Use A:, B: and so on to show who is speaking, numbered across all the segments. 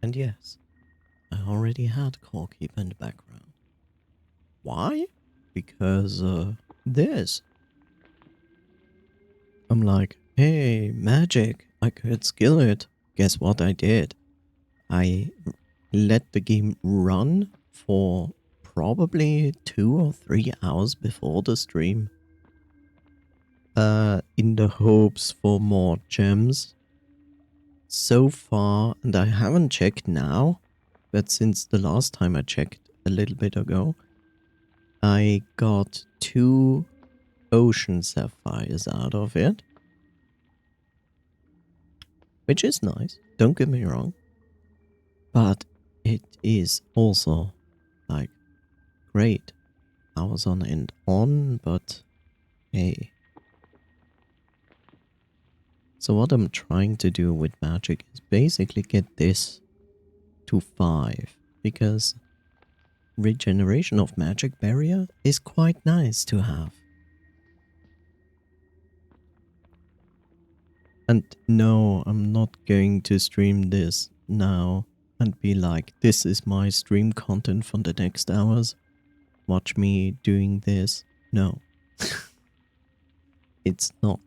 A: And yes, I already had Core Keeper in the background. Why? Because, this. I'm like, hey, magic, I could skill it. Guess what I did? I let the game run for probably 2 or 3 hours before the stream. In the hopes for more gems. So far, and I haven't checked now, but since the last time I checked a little bit ago, I got 2 ocean sapphires out of it. Which is nice, don't get me wrong. But it is also, like, great. Hours on end on, but hey. So what I'm trying to do with magic is basically get this to 5. Because regeneration of magic barrier is quite nice to have. And no, I'm not going to stream this now and be like, this is my stream content for the next hours. Watch me doing this. No. It's not.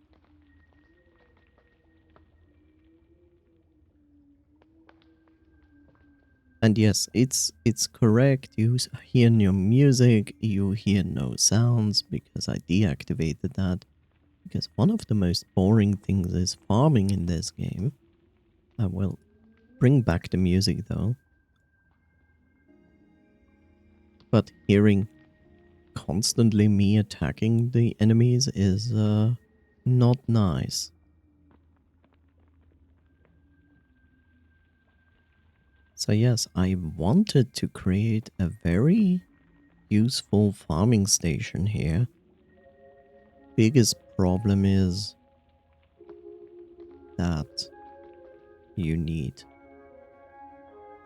A: And yes, it's correct. You hear no music, you hear no sounds because I deactivated that. Because one of the most boring things is farming in this game. I will bring back the music though. But hearing constantly me attacking the enemies is not nice. So yes, I wanted to create a very useful farming station here. Biggest problem is that you need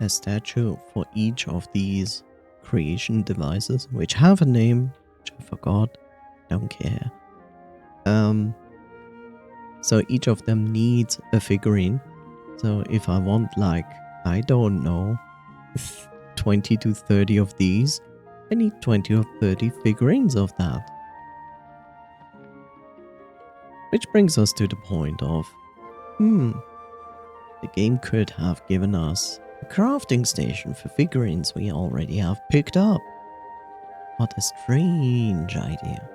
A: a statue for each of these creation devices, which have a name, which I forgot, don't care. So each of them needs a figurine. So if I want, like, I don't know, 20 to 30 of these, I need 20 or 30 figurines of that. Which brings us to the point of, the game could have given us a crafting station for figurines we already have picked up. What a strange idea.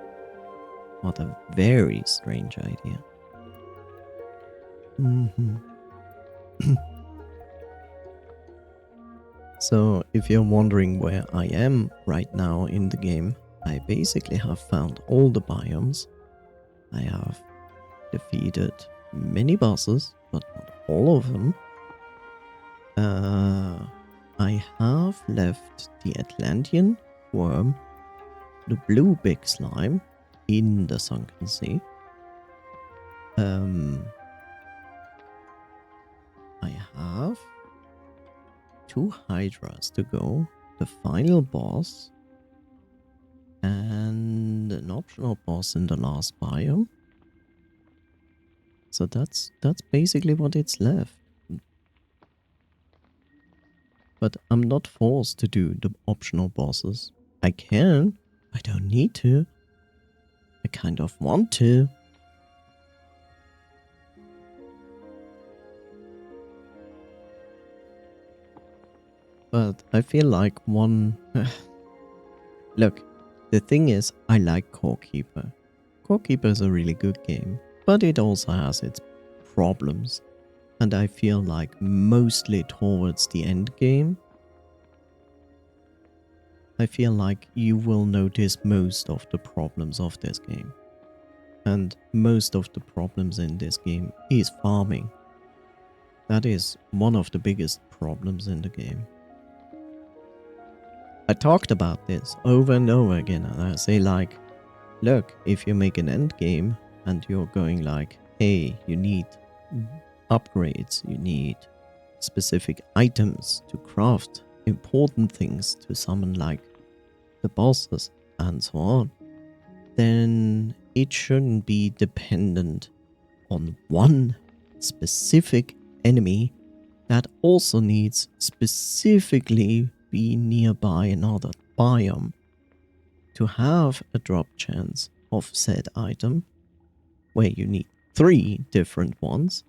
A: What a very strange idea. So, if you're wondering where I am right now in the game, I basically have found all the biomes. I have defeated many bosses, but not all of them. I have left the Atlantean worm, the blue big slime, in the sunken sea. I have 2 hydras to go, the final boss, and an optional boss in the last biome. So that's basically what it's left. But I'm not forced to do the optional bosses. I can, I don't need to. I kind of want to. But I feel like one... Look, the thing is, I like Core Keeper. Core Keeper is a really good game, but it also has its problems. And I feel like mostly towards the end game, I feel like you will notice most of the problems of this game. And most of the problems in this game is farming. That is one of the biggest problems in the game. I talked about this over and over again, and I say like, look, if you make an end game and you're going like, hey, you need upgrades, you need specific items to craft important things to summon like the bosses and so on, then it shouldn't be dependent on one specific enemy that also needs specifically be nearby another biome to have a drop chance of said item, where you need 3 different ones.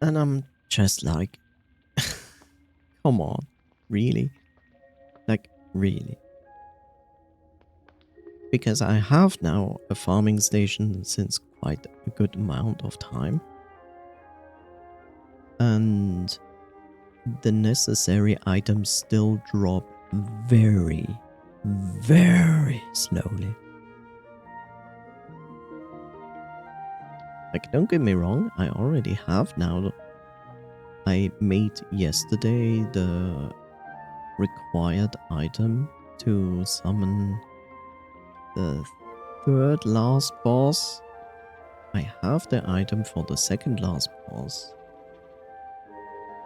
A: And I'm just like, come on, really? Like, really? Because I have now a farming station since quite a good amount of time. And the necessary items still drop very, very slowly. Like, don't get me wrong, I already have now. I made yesterday the required item to summon the 3rd last boss. I have the item for the 2nd last boss.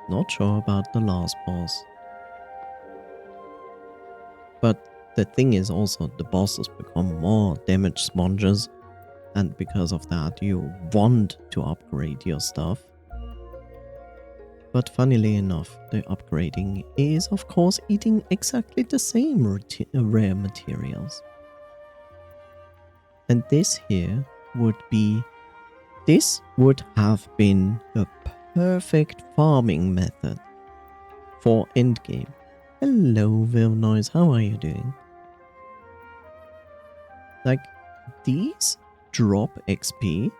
A: Not sure about the last boss. But the thing is also, the bosses become more damage sponges, and because of that you want to upgrade your stuff. But funnily enough, the upgrading is of course eating exactly the same rare materials. And this here would have been the perfect farming method for endgame. Hello, Vilnoise, how are you doing? Like, these drop XP.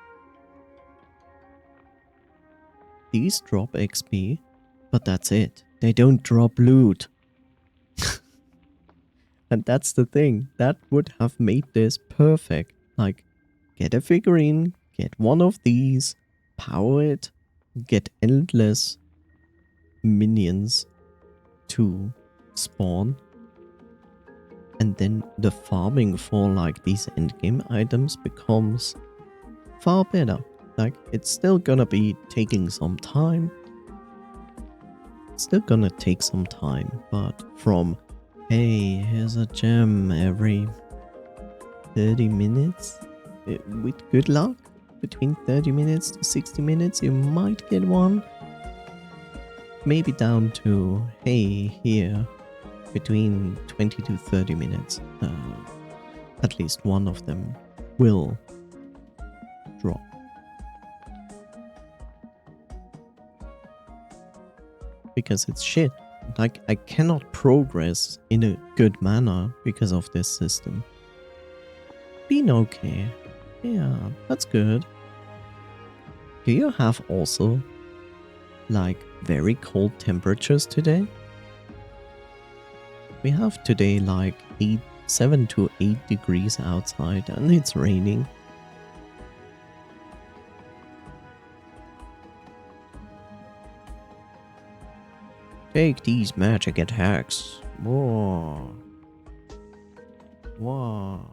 A: These drop XP, but that's it. They don't drop loot. And that's the thing. That would have made this perfect. Like, get a figurine, get one of these, power it, get endless minions to spawn, and then the farming for like these endgame items becomes far better. Like, it's still gonna be taking some time. It's still gonna take some time, but from, hey, here's a gem every 30 minutes, with good luck, between 30 minutes to 60 minutes, you might get one. Maybe down to, hey, here, between 20 to 30 minutes, at least one of them will drop. Because it's shit. Like, I cannot progress in a good manner because of this system. Been okay. Yeah, that's good. Do you have also, like, very cold temperatures today? We have today like 7 to 8 degrees outside and it's raining. Take these magic attacks. Whoa. Whoa.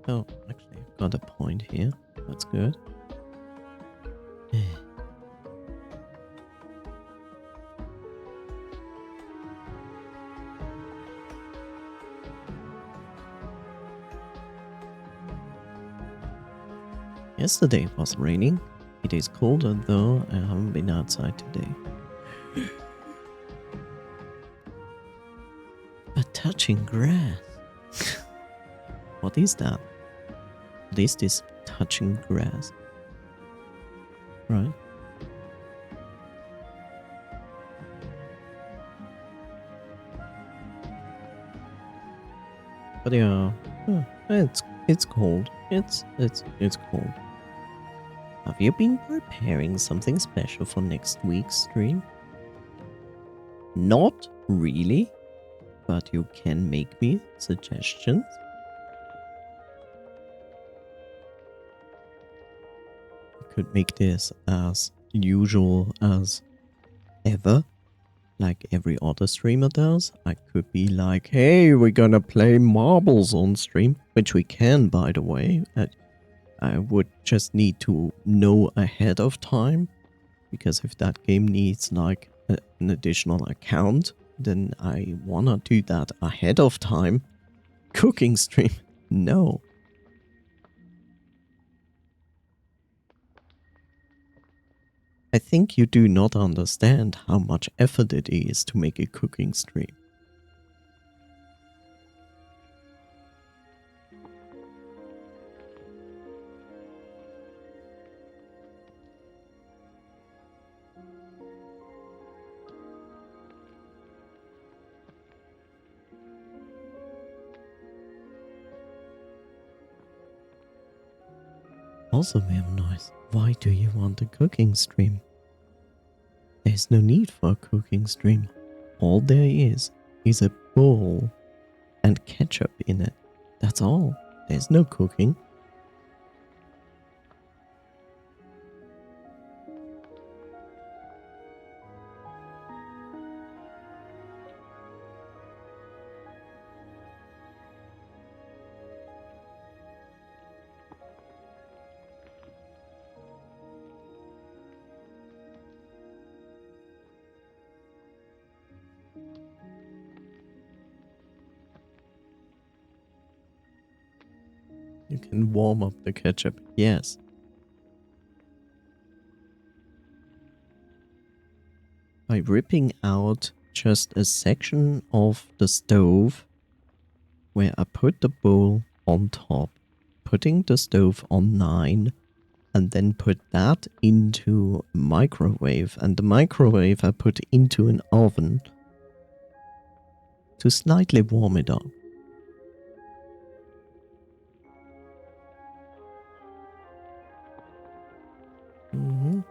A: Oh, actually, I've got a point here. That's good. Yesterday it was raining. It is colder though. I haven't been outside today. But touching grass. What is that? What is this touching grass? Right. But yeah, it's cold. It's cold. Have you been preparing something special for next week's stream? Not really, but you can make me suggestions. I could make this as usual as ever, like every other streamer does. I could be like, hey, we're gonna play marbles on stream, which we can, by the way. I would just need to know ahead of time, because if that game needs like an additional account, then I wanna do that ahead of time. Cooking stream. No. I think you do not understand how much effort it is to make a cooking stream. Also very nice. Why do you want a cooking stream? There's no need for a cooking stream. All there is a bowl and ketchup in it. That's all. There's no cooking. You can warm up the ketchup, yes. By ripping out just a section of the stove where I put the bowl on top, putting the stove on 9, and then put that into microwave, and the microwave I put into an oven to slightly warm it up. Mm-hmm.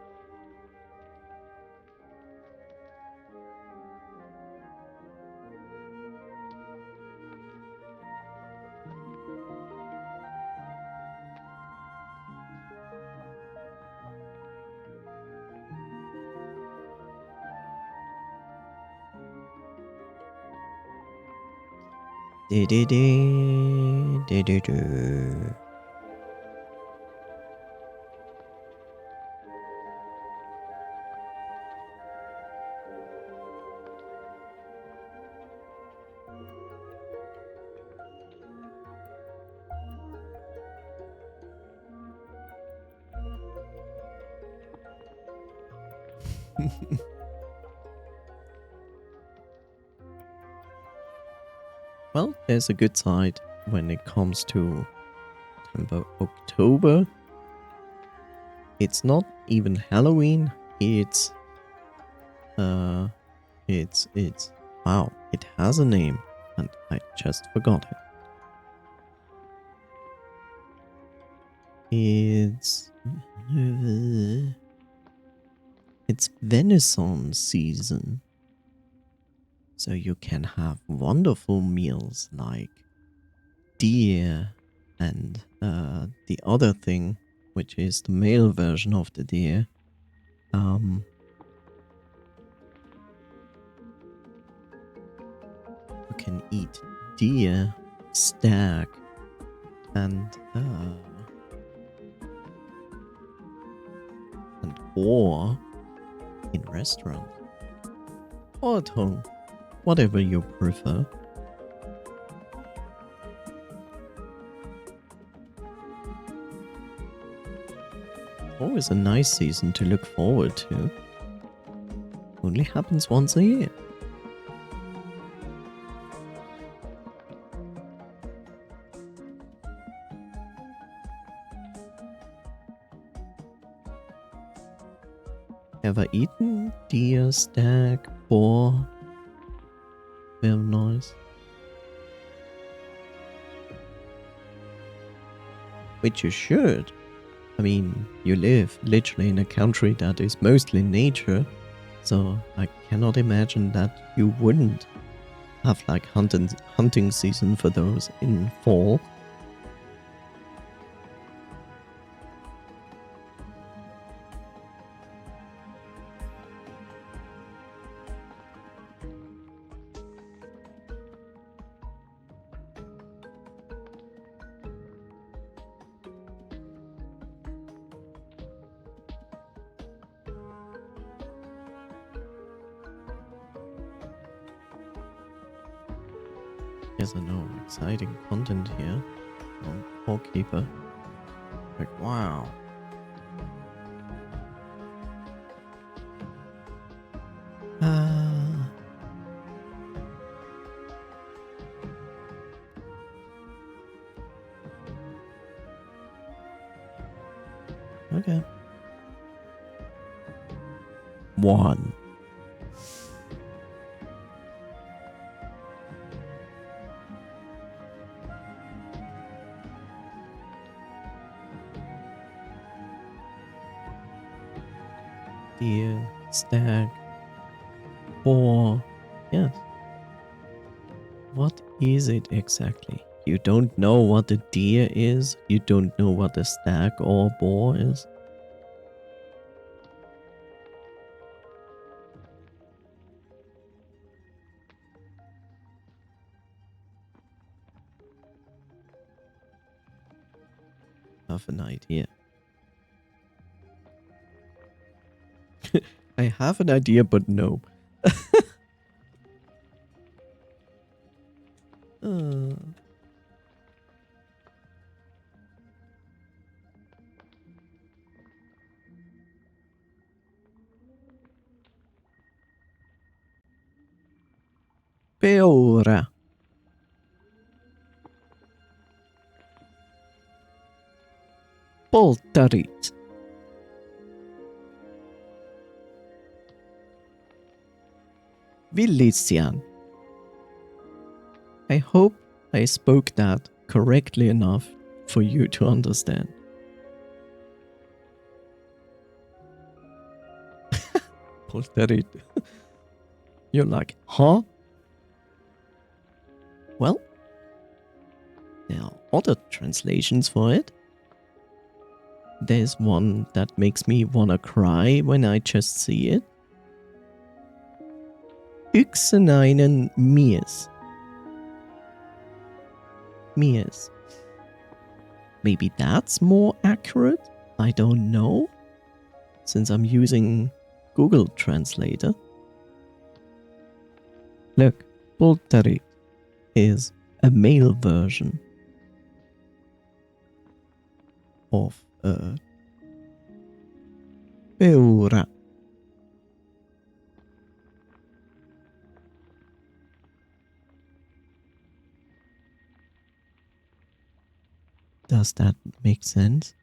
A: Well, there's a good side when it comes to September, October. It's not even Halloween. It's wow, it has a name and I just forgot it. It's venison season. So you can have wonderful meals like deer and the other thing, which is the male version of the deer. You can eat deer, stag, and boar in restaurants or at home, whatever you prefer. Always a nice season to look forward to. Only happens once a year. Ever eaten deer, stag, boar? Very nice. Which you should. I mean, you live literally in a country that is mostly nature, so I cannot imagine that you wouldn't have like hunting season for those in fall. Yes, I know, exciting content here. Goalkeeper. Like, wow. Okay. 1. Deer, stag, boar. Yes. What is it exactly? You don't know what a deer is? You don't know what a stag or boar is? Have an idea. I have an idea, but no. Peora. Poltarit. Villisian. I hope I spoke that correctly enough for you to understand. Poltarit. You're like, huh? Well, there are other translations for it. There's one that makes me wanna cry when I just see it. Yxeneinen Mies. Mies. Maybe that's more accurate? I don't know. Since I'm using Google Translator. Look, Poltarit is a male version of Peora. Does that make sense?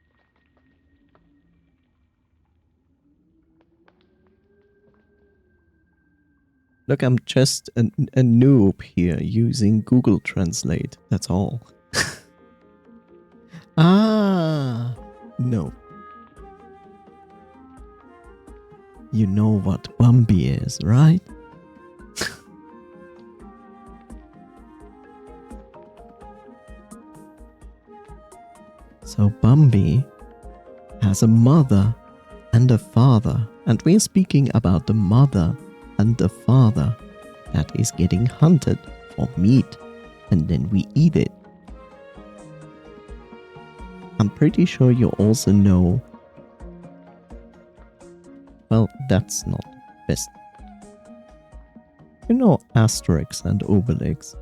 A: Look, I'm just a noob here using Google Translate. That's all. Ah, no. You know what Bambi is, right? So Bambi has a mother and a father, and we're speaking about the mother and the father that is getting hunted for meat, and then we eat it. I'm pretty sure you also know. Well, that's not best. You know Asterix and Obelix.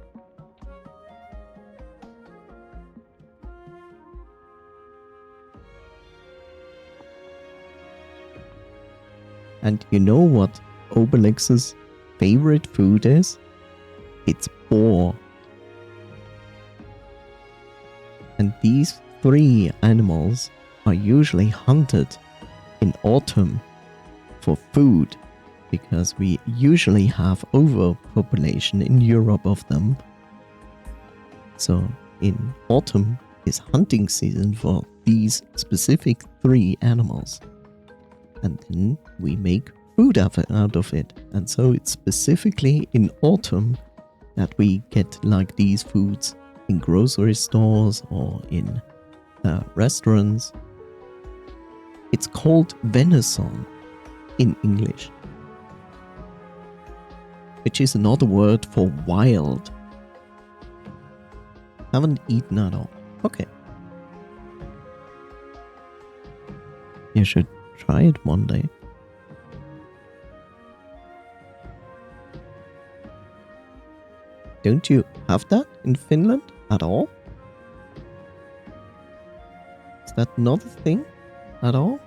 A: And you know what Obelix's favorite food is? It's boar. And these 3 animals are usually hunted in autumn for food, because we usually have overpopulation in Europe of them. So in autumn is hunting season for these specific 3 animals. And then we make food out of it. And so it's specifically in autumn that we get like these foods in grocery stores or in restaurants. It's called venison in English, which is another word for wild. Haven't eaten at all. Okay. You should try it one day. Don't you have that in Finland at all? Is that not a thing at all?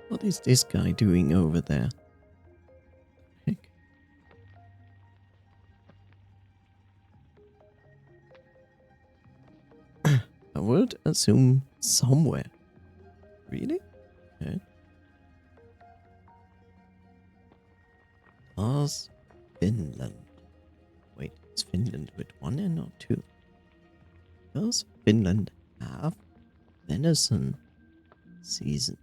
A: What is this guy doing over there? Heck. I would assume somewhere. Really? Okay. Does Finland. Wait, is Finland with one N or two? Does Finland have venison season?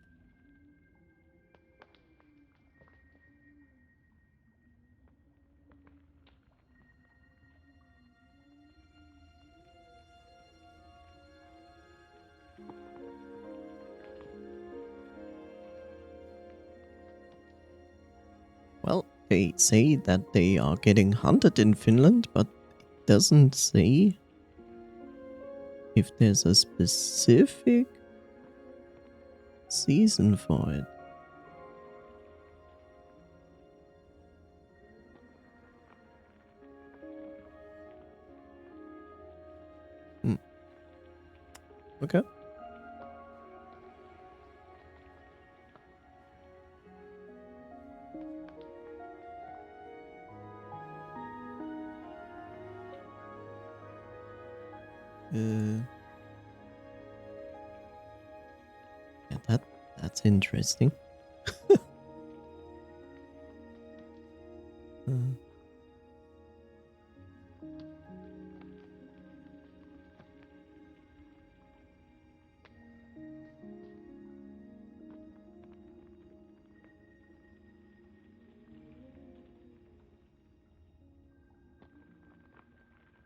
A: Well, they say that they are getting hunted in Finland, but it doesn't say if there's a specific season for it. Okay. Yeah, that's interesting.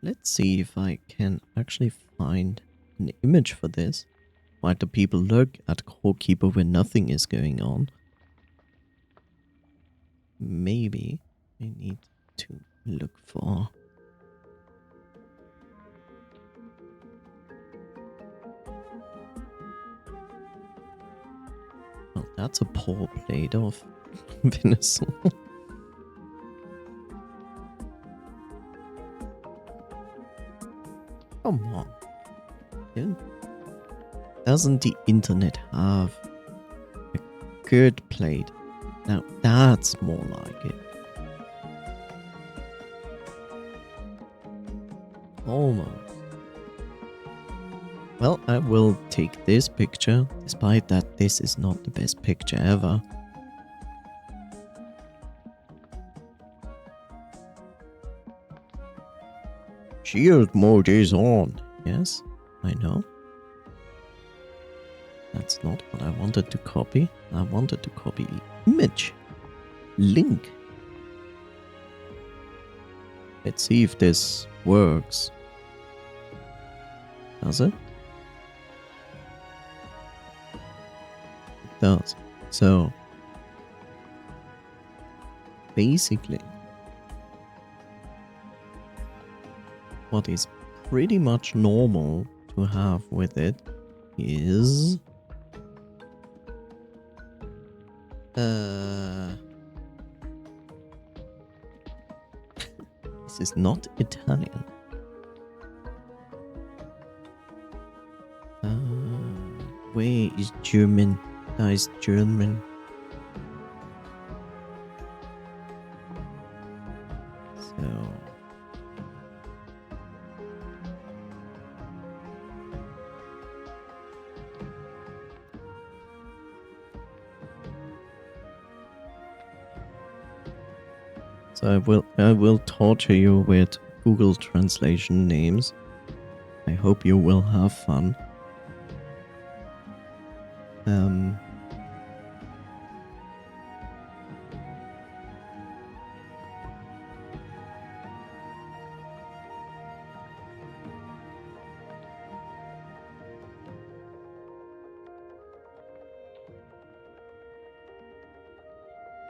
A: Let's see if I can actually find an image for this. Why do people look at Core when nothing is going on? Maybe I need to look for... Oh, that's a poor plate of venison. Come on. Doesn't the internet have a good plate? Now that's more like it. Almost. Well, I will take this picture, despite that this is not the best picture ever. Shield mode is on. Yes, I know. That's not what I wanted to copy. I wanted to copy image. Link. Let's see if this works. Does it? It does. So, basically, what is pretty much normal to have with it is... this is not Italian. Where is German? That is German. So... So I will torture you with Google translation names. I hope you will have fun.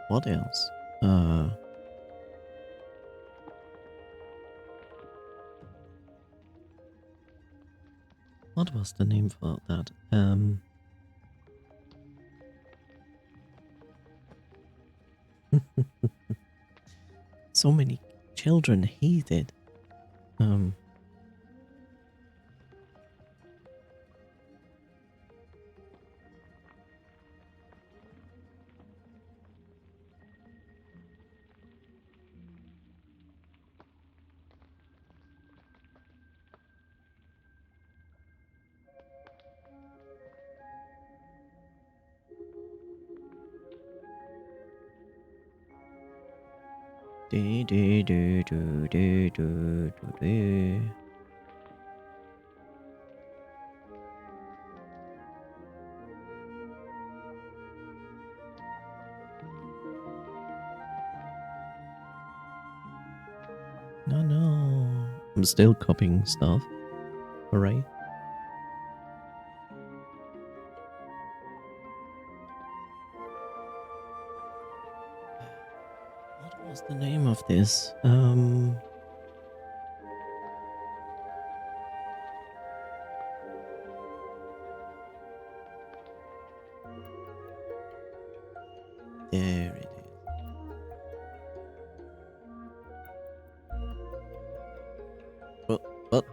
A: What else? What was the name for that? So many children hate it. Do, do, do, do, do, do, do. No. I'm still copying stuff. Hooray. What was the name of this? There it is. What?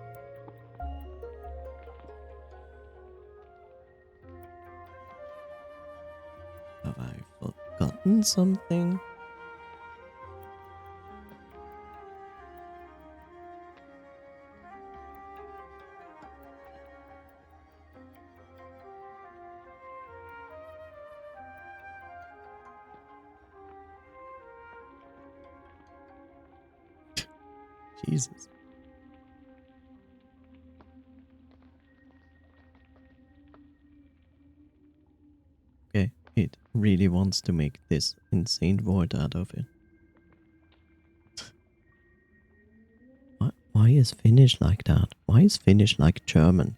A: Have I forgotten something? Jesus. Okay, it really wants to make this insane word out of it. Why is Finnish like that? Why is Finnish like German?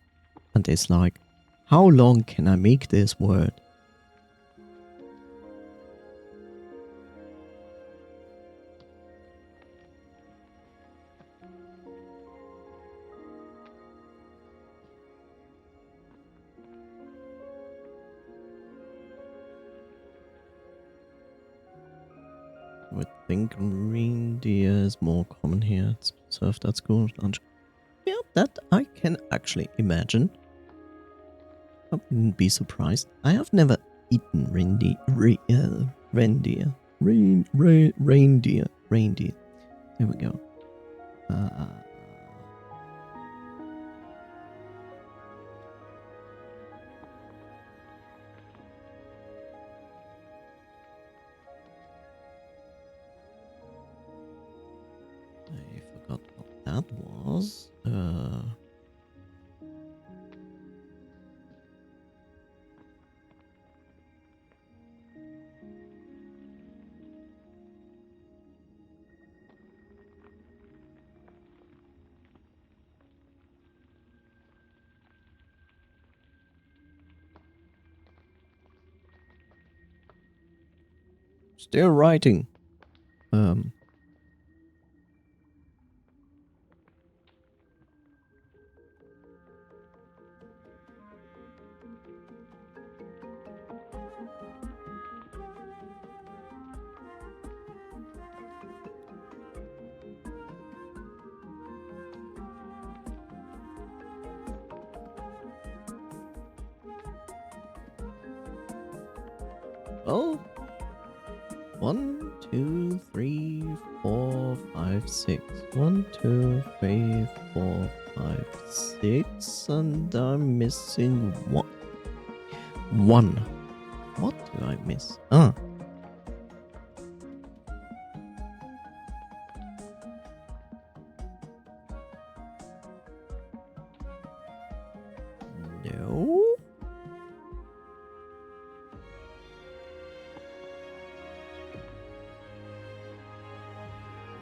A: And it's like, how long can I make this word? I would think reindeer is more common here. It's served at school lunch. Yeah, that I can actually imagine. I wouldn't be surprised. I have never eaten reindeer. Reindeer. There we go. I forgot what that was. Still writing. Oh. 1, 2, 3, 4, 5, 6. 1, 2, 3, 4, 5, 6. And I'm missing one. What do I miss? No.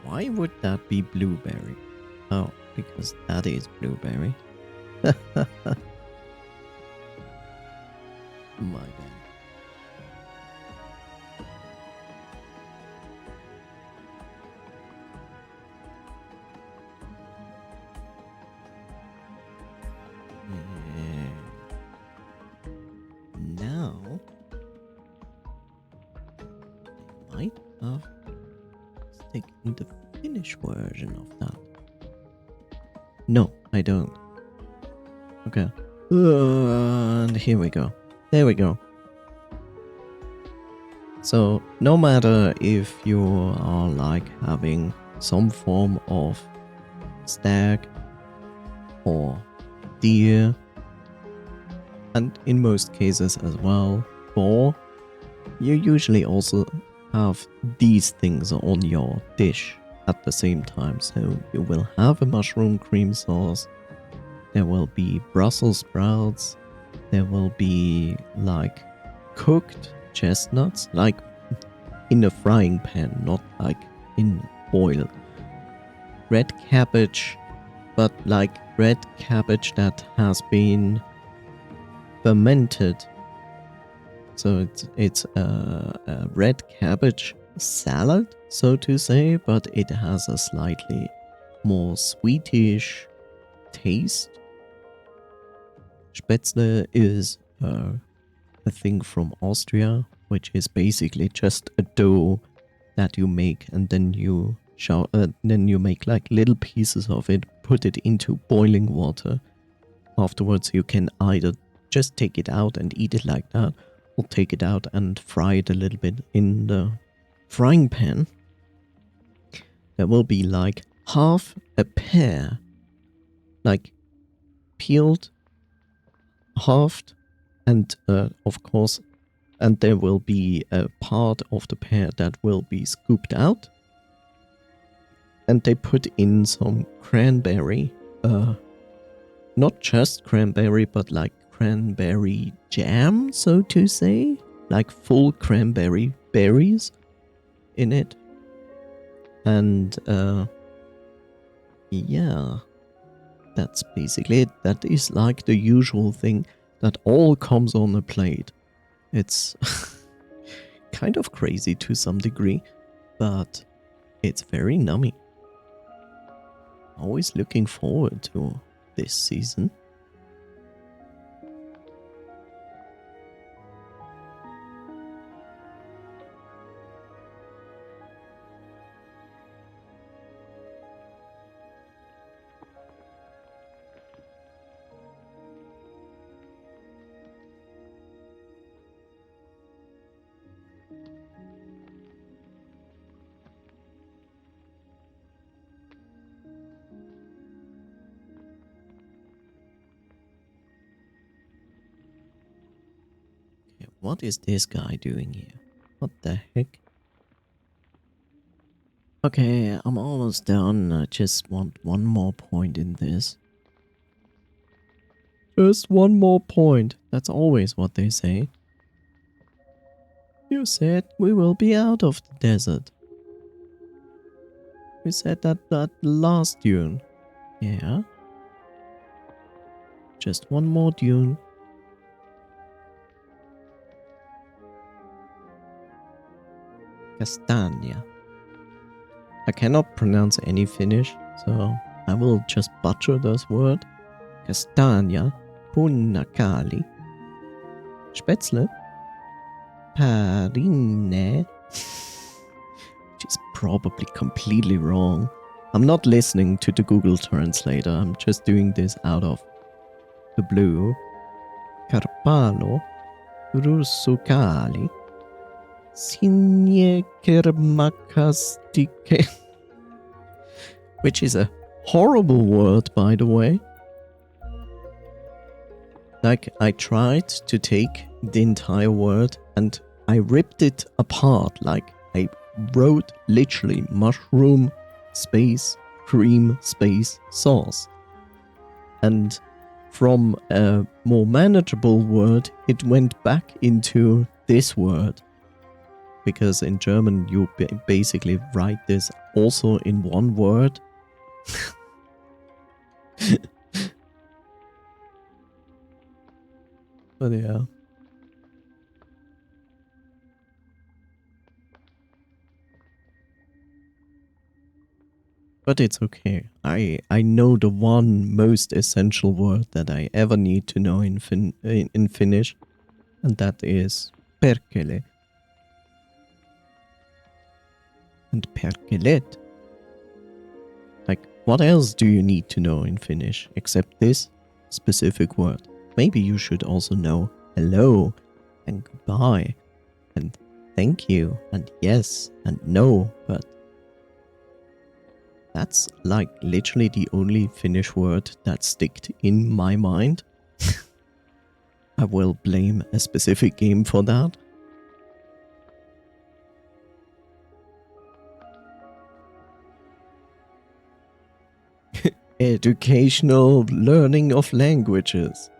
A: Why would that be blueberry? Oh, because that is blueberry. My bad. have stick in the Finnish version of that? No, I don't. Okay. And here we go. There we go. So no matter if you are like having some form of stag or deer, and in most cases as well, boar, you usually also have these things on your dish at the same time. So you will have a mushroom cream sauce, there will be Brussels sprouts, there will be like cooked chestnuts, like in a frying pan, not like in oil. Red cabbage, but like red cabbage that has been fermented. So it's a red cabbage salad, so to say, but it has a slightly more sweetish taste. Spätzle is a thing from Austria, which is basically just a dough that you make, and then you make like little pieces of it, put it into boiling water. Afterwards, you can either just take it out and eat it like that, or take it out and fry it a little bit in the frying pan. There will be like half a pear, like peeled, halved, and of course, and there will be a part of the pear that will be scooped out, and they put in some cranberry, not just cranberry, but like cranberry jam, so to say, like full cranberry berries in it. And yeah, that's basically it. That is like the usual thing that all comes on a plate. It's kind of crazy to some degree, but it's very nummy. Always looking forward to this season. What is this guy doing here? What the heck? Okay, I'm almost done. I just want one more point in this. Just one more point. That's always what they say. You said we will be out of the desert. We said that last dune. Yeah. Just one more dune. Castagna. I cannot pronounce any Finnish, so I will just butcher this word. Castagna, punnakali, Spätzle, parine, which is probably completely wrong. I'm not listening to the Google Translator, I'm just doing this out of the blue. Carpalo, russukali, Sinjekermakastike, which is a horrible word, by the way. Like, I tried to take the entire word and I ripped it apart. Like, I wrote literally mushroom space cream space sauce. And from a more manageable word, it went back into this word. Because in German, you basically write this also in one word. But yeah. But it's okay. I know the one most essential word that I ever need to know in Finnish, and that is perkele. and perkelet. Like, what else do you need to know in Finnish except this specific word? Maybe you should also know hello and goodbye and thank you and yes and no, but that's like literally the only Finnish word that sticked in my mind. I will blame a specific game for that. Educational learning of languages.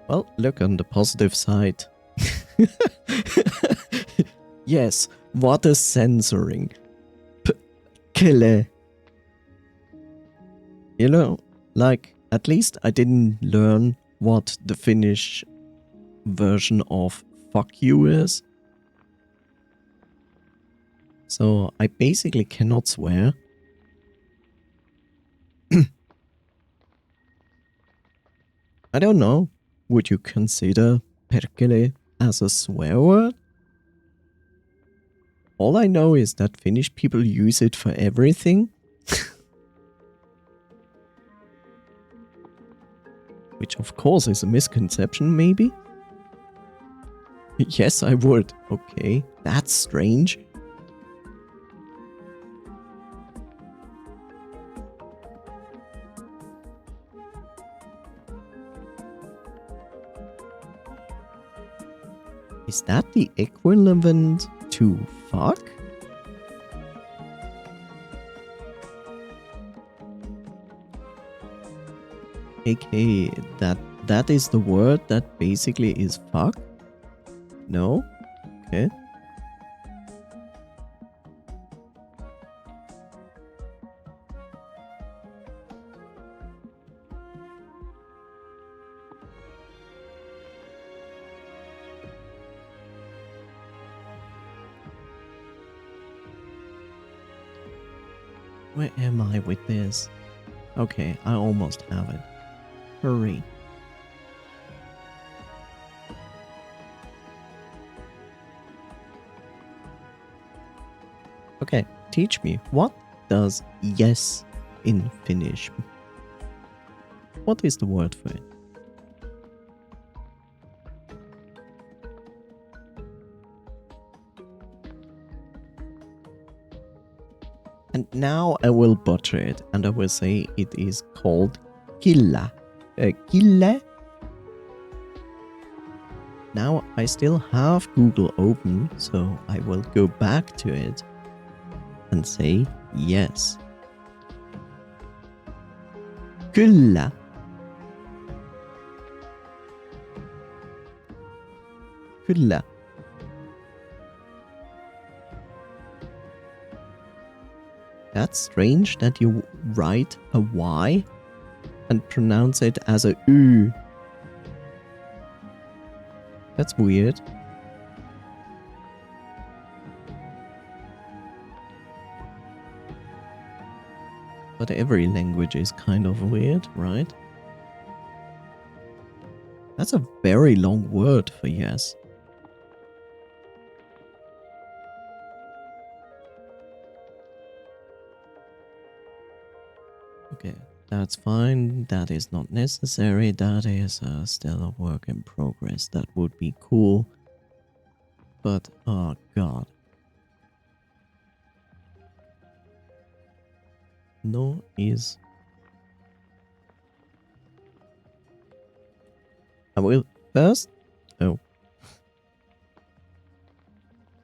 A: Well, look on the positive side. Yes, what a censoring. Kille. You know, like, at least I didn't learn what the Finnish version of fuck you is. So I basically cannot swear. I don't know. Would you consider perkele as a swear word? All I know is that Finnish people use it for everything. Which of course is a misconception, maybe? Yes, I would. Okay, that's strange. Is that the equivalent to fuck? Okay, that is the word that basically is fuck? No? Okay. Where am I with this? Okay, I almost have it. Hurry. Okay, teach me. What does yes in Finnish? What is the word for it? And now I will butcher it, and I will say it is called killa. Kille. Now I still have Google open, so I will go back to it and say yes. Kyllä. Kyllä. That's strange that you write a Y and pronounce it as a U. That's weird. But every language is kind of weird, right? That's a very long word for yes. Okay, that's fine. That is not necessary. That is still a work in progress. That would be cool. But, oh god. No is... I will first... Oh.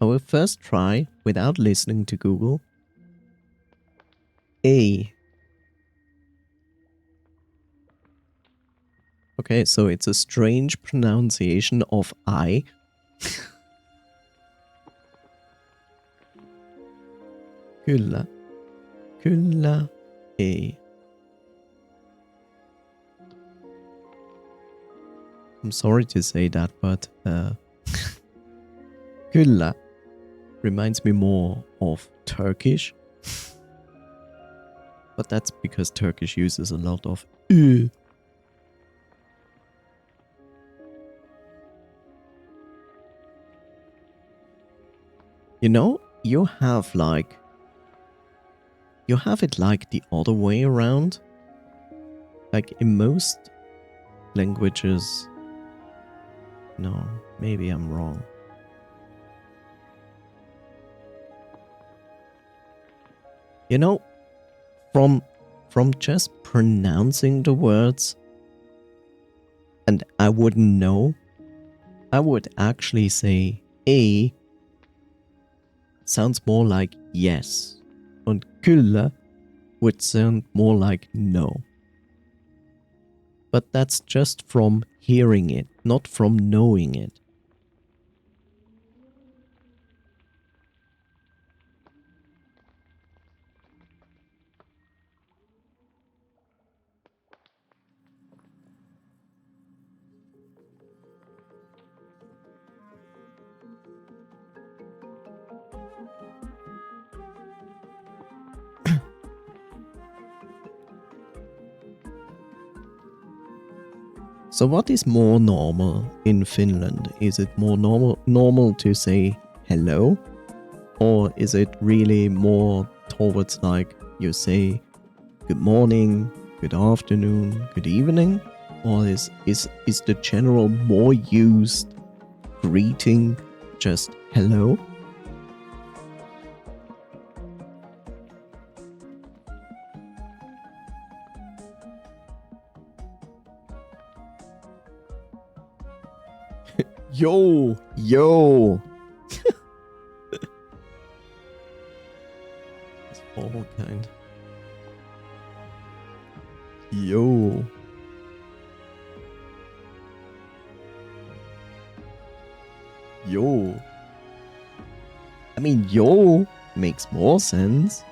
A: I will first try, without listening to Google, A. Okay, so it's a strange pronunciation of I. Kyllä. Kyllä ei. I'm sorry to say that, but kyllä reminds me more of Turkish. But that's because Turkish uses a lot of ü. You know, you have it like the other way around. Like in most languages. No, maybe I'm wrong. You know, from just pronouncing the words, and I wouldn't know, I would actually say A sounds more like yes, and kyllä would sound more like no. But that's just from hearing it, not from knowing it. So what is more normal in Finland? Is it more normal to say hello? Or is it really more towards like you say good morning, good afternoon, good evening? Or is the general more used greeting just hello? Yo, yo. It's formal kind. Yo. Yo. I mean, yo makes more sense.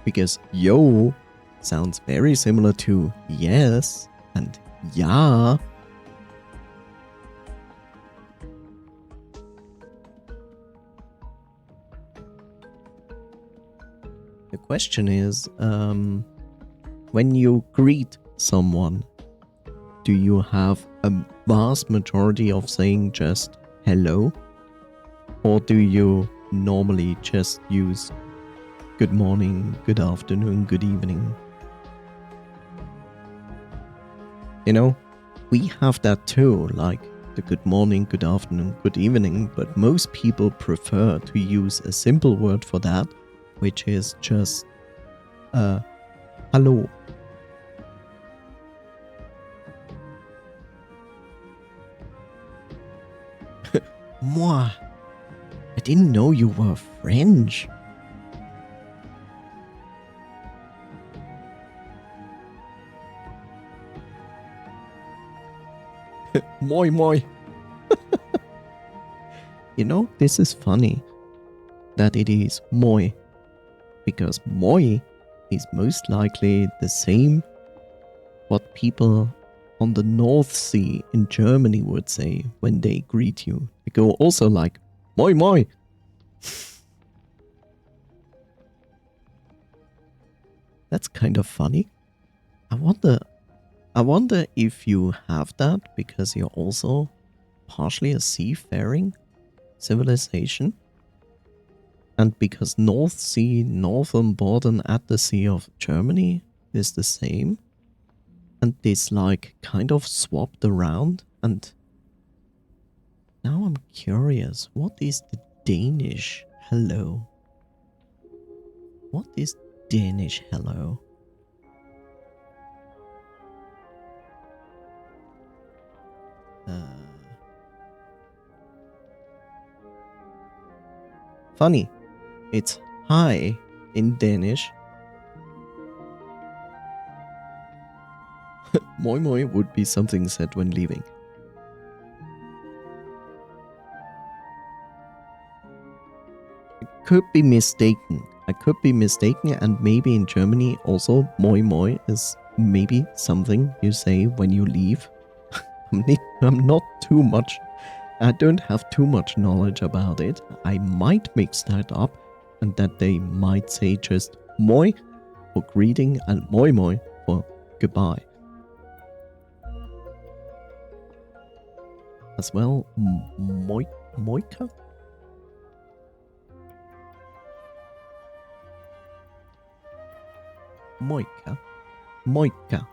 A: Because yo sounds very similar to yes and ja. The question is, when you greet someone, do you have a vast majority of saying just hello? Or do you normally just use good morning, good afternoon, good evening? You know, we have that too, like the good morning, good afternoon, good evening, but most people prefer to use a simple word for that, which is just hello. Moi, I didn't know you were French. Moi moi. You know, this is funny that it is moi, because moi is most likely the same what people on the North Sea in Germany would say when they greet you. They go also like moi moi. That's kind of funny. I wonder if you have that because you're also partially a seafaring civilization. And because North Sea, northern border at the Sea of Germany is the same. And this like kind of swapped around. And now I'm curious, what is the Danish hello? What is Danish hello? Funny. It's hi in Danish. Moi moi would be something said when leaving. I could be mistaken. And maybe in Germany also moi moi is maybe something you say when you leave. I'm not too much. I don't have too much knowledge about it. I might mix that up, and that they might say just moi for greeting and moi moi for goodbye. As well, moika? Moika. Moika.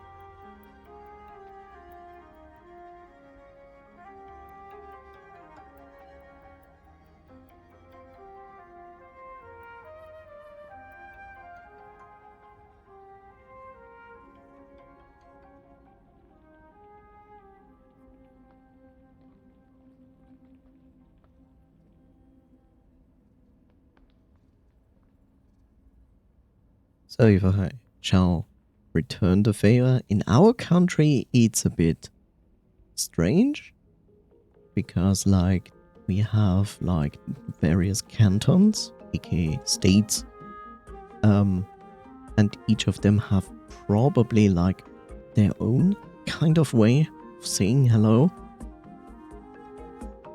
A: So if I shall return the favor, in our country it's a bit strange because like we have like various cantons, aka states, and each of them have probably like their own kind of way of saying hello.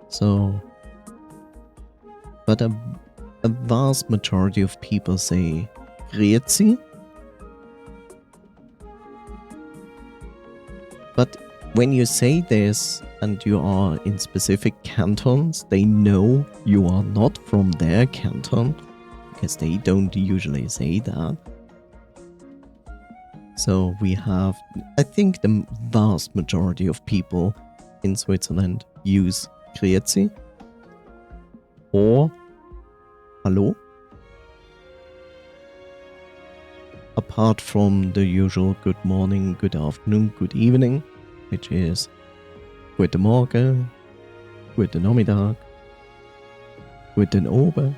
A: So, but a vast majority of people say Grüezi. But when you say this and you are in specific cantons, they know you are not from their canton because they don't usually say that. So we have, I think the vast majority of people in Switzerland use Grüezi or Hallo. Apart from the usual good morning, good afternoon, good evening, which is Guten Morgen, Guten Nachmittag, Guten Abend.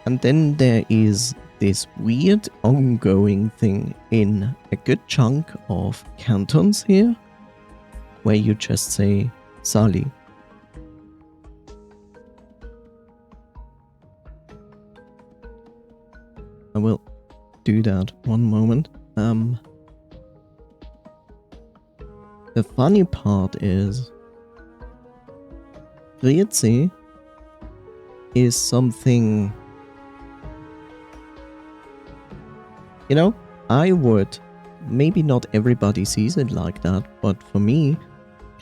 A: And then there is this weird ongoing thing in a good chunk of cantons here, where you just say Sali. I will do that one moment. The funny part is Grüezi is something, you know, I would, maybe not everybody sees it like that, but for me,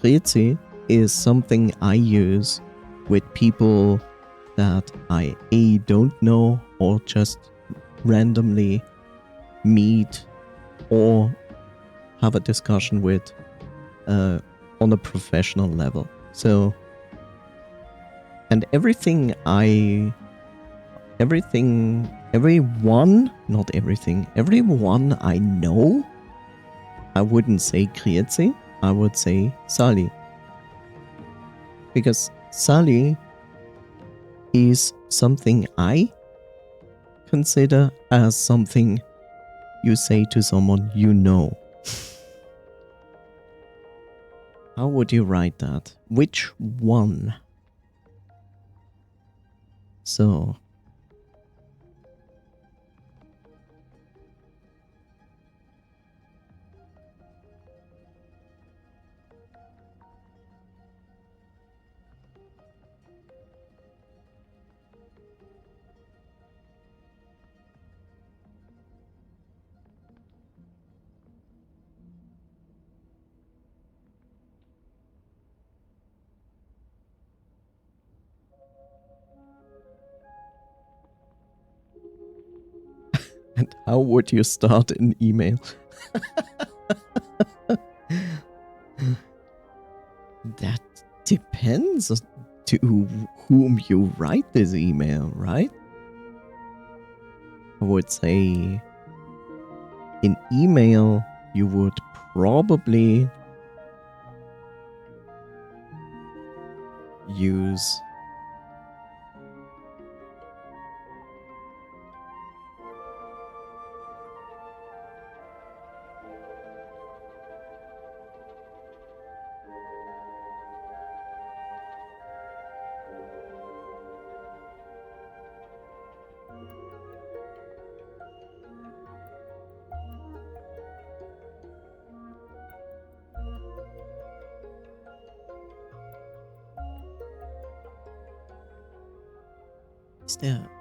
A: Grüezi is something I use with people that I A, don't know or just randomly meet or have a discussion with on a professional level. So, and everyone, everyone I know, I wouldn't say Grüezi, I would say Sali. Because Sali is something I consider as something you say to someone you know. How would you write that? Which one? So. And how would you start an email? That depends to whom you write this email, right? I would say in email you would probably use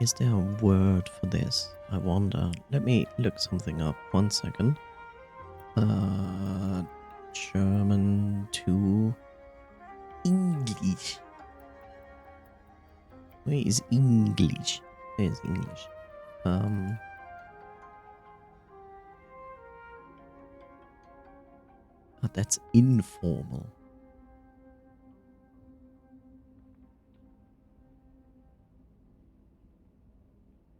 A: Is there a word for this? I wonder. Let me look something up. 1 second. German to English. Where is English? There's English. Um, that's informal.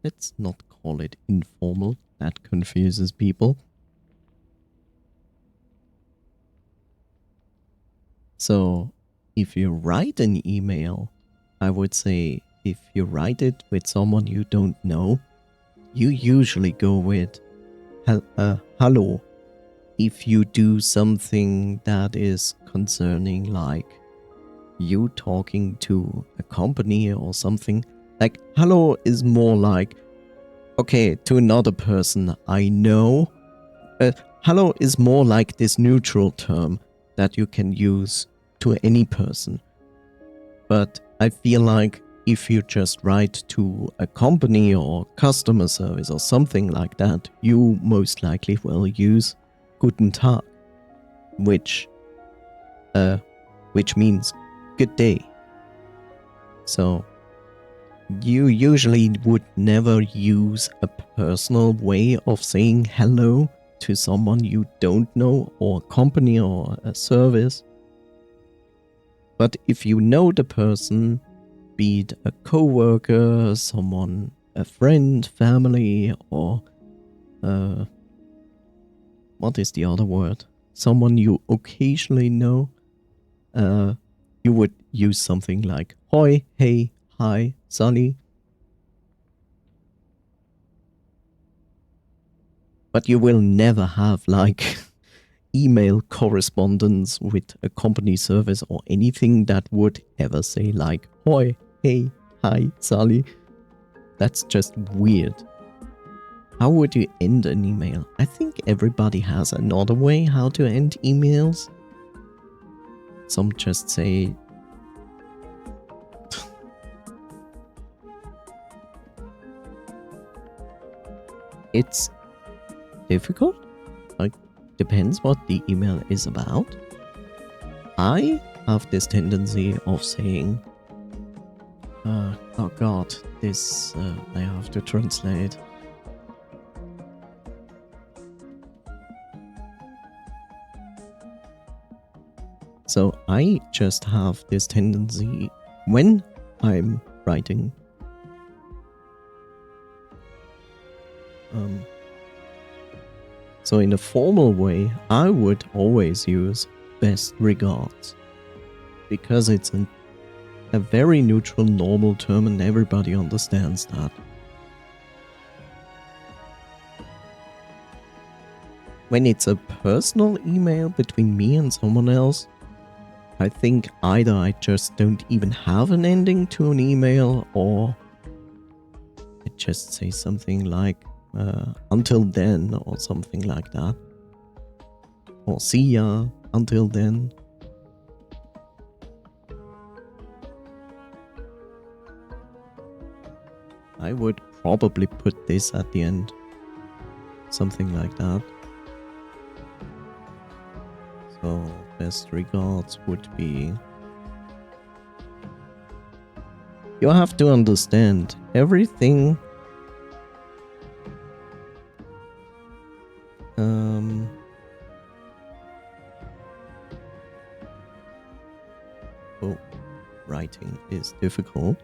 A: Let's not call it informal. That confuses people. So, if you write an email, I would say if you write it with someone you don't know, you usually go with hello. If you do something that is concerning, like you talking to a company or something, like hello is more like, okay, to another person I know. Hello is more like this neutral term that you can use to any person. But I feel like if you just write to a company or customer service or something like that, you most likely will use Guten Tag, which means good day. So you usually would never use a personal way of saying hello to someone you don't know, or a company or a service. But if you know the person, be it a coworker, someone, a friend, family, or what is the other word? Someone you occasionally know, you would use something like hoi, hey, hi, Sally. But you will never have like email correspondence with a company service or anything that would ever say like hoi, hey, hi, Sally. That's just weird. How would you end an email? I think everybody has another way how to end emails. Some just say it's difficult. Like, depends what the email is about. I have this tendency of saying, oh god, this I have to translate. So I just have this tendency when I'm writing. So in a formal way, I would always use best regards, because it's a very neutral, normal term and everybody understands that. When it's a personal email between me and someone else, I think either I just don't even have an ending to an email, or I just say something like until then, or something like that. Or see ya, until then. I would probably put this at the end. Something like that. So, best regards would be... You have to understand, everything... Oh, writing is difficult.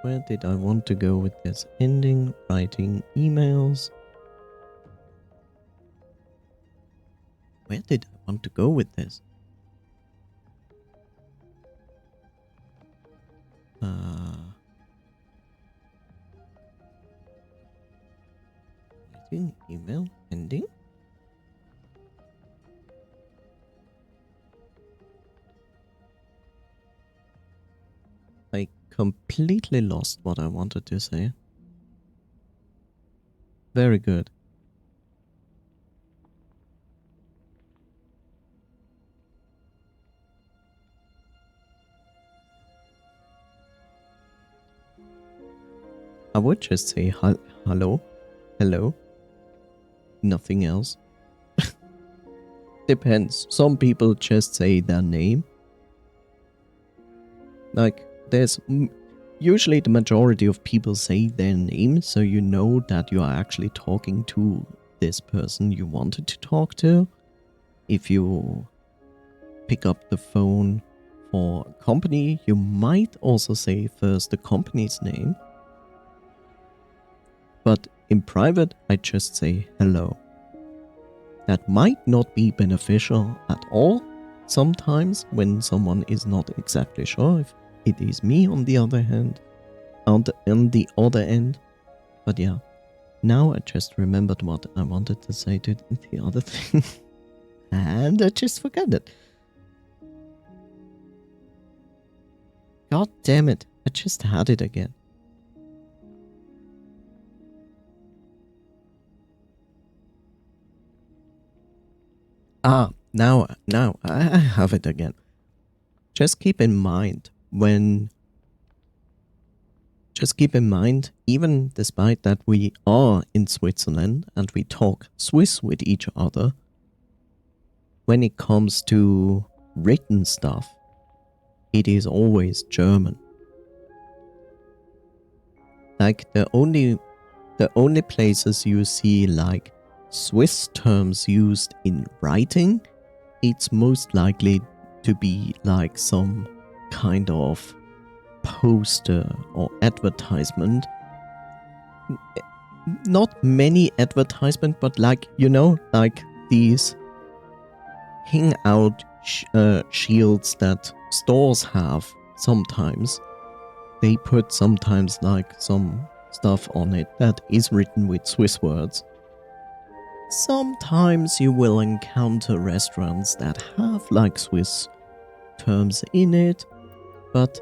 A: Where did I want to go with this? Ending, writing, emails. Where did I want to go with this? Writing, email, ending. I completely lost what I wanted to say. Very good. would just say hello, hello, nothing else. Depends. Some people just say their name. Like, there's usually the majority of people say their name, so you know that you are actually talking to this person you wanted to talk to. If you pick up the phone for a company, you might also say first the company's name. But in private, I just say hello. That might not be beneficial at all sometimes when someone is not exactly sure if it is me on the other hand, on the other end. But yeah, now I just remembered what I wanted to say to the other thing. And I just forgot it. God damn it, I just had it again. Now I have it again. Just keep in mind, even despite that we are in Switzerland and we talk Swiss with each other, when it comes to written stuff, it is always German. Like the only places you see like Swiss terms used in writing, it's most likely to be like some kind of poster or advertisement. Not many advertisement, but like, you know, like these hangout shields that stores have sometimes. They put sometimes like some stuff on it that is written with Swiss words. Sometimes you will encounter restaurants that have like Swiss terms in it, but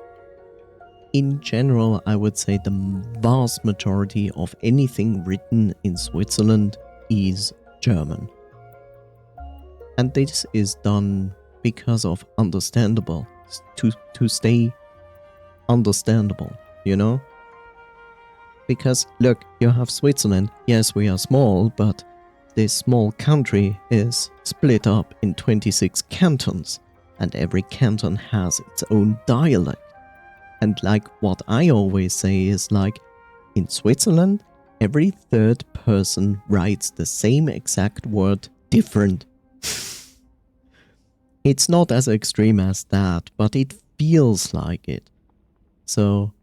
A: in general, I would say the vast majority of anything written in Switzerland is German. And this is done because of understandable, to stay understandable, you know? Because look, you have Switzerland, yes, we are small, but this small country is split up in 26 cantons, and every canton has its own dialect. And like what I always say is like, in Switzerland, every third person writes the same exact word different. It's not as extreme as that, but it feels like it. So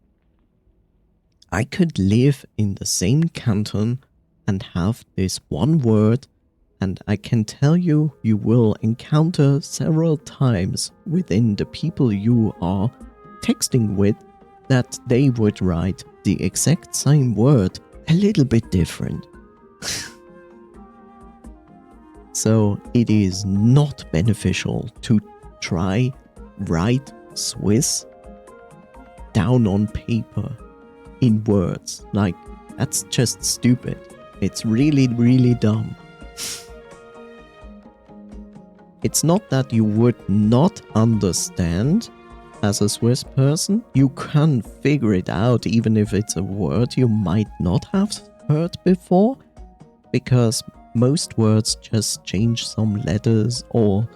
A: I could live in the same canton and have this one word, and I can tell you, you will encounter several times within the people you are texting with that they would write the exact same word a little bit different. So it is not beneficial to try write Swiss down on paper in words. Like, that's just stupid. It's really, really dumb. It's not that you would not understand as a Swiss person. You can figure it out even if it's a word you might not have heard before, because most words just change some letters, or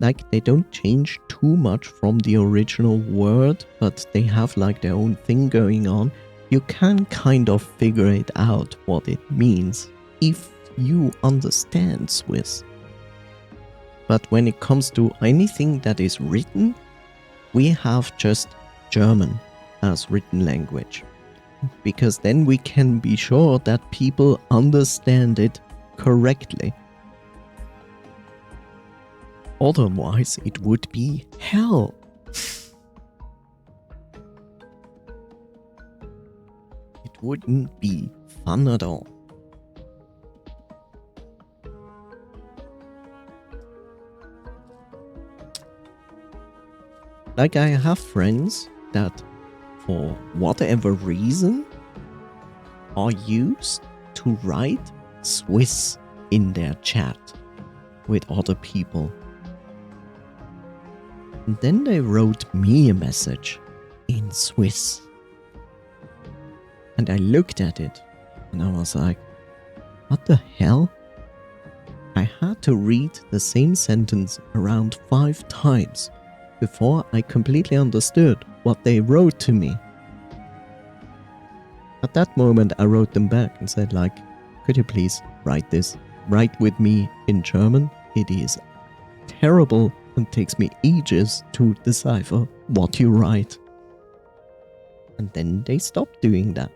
A: like they don't change too much from the original word, but they have like their own thing going on. You can kind of figure it out what it means if you understand Swiss. But when it comes to anything that is written, we have just German as written language, because then we can be sure that people understand it correctly. Otherwise, it would be hell. It wouldn't be fun at all. Like, I have friends that, for whatever reason, are used to write Swiss in their chat with other people. And then they wrote me a message in Swiss. And I looked at it and I was like, what the hell? I had to read the same sentence around 5 times before I completely understood what they wrote to me. At that moment, I wrote them back and said, like, could you please write this? Write with me in German. It is terrible and takes me ages to decipher what you write. And then they stopped doing that.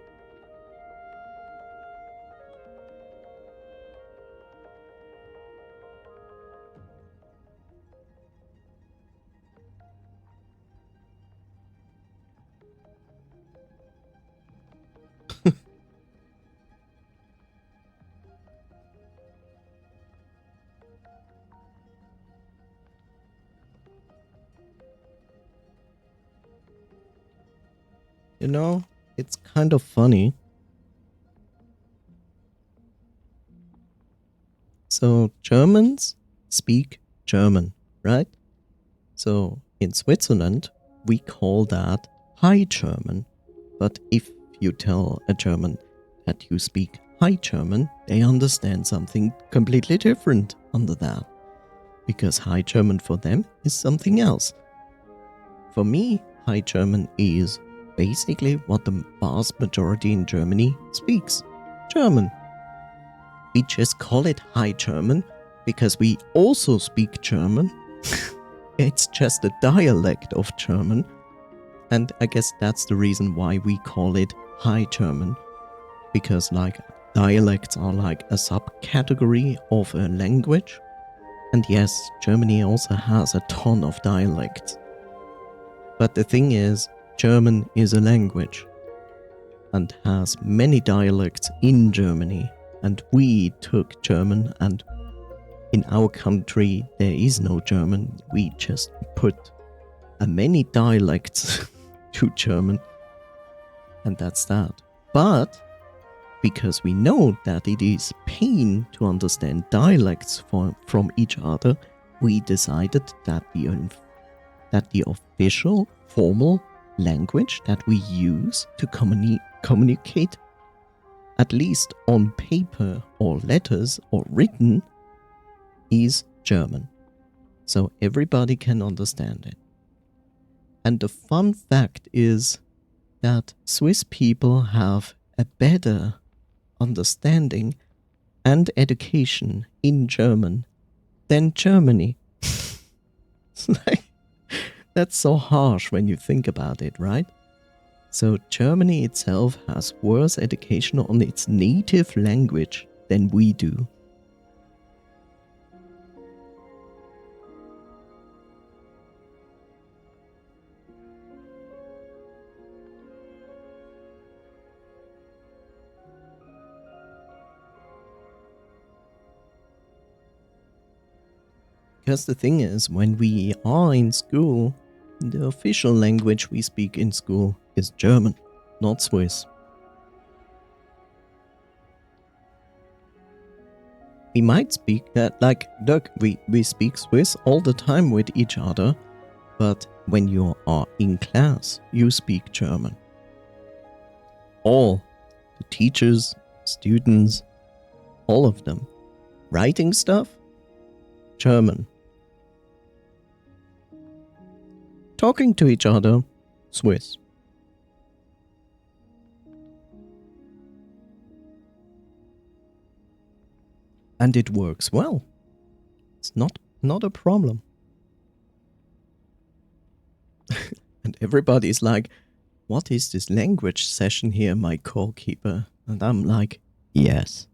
A: You know, it's kind of funny. So Germans speak German, right? So in Switzerland, we call that High German. But if you tell a German that you speak High German, they understand something completely different under that. Because High German for them is something else. For me, High German is basically what the vast majority in Germany speaks. German. We just call it High German because we also speak German. It's just a dialect of German. And I guess that's the reason why we call it High German. Because like dialects are like a subcategory of a language. And yes, Germany also has a ton of dialects. But the thing is, German is a language and has many dialects in Germany. And we took German, and in our country there is no German. We just put many dialects to German, and that's that. But because we know that it is pain to understand dialects from each other, we decided that the official formal language that we use to communicate, at least on paper or letters or written, is German. So everybody can understand it. And the fun fact is that Swiss people have a better understanding and education in German than Germany. That's so harsh when you think about it, right? So Germany itself has worse education on its native language than we do. Because the thing is, when we are in school, the official language we speak in school is German, not Swiss. We might speak, look, we speak Swiss all the time with each other, but when you are in class, you speak German. All the teachers, students, all of them. Writing stuff, German. Talking to each other, Swiss. And it works well. It's not a problem. And everybody's like, what is this language session here, my call-keeper? And I'm like, yes.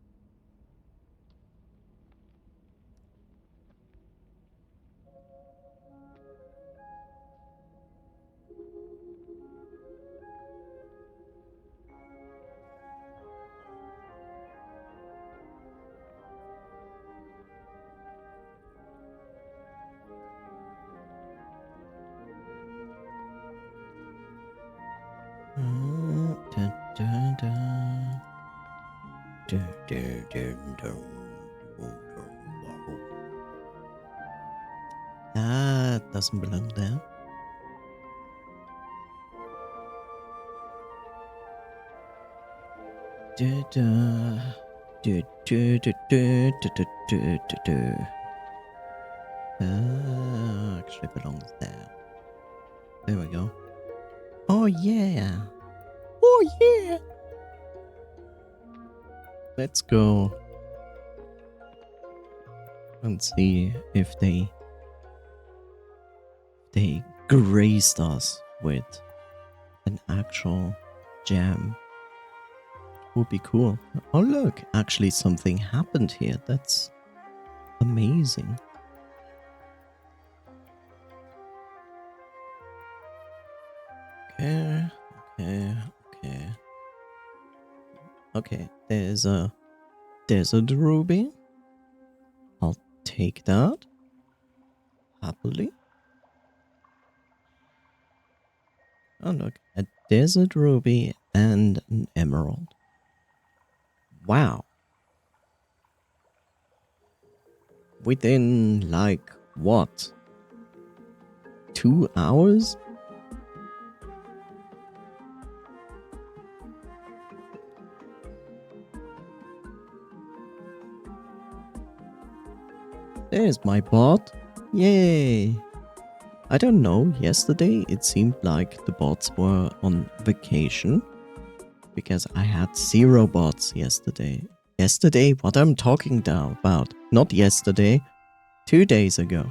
A: That doesn't belong there. Da-da. Do. Actually belongs there. There we go. Oh yeah. Oh yeah. Let's go and see if they graced us with an actual gem. Would be cool. Oh look, actually something happened here. That's amazing. Okay, okay. Okay, there's a desert ruby. I'll take that happily. Oh look, a desert ruby and an emerald. Wow. Within like what? 2 hours? There's my bot. Yay! I don't know, yesterday it seemed like the bots were on vacation because I had 0 bots yesterday. Yesterday? What I'm talking about? Not yesterday, 2 days ago.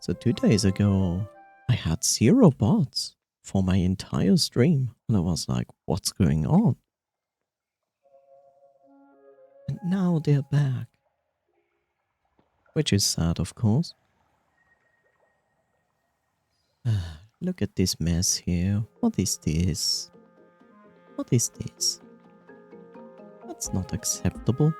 A: So 2 days ago, I had 0 bots for my entire stream. And I was like, what's going on? And now they're back. Which is sad, of course. Look at this mess here. What is this? What is this? That's not acceptable.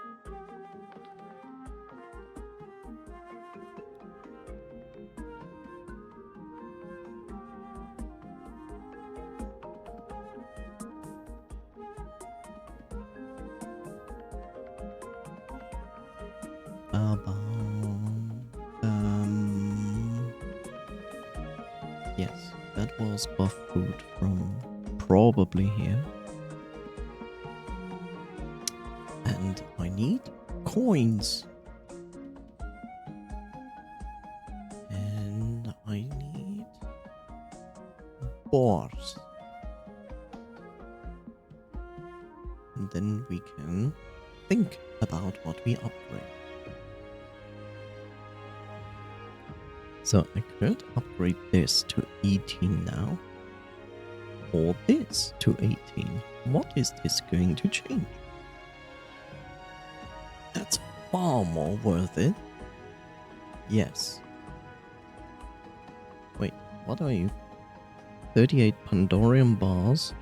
A: Yes, that was buff food from probably here. And I need coins. And I need bars. And then we can think about what we upgrade. So I could upgrade this to 18 now. Or this to 18. What is this going to change? That's far more worth it. Yes. Wait, what are you? 38 Pandorian bars.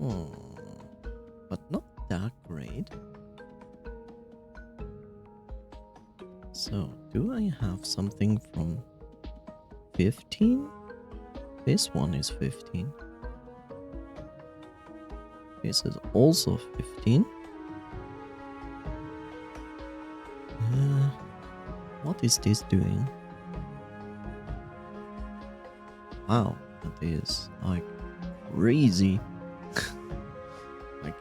A: Oh, but not that great. So, do I have something from 15? This one is 15. This is also 15. What is this doing? Wow, that is like crazy. Like,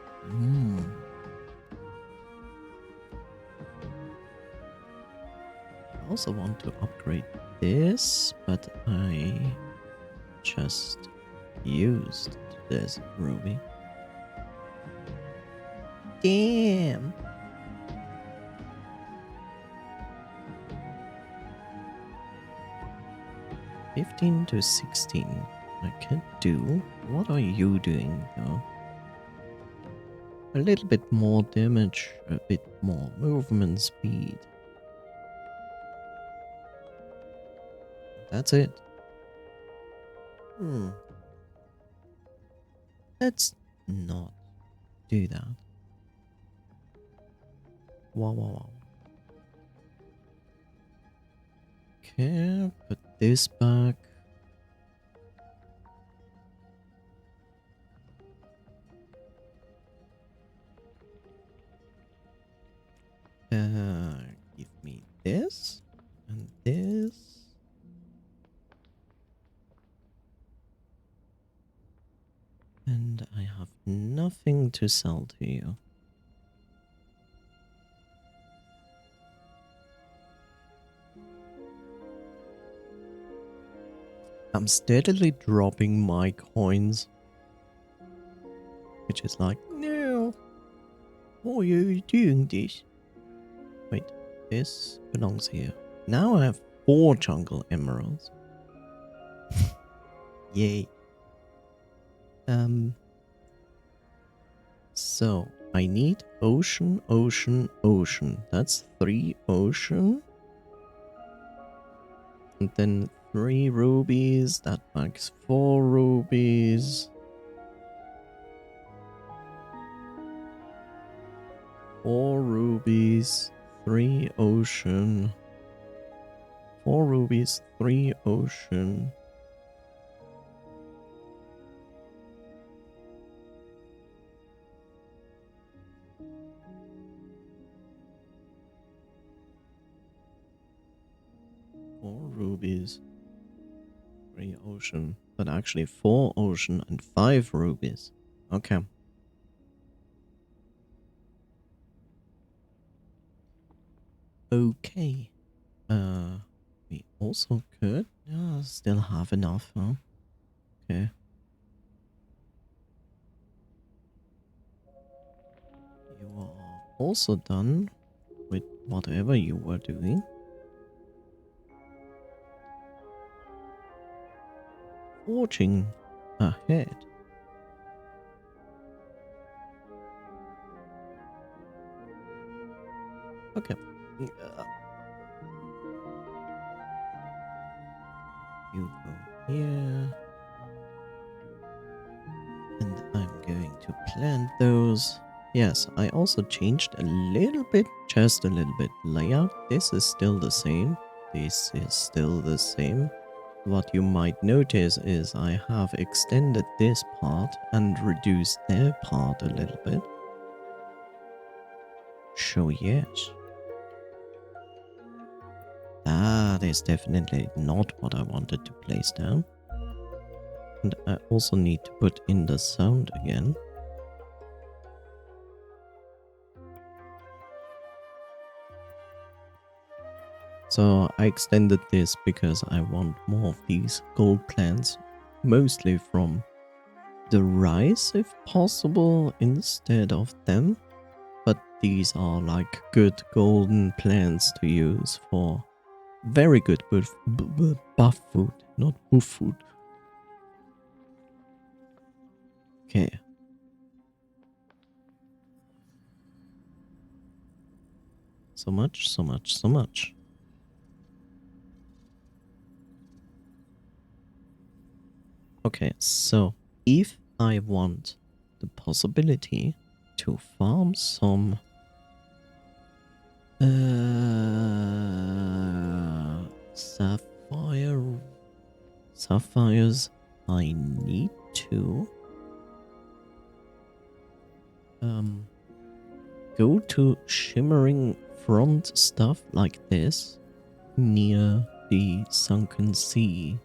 A: I also want to upgrade this, but I just used this ruby. Damn. $15 to $16. I can do. What are you doing though? A little bit more damage, a bit more movement speed. That's it. Let's not do that. Wow. Okay, put this back. Give me this and this. nothing to sell to you. I'm steadily dropping my coins. Which is like, no. Why are you doing this? Wait, this belongs here. Now I have 4 jungle emeralds. Yay. So I need ocean, ocean, ocean. That's 3 ocean. And then 3 rubies. That makes 4 rubies. 4 rubies, 3 ocean. 4 rubies, 3 ocean. Rubies, 3 ocean, but actually 4 ocean and 5 rubies. Okay. Okay. We also could. Yeah, still have enough, huh? Okay. You are also done with whatever you were doing. Forging ahead. Okay. You go here. And I'm going to plant those. Yes, I also changed a little bit, just a little bit layout. This is still the same. This is still the same. What you might notice is I have extended this part and reduced their part a little bit. So yes. That is definitely not what I wanted to place down. And I also need to put in the sound again. So I extended this because I want more of these gold plants, mostly from the rice if possible instead of them. But these are like good golden plants to use for very good buff food, not buff food. Okay. So much, so much, so much. Okay, so if I want the possibility to farm some sapphires, I need to go to shimmering front stuff like this near the sunken sea,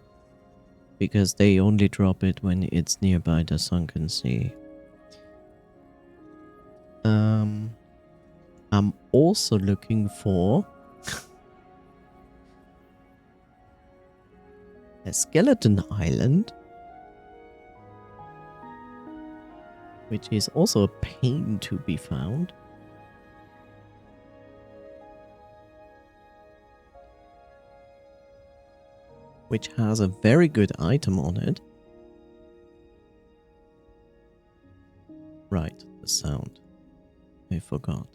A: because they only drop it when it's nearby the sunken sea. I'm also looking for a skeleton island, which is also a pain to be found. Which has a very good item on it. Right, the sound. I forgot.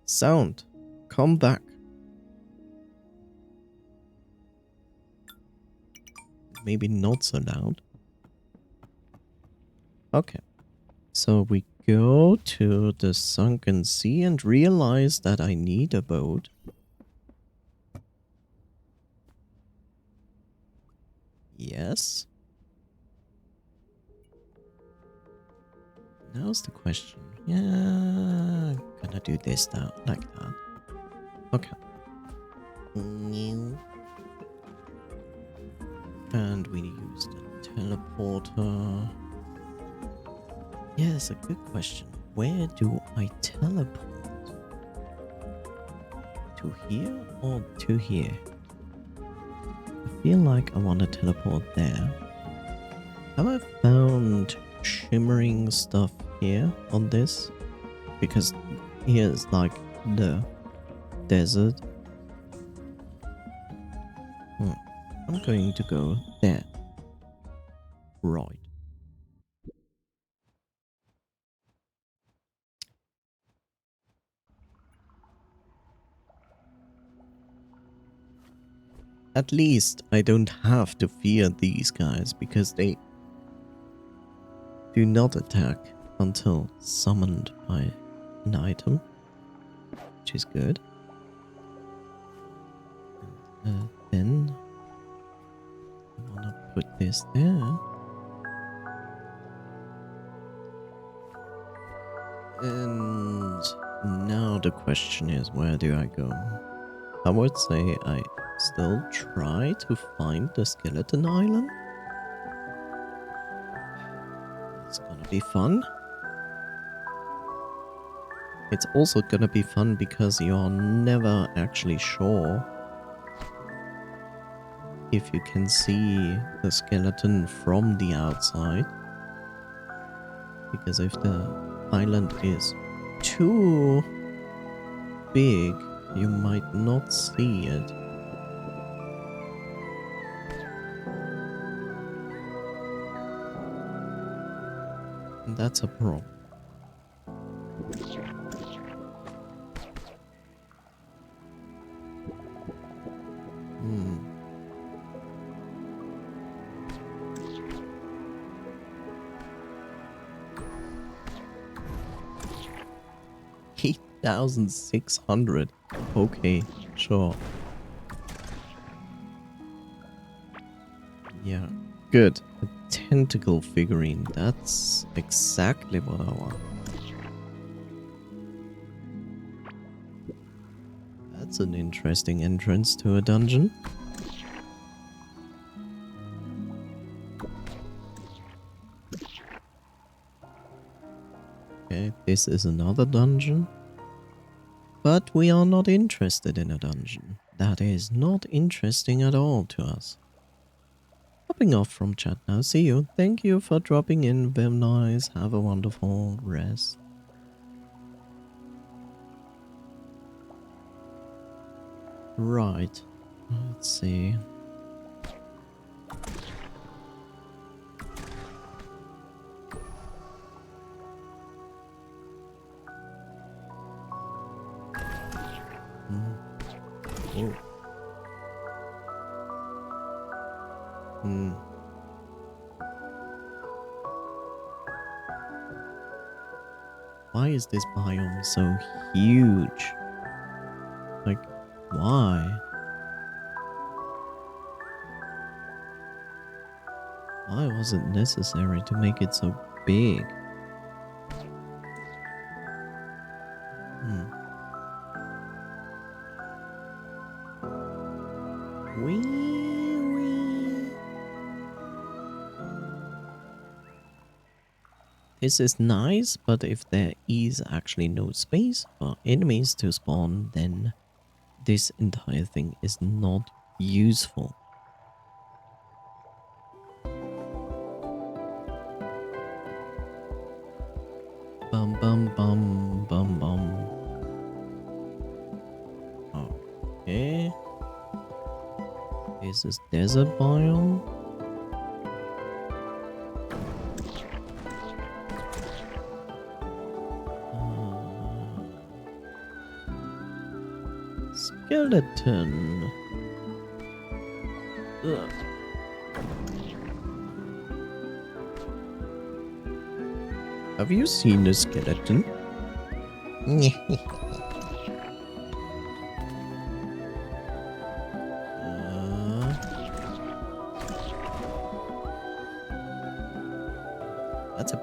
A: Sound, come back. Maybe not so loud. Okay. So we go to the sunken sea and realize that I need a boat. Yes. Now's the question. Yeah, I'm gonna do this now, like that. Okay. New. And we use the teleporter. Yes, a good question. Where do I teleport? To here or to here? I feel like I want to teleport there. Have I found shimmering stuff here on this? Because here's like the desert. I'm going to go there. Right. At least I don't have to fear these guys because they do not attack until summoned by an item, which is good. Then I want to put this there. And now the question is, where do I go? I would say I still try to find the skeleton island. It's gonna be fun. It's also gonna be fun because you're never actually sure if you can see the skeleton from the outside. Because if the island is too big, you might not see it. And that's a problem. Hmm. 8,600. Okay, sure. Yeah, good. A tentacle figurine. That's exactly what I want. That's an interesting entrance to a dungeon. Okay, this is another dungeon. But we are not interested in a dungeon. That is not interesting at all to us. Hopping off from chat now. See you. Thank you for dropping in. Very nice. Have a wonderful rest. Right. Let's see. Oh. Why is this biome so huge? Like, why? Why was it necessary to make it so big? Wee. This is nice, but if there is actually no space for enemies to spawn, then this entire thing is not useful. Bum bum bum bum bum. Okay. This is desert biome. Skeleton. Ugh. Have you seen a skeleton? That's a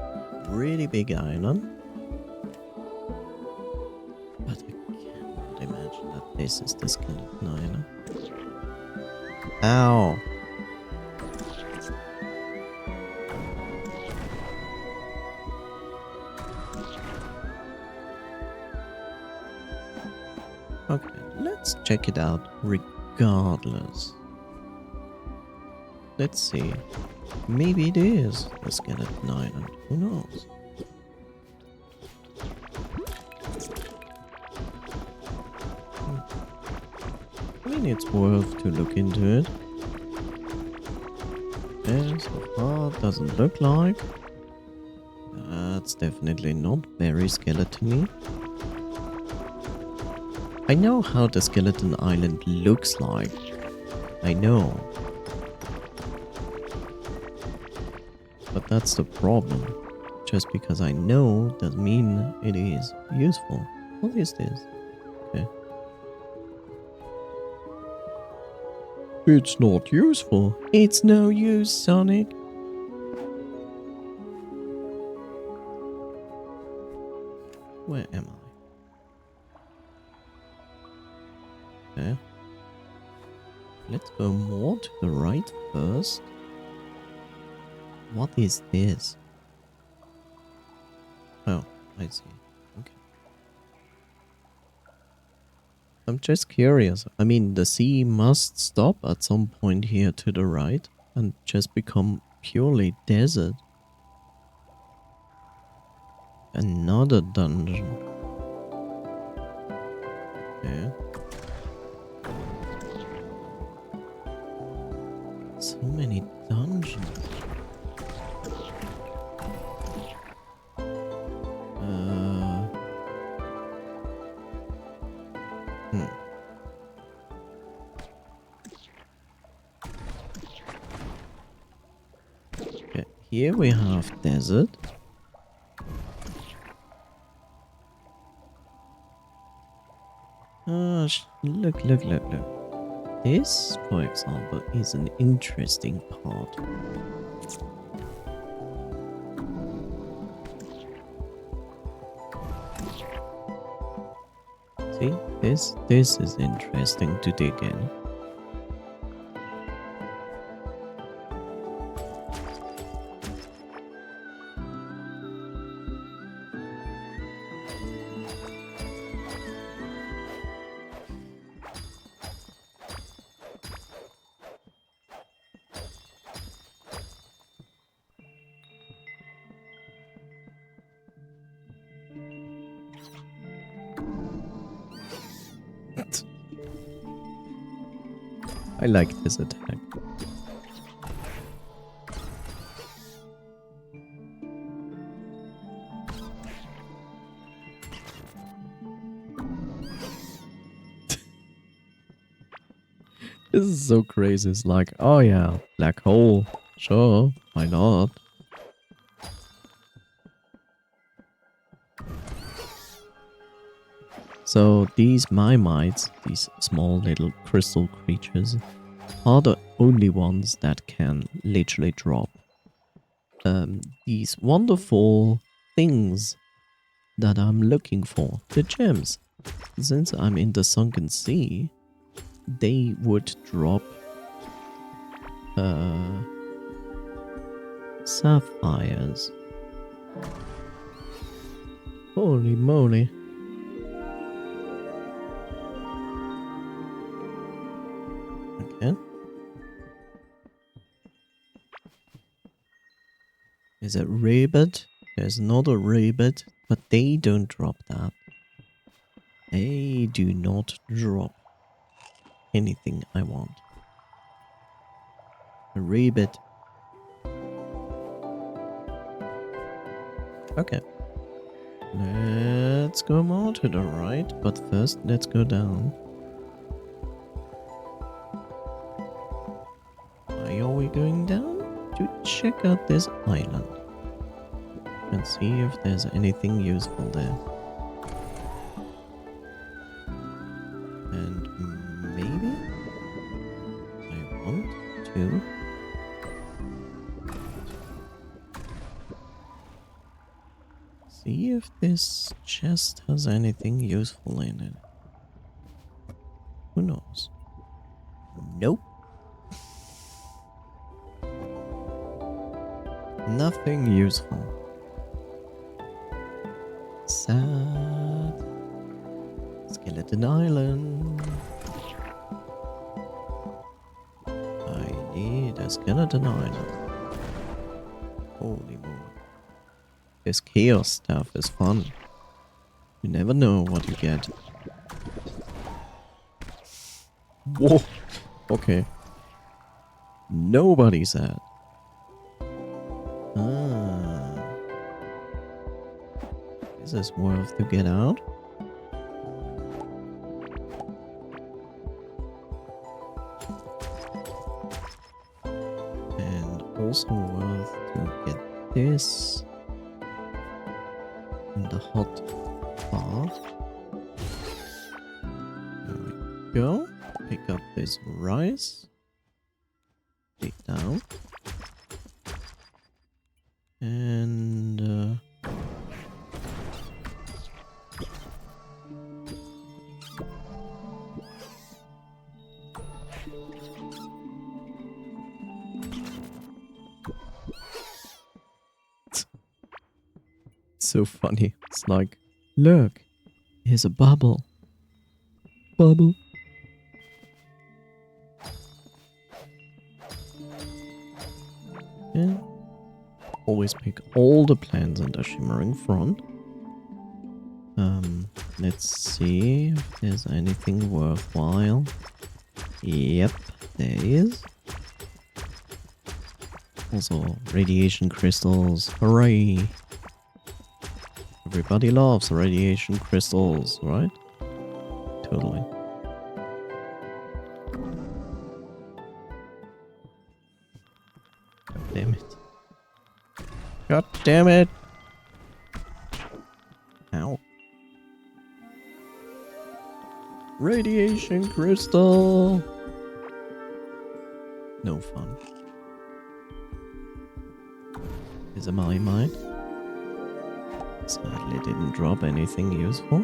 A: pretty big island. But I cannot imagine that this is the skeleton island. Ow! Okay, let's check it out regardless. Let's see. Maybe it is a skeleton island. Who knows? I mean, it's worth to look into it. Yeah, so far doesn't look like. That's definitely not very skeleton-y. I know how the skeleton island looks like. I know. But that's the problem. Just because I know doesn't mean it is useful. What is this? Okay. It's not useful. It's no use, Sonic. Where am I? Okay. Let's go more to the right first. What is this? Oh, I see. Okay. I'm just curious. I mean, the sea must stop at some point here to the right and just become purely desert. Another dungeon. Yeah. So many dungeons. Okay, here we have desert. Look. This, for example, is an interesting part. See, this is interesting to dig in. I like this attack. This is so crazy. It's like, oh yeah, black hole. Sure, why not? So these Mimites, these small little crystal creatures, are the only ones that can literally drop these wonderful things that I'm looking for, the gems. Since I'm in the sunken sea, they would drop sapphires. Holy moly. Okay. There's a rabbit. There's another rabbit, but they don't drop that. They do not drop anything I want. A rabbit. Okay. Let's go more to the right, but first let's go down. Why are we going down? To check out this island. And see if there's anything useful there. And maybe I want to see if this chest has anything useful in it. Who knows? Nope. Nothing useful. Sad. Skeleton Island. I need a skeleton island. Holy moly. This chaos stuff is fun. You never know what you get. Whoa. Okay. Nobody said. Ah. Is this worth to get out? And also worth to get this in the hot bath. There we go. Pick up this rice. Dig down. And so funny. It's like, look, here's a bubble. Bubble. Yeah. Always pick all the plants in the shimmering front. Let's see if there's anything worthwhile. Yep, there is. Also, radiation crystals. Hooray! Everybody loves radiation crystals, right? Totally. God damn it. God damn it! Ow. Radiation crystal! No fun. Is it my mind? Sadly didn't drop anything useful.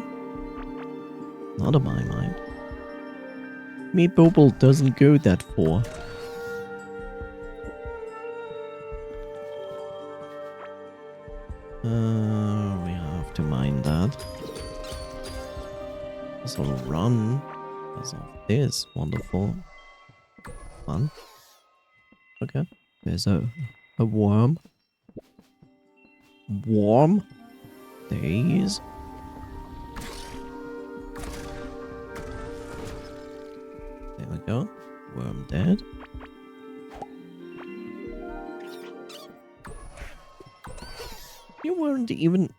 A: Not on my mind. Me bubble doesn't go that far. We have to mine that. Also run because of this wonderful fun. Okay, there's a worm. Worm? There he is. There we go. Worm dead. You weren't even...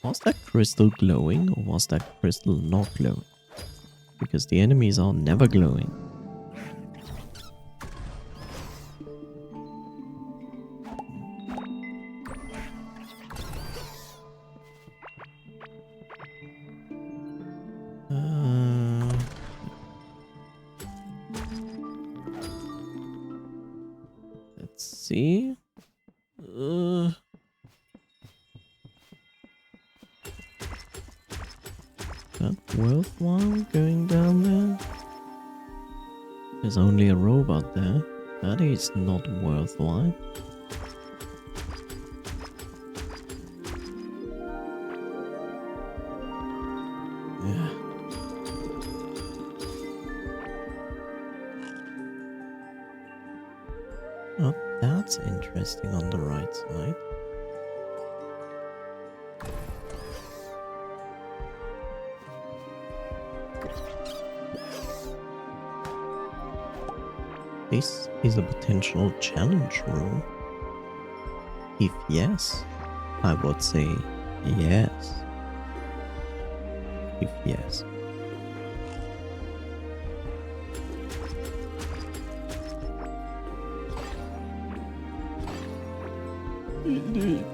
A: Was that crystal glowing or was that crystal not glowing? Because the enemies are never glowing. Let's see. That worthwhile going down there? There's only a robot there. That is not worthwhile. Yeah. Oh, that's interesting on the right side. This is a potential challenge room. If yes, I would say yes. If yes.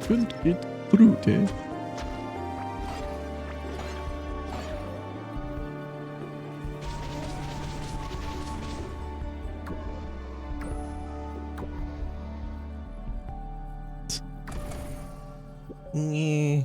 A: Couldn't get through there. Yeah.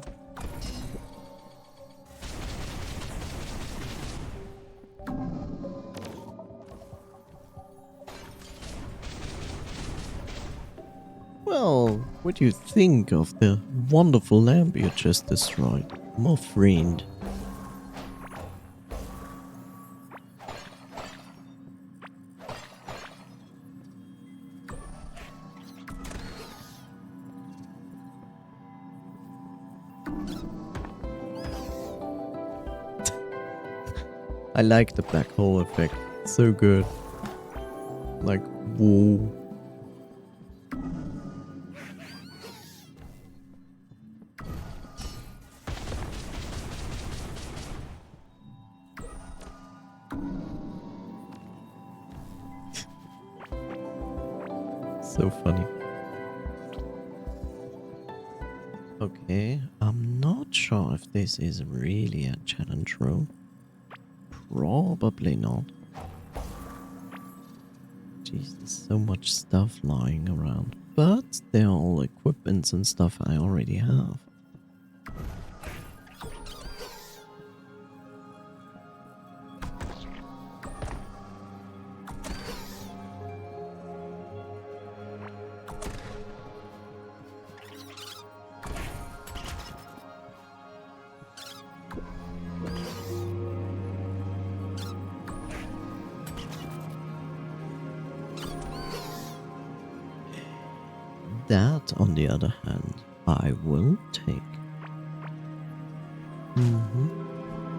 A: Well, what do you think of the wonderful lamp you just destroyed, my friend? I like the black hole effect. It's so good. Like, whoa. So funny. Okay, I'm not sure if this is really a challenge room. Probably not. Jeez, there's so much stuff lying around. But they're all equipments and stuff I already have. That, on the other hand, I will take.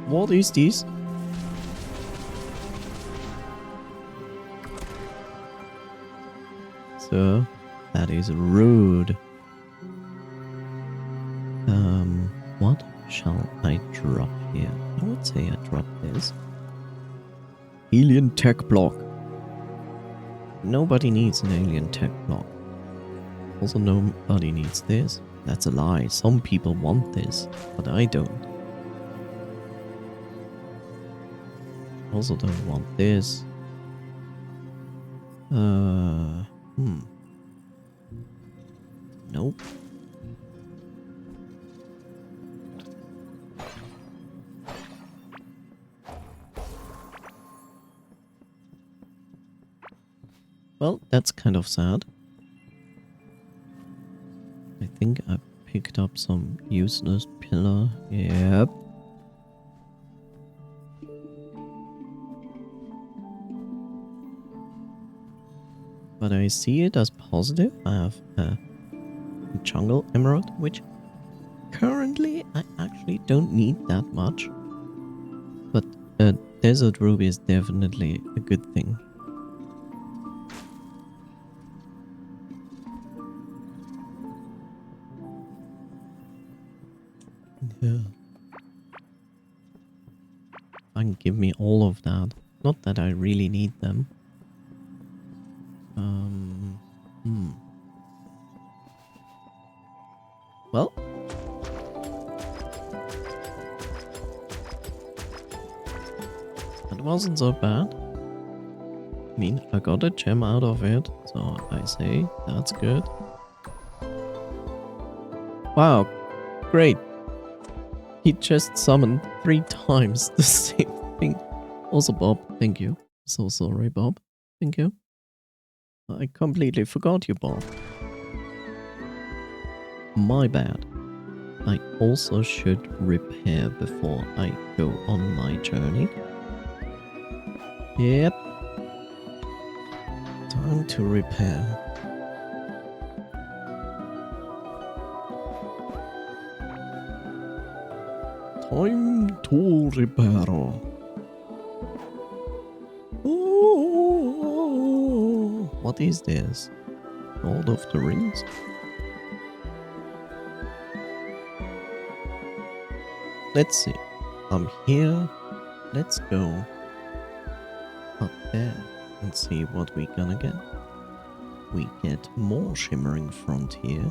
A: What is this? Sir, that is rude. What shall I drop here? I would say I drop this. Alien tech block. Nobody needs an alien tech block. Also, nobody needs this. That's a lie. Some people want this, but I don't. Also don't want this. Nope. Well, that's kind of sad. I think I picked up some useless pillar. Yep. But I see it as positive. I have a jungle emerald, which currently I actually don't need that much. But a desert ruby is definitely a good thing. Yeah. I can give me all of that. Not that I really need them. Well. That wasn't so bad. I mean, I got a gem out of it, so I say that's good. Wow, great. He just summoned 3 times the same thing. Also, Bob, thank you. So sorry, Bob. Thank you. I completely forgot you, Bob. My bad. I also should repair before I go on my journey. Yep. Time to repair. Time to repair. Oh, what is this? Lord of the Rings? Let's see. I'm here. Let's go up there and see what we're gonna get. We get more Shimmering Frontier.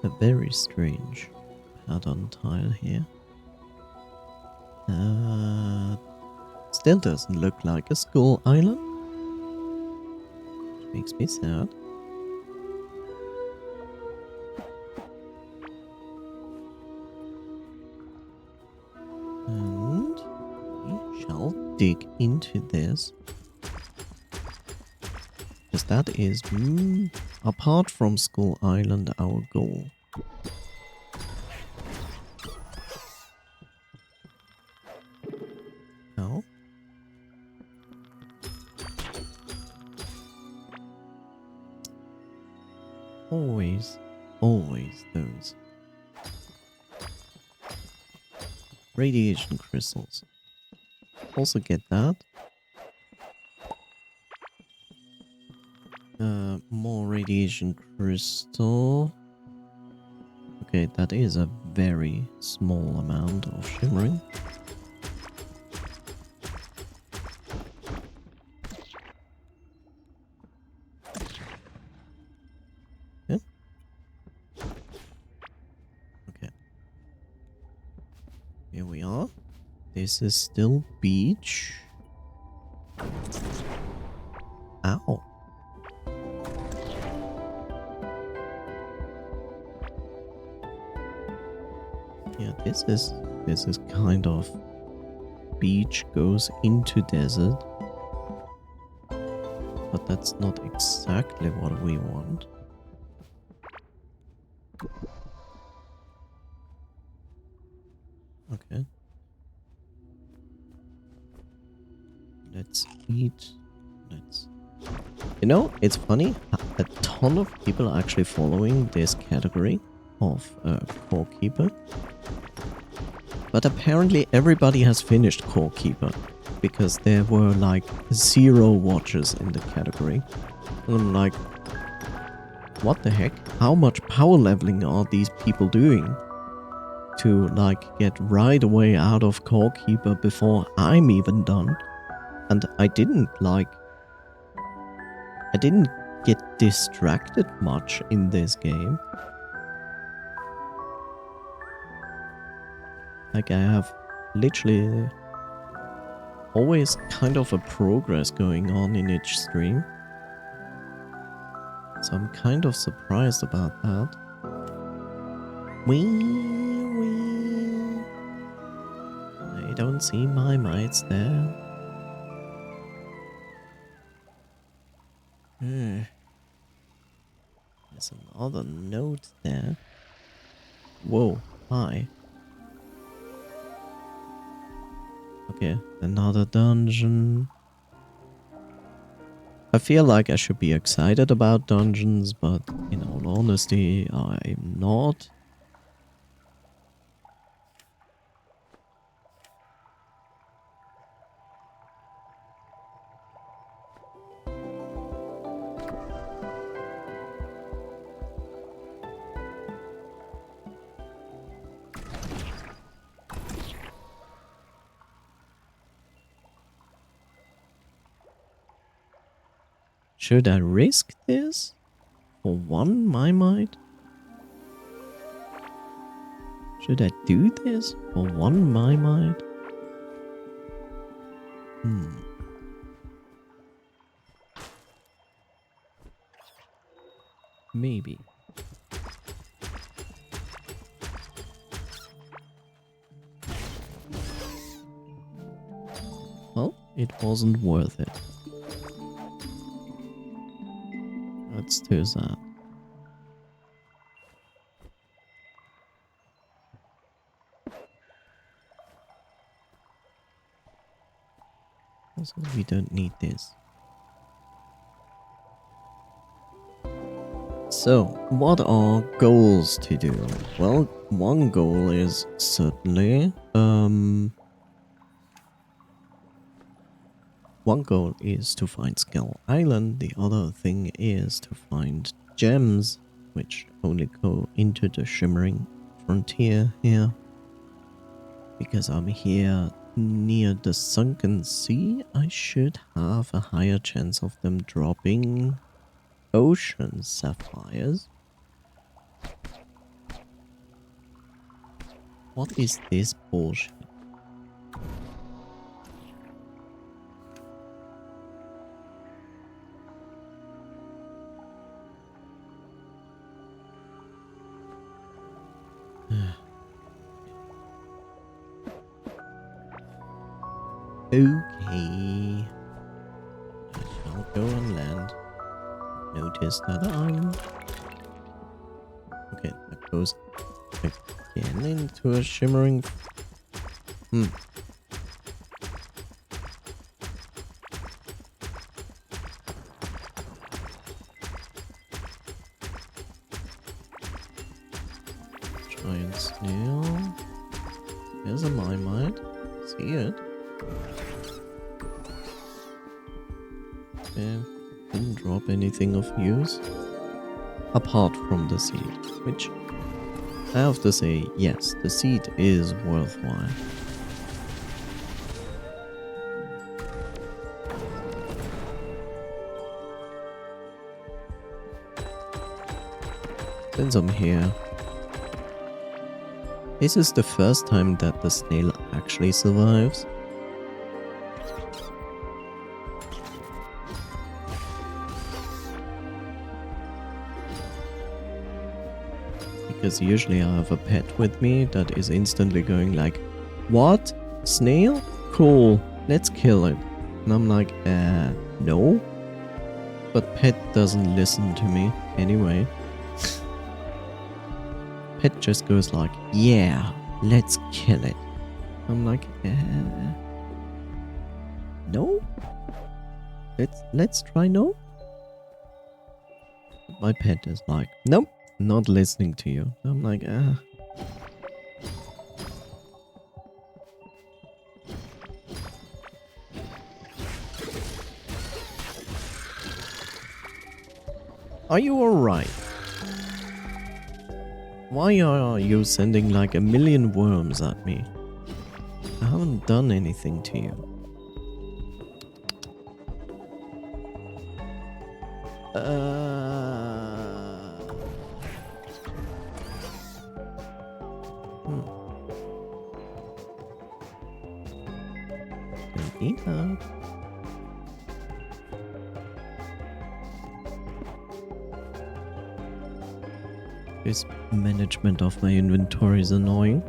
A: A very strange pattern tile here. Still doesn't look like a Skull Island. Which makes me sad. And we shall dig into this. Because that is, apart from Skull Island, our goal. How? Always always those radiation crystals. Also get that. More radiation crystal. Okay, that is a very small amount of shimmering. Yeah. Okay. Here we are. This is still beach. Ow. Yeah, this is kind of beach goes into desert. But that's not exactly what we want. Okay. Let's eat. Let's... You know, it's funny. A ton of people are actually following this category of Core Keeper. But apparently everybody has finished Core Keeper. Because there were like 0 watches in the category. And I'm like, what the heck? How much power leveling are these people doing to like get right away out of Core Keeper before I'm even done? And I didn't get distracted much in this game. Like I have literally always kind of a progress going on in each stream. So I'm kind of surprised about that. Wee. I don't see my mates there. There's another note there. Whoa, hi. Okay, another dungeon. I feel like I should be excited about dungeons, but in all honesty, I'm not. Should I risk this for 1 Mimite? Should I do this for 1 Mimite? Maybe. Well, it wasn't worth it. That's too sad. Also, we don't need this. So, what are goals to do? Well, one goal is certainly, one goal is to find Skull Island, the other thing is to find gems, which only go into the Shimmering Frontier here. Because I'm here near the Sunken Sea, I should have a higher chance of them dropping ocean sapphires. What is this bullshit? Okay. I shall go on land. Notice that I'm... Okay, that goes again into a shimmering... Giant snail. There's a mine. See it. Okay. Didn't drop anything of use. Apart from the seed. Which, I have to say, yes, the seed is worthwhile. Since I'm here, this is the first time that the snail actually survives. Because usually I have a pet with me that is instantly going like, what? Snail? Cool, let's kill it. And I'm like, no. But pet doesn't listen to me anyway. Pet just goes like, yeah, let's kill it. I'm like, no? Let's try no? My pet is like, nope, not listening to you. I'm like, Are you alright? Why are you sending like a million worms at me? I haven't done anything to you. Don't eat that. This management of my inventory is annoying.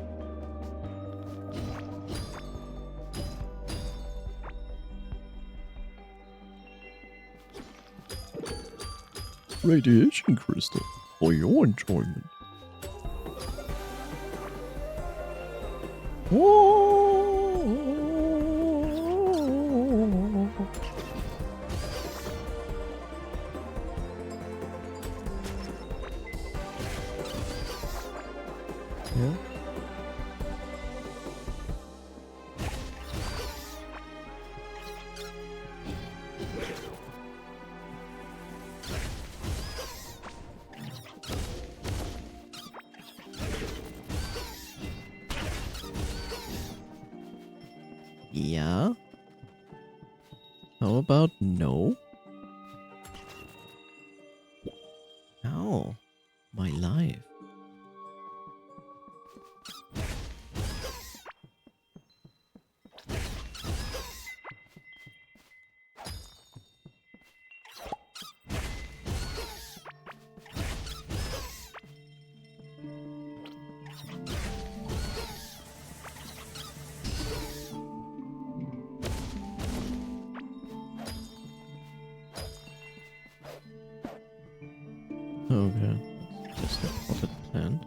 A: Radiation crystal for your enjoyment. Yeah. Yeah. How about no? Ow. My life. Okay, just a potted plant.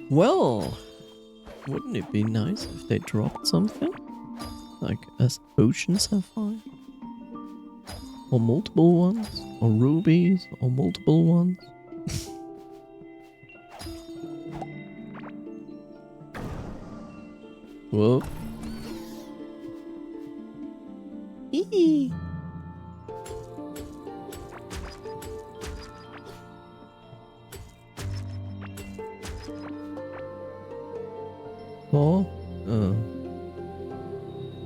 A: Well, wouldn't it be nice if they dropped something? Like a ocean sapphire? Or multiple ones? Or rubies? Or multiple ones? Whoa. Eee. Oh,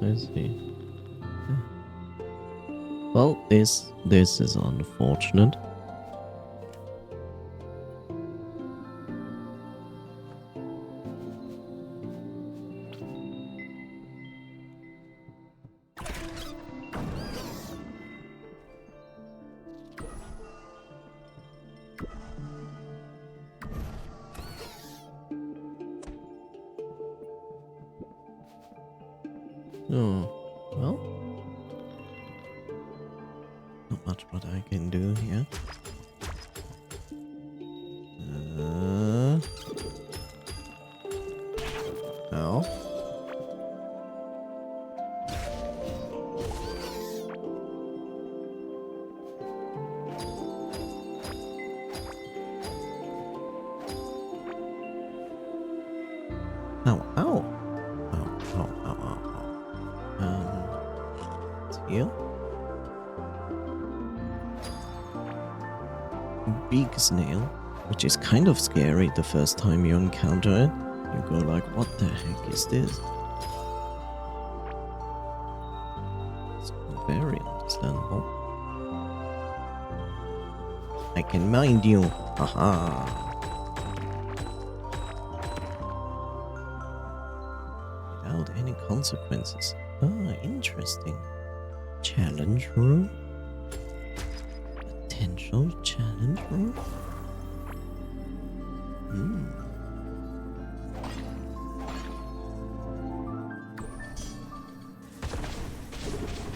A: I see. Well, this is unfortunate. Oh, well, not much what I can do here. Ow. here. Big snail, which is kind of scary the first time you encounter it. You go like, what the heck is this? It's very understandable. I can mind you. Haha. Without any consequences. Ah, interesting. Challenge room? Potential challenge room?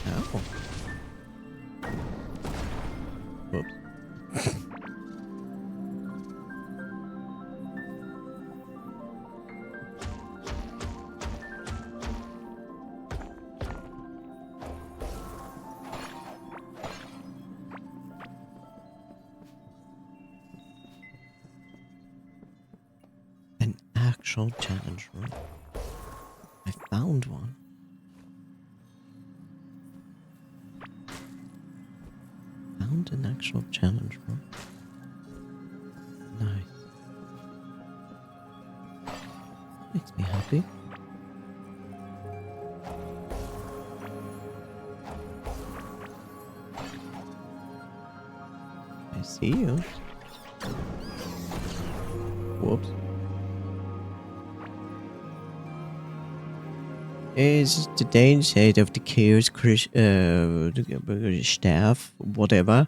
A: Ow. Whoops. An actual challenge room. I found one. Found an actual challenge room. Nice. Makes me happy. I see you. Whoops. Is the downside of the chaos staff, whatever,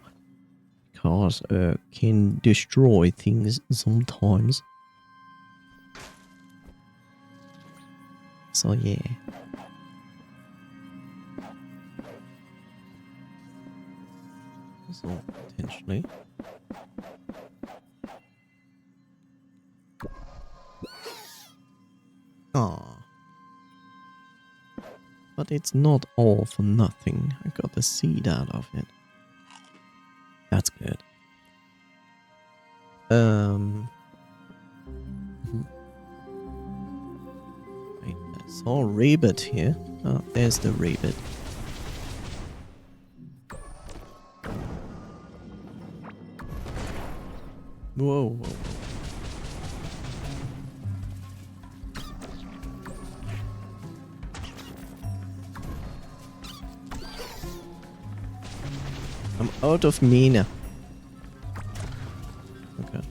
A: because can destroy things sometimes. So yeah. So potentially. Ah. But it's not all for nothing. I got the seed out of it. That's good. Wait, I saw a rabbit here. Oh, there's the rabbit. Whoa, whoa. I'm out of mana. Okay.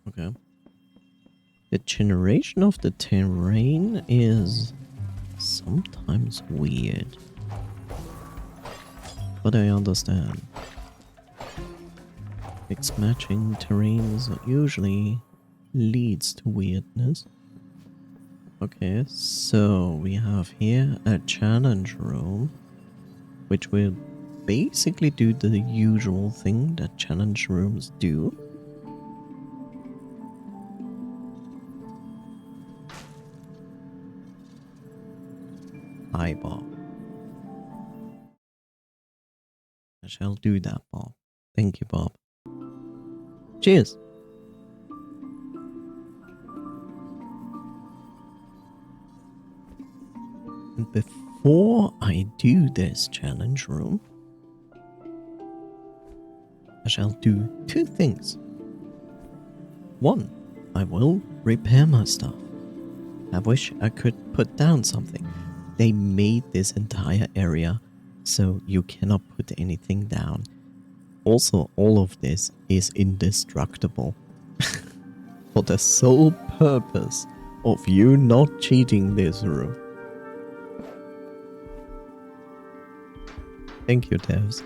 A: Okay. The generation of the terrain is sometimes weird. But I understand. Mix matching terrains usually leads to weirdness. Okay, so we have here a challenge room, which will basically do the usual thing that challenge rooms do. Hi, Bob. I shall do that, Bob. Thank you, Bob. Cheers. And before I do this challenge room, I shall do two things. One, I will repair my stuff. I wish I could put down something. They made this entire area so you cannot put anything down. Also, all of this is indestructible. For the sole purpose of you not cheating this room. Thank you, devs.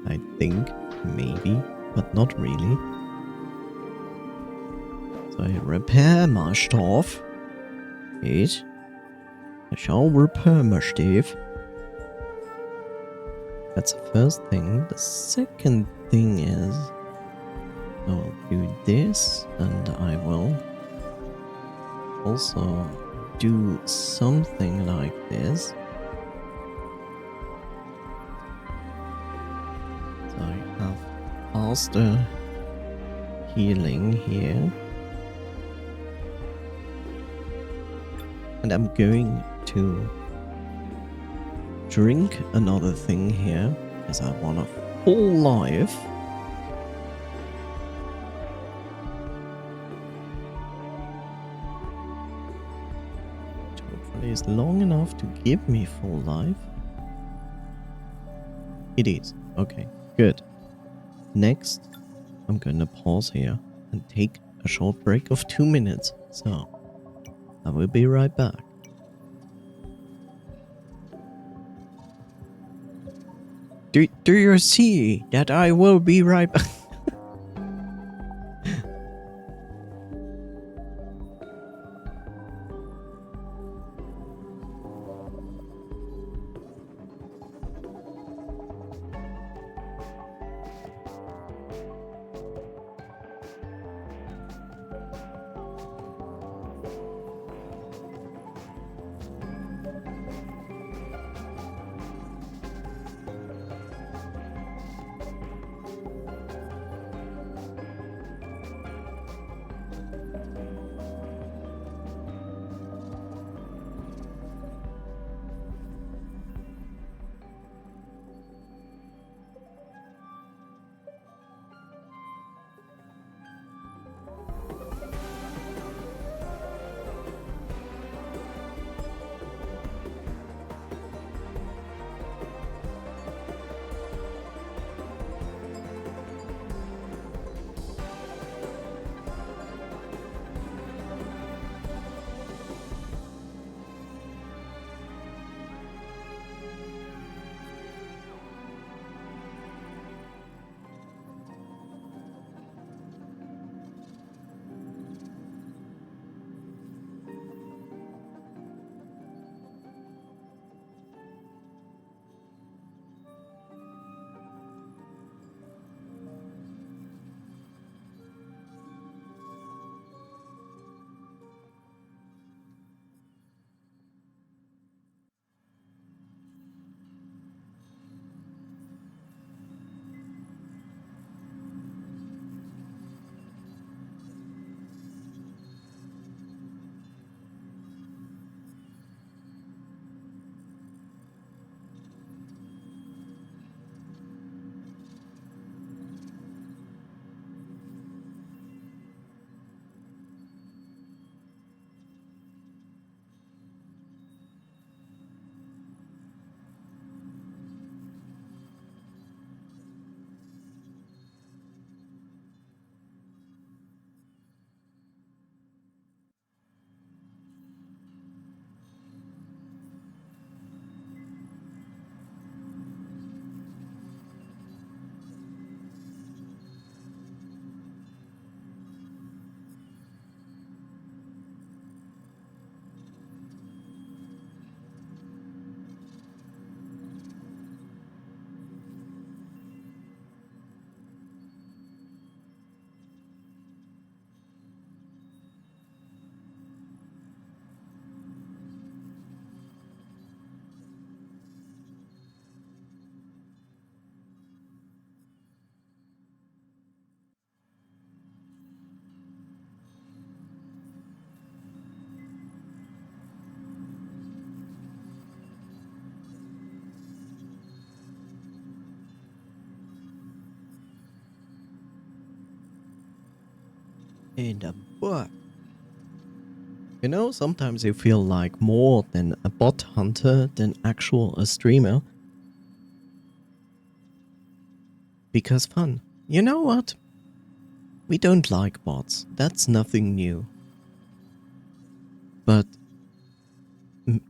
A: I think, maybe, but not really. So I repair my stuff. Yes. I shall repair my stuff. That's the first thing. The second thing is I will do this, and I will also do something like this. So I have faster healing here. And I'm going to drink another thing here because I want a full life. Which hopefully is long enough to give me full life. It is. Okay, good. Next, I'm gonna pause here and take a short break of 2 minutes. So, I will be right back. Do you see that I will be right back? In the butt. You know, sometimes you feel like more than a bot hunter than actual a streamer. Because fun. You know what? We don't like bots. That's nothing new. But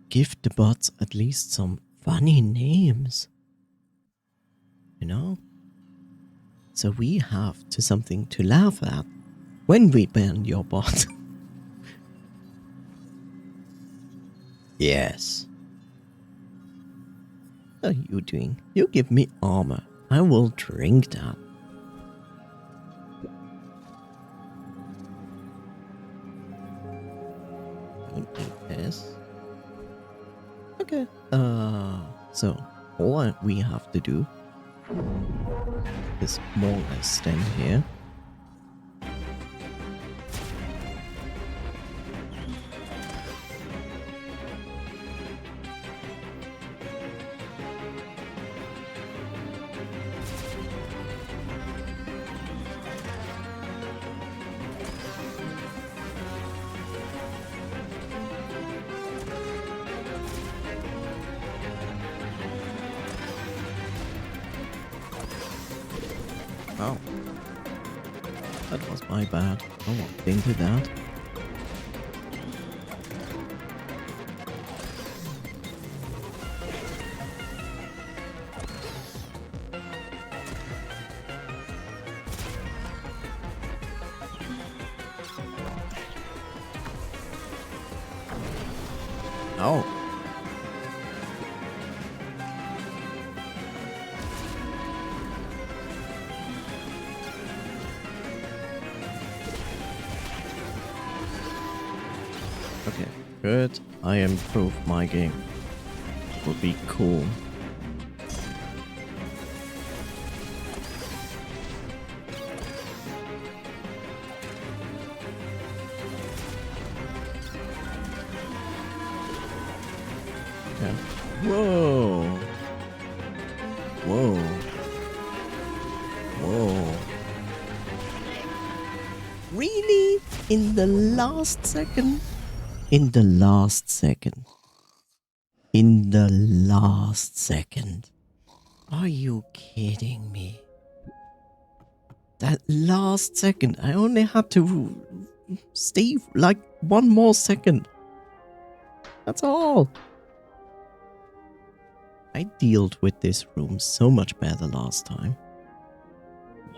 A: give the bots at least some funny names. You know? So we have something to laugh at when we ban your bot. Yes. What are you doing? You give me armor. I will drink that. Don't need this. Okay. So all we have to do is more or less stand here. was my bad. I walked into that. Oh. Okay, good. I improved my game. Would be cool. Yeah. Whoa. Whoa. Whoa. Really? In the last second? In the last second. In the last second. Are you kidding me? That last second, I only had to stay like one more second. That's all. I dealt with this room so much better last time.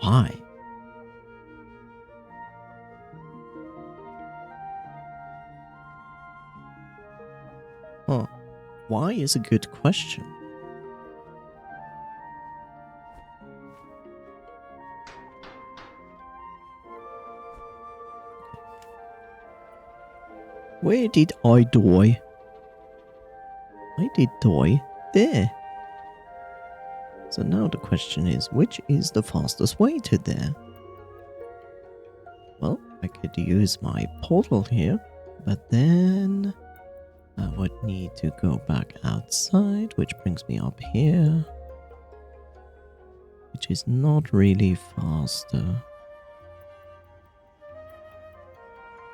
A: Why? Huh. Why is a good question. Where did I die? I did die there. So now the question is, which is the fastest way to there? Well, I could use my portal here, but then I would need to go back outside, which brings me up here, which is not really faster.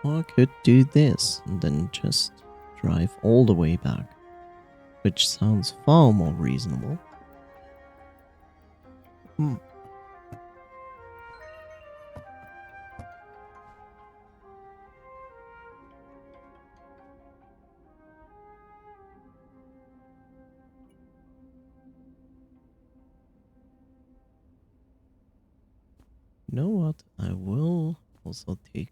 A: Or I could do this and then just drive all the way back, which sounds far more reasonable. You know what? I will also take...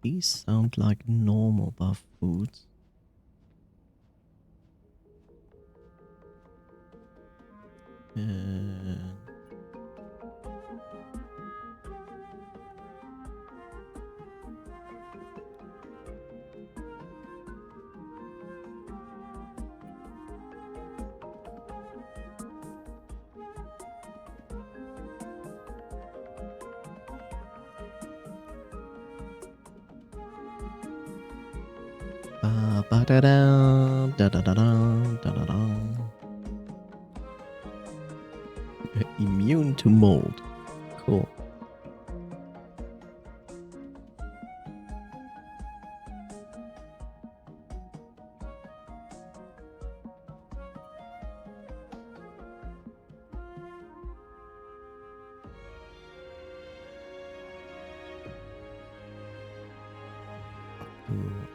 A: These sound like normal buff foods. And... ba da da da da da da da da. Immune to mold. Cool.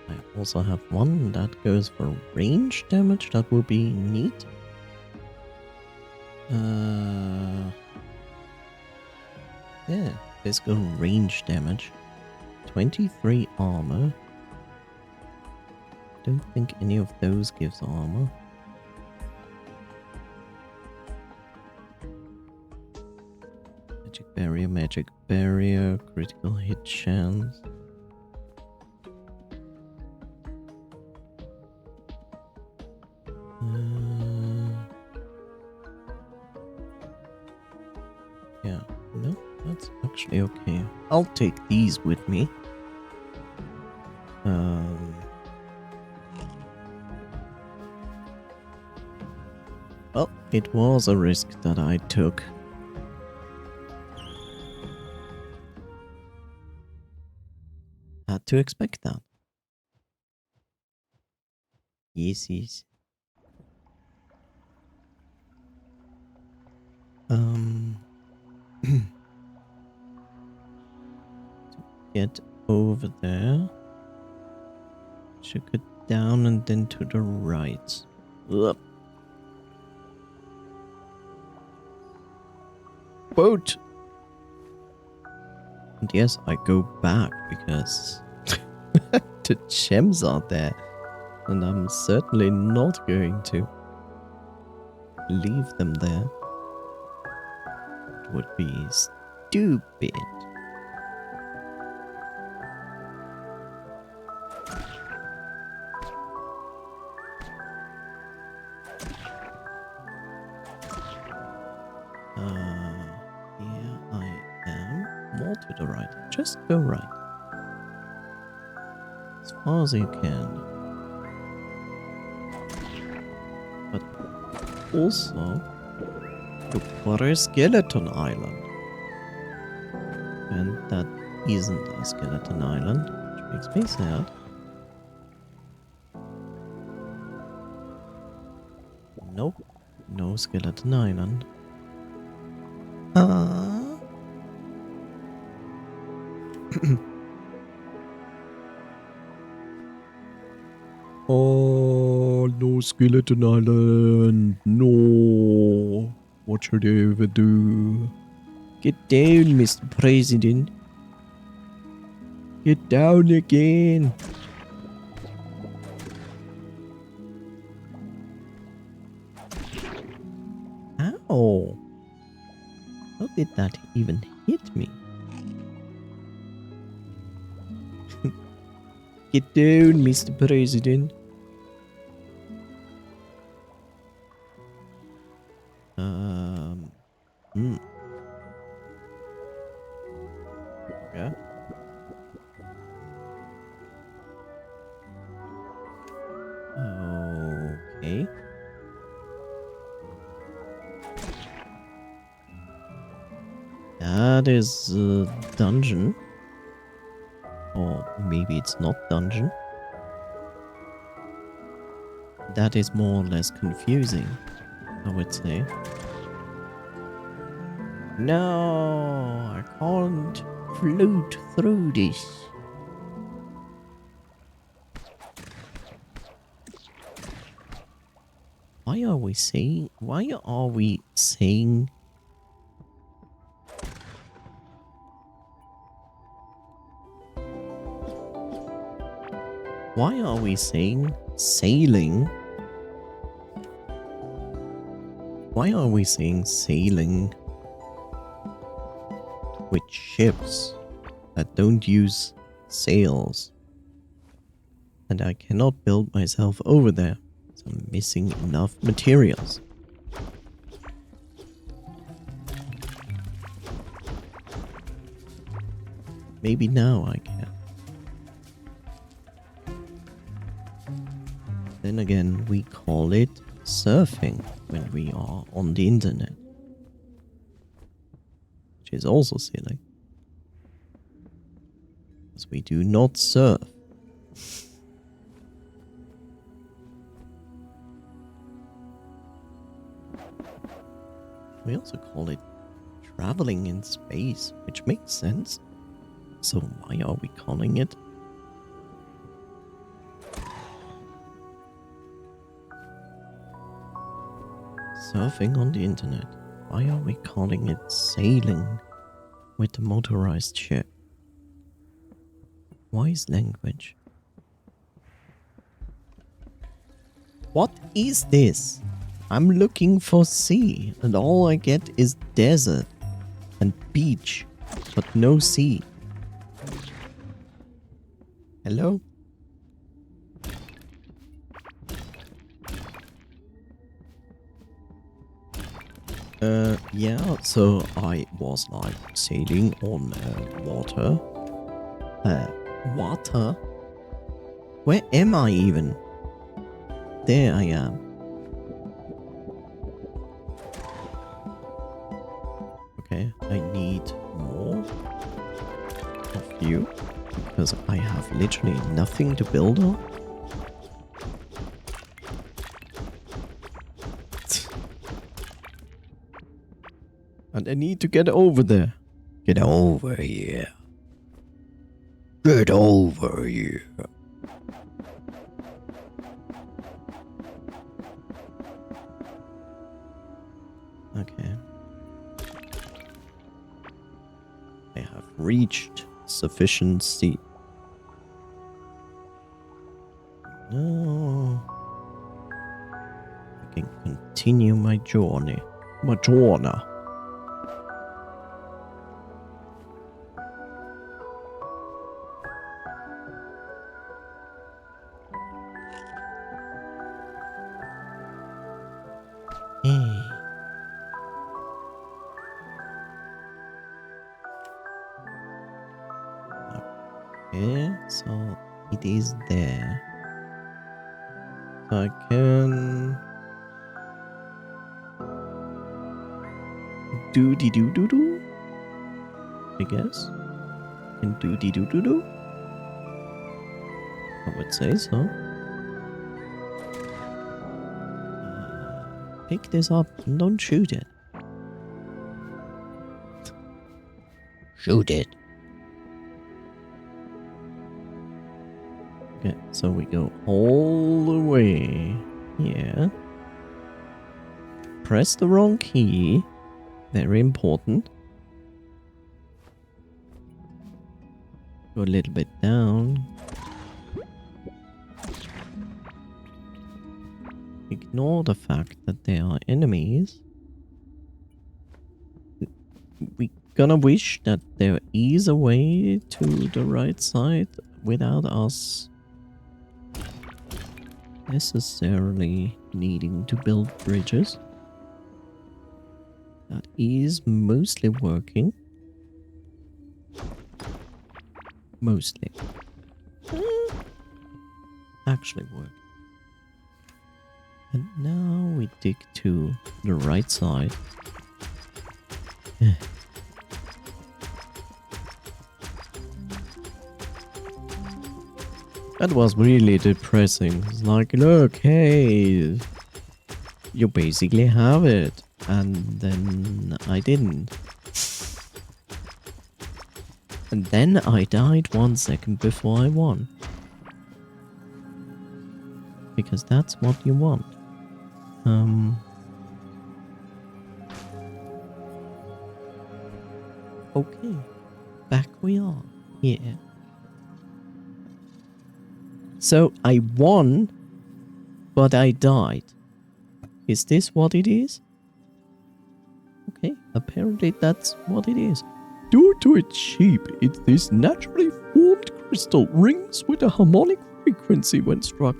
A: I also have one that goes for range damage. That would be neat. Yeah, let's go range damage. 23 armor. Don't think any of those gives armor. Magic barrier, critical hit chance. Yeah, no, that's actually okay. I'll take these with me. Well, it was a risk that I took. Had to expect that. Yes, yes. get over there. Should go down and then to the right. Ugh. Boat! And yes, I go back because the gems are there. And I'm certainly not going to leave them there. It would be stupid. Here I am. More to the right. Just go right. As far as you can. But also, look for a skeleton island. And that isn't a skeleton island, which makes me sad. Nope, no skeleton island. Oh, no skeleton island. No. What should I ever do? Get down, Mr. President. Get down again. Ow. How did that even hit me? Get down, Mr. President. Okay. Okay. That is a dungeon. Or maybe it's not dungeon. That is more or less confusing, I would say. No, I can't float through this. Why are we saying Why are we saying sailing? Why are we saying sailing with ships that don't use sails? And I cannot build myself over there. So I'm missing enough materials. Maybe now I can. Then again, we call it surfing when we are on the internet. Which is also silly. Because we do not surf. We also call it traveling in space, which makes sense. So why are we calling it? Surfing on the internet. Why are we calling it sailing with a motorized ship? Wise language. What is this? I'm looking for sea, and all I get is desert and beach, but no sea. Hello? Yeah, so I was like sailing on water. Water? Where am I even? There I am. Okay, I need more of you because I have literally nothing to build on. And I need to get over there. Get over here. Get over here. Okay. I have reached sufficiency. No. I can continue my journey. My journey. Okay, so it is there. So I can do, I guess. And do. I would say so. Pick this up and don't shoot it. Shoot it. Okay, so we go all the way here. Press the wrong key. Very important. Go a little bit down. Ignore the fact that they are enemies. We gonna wish that there is a way to the right side without us necessarily needing to build bridges. That is mostly working. Mostly. Actually work. And now we dig to the right side. That was really depressing. It's like, look, hey, you basically have it. And then I didn't. And then I died 1 second before I won. Because that's what you want. Okay. Back we are. Yeah. So I won, but I died. Is this what it is? Okay, apparently that's what it is. Due to its shape, this naturally formed crystal rings with a harmonic frequency when struck.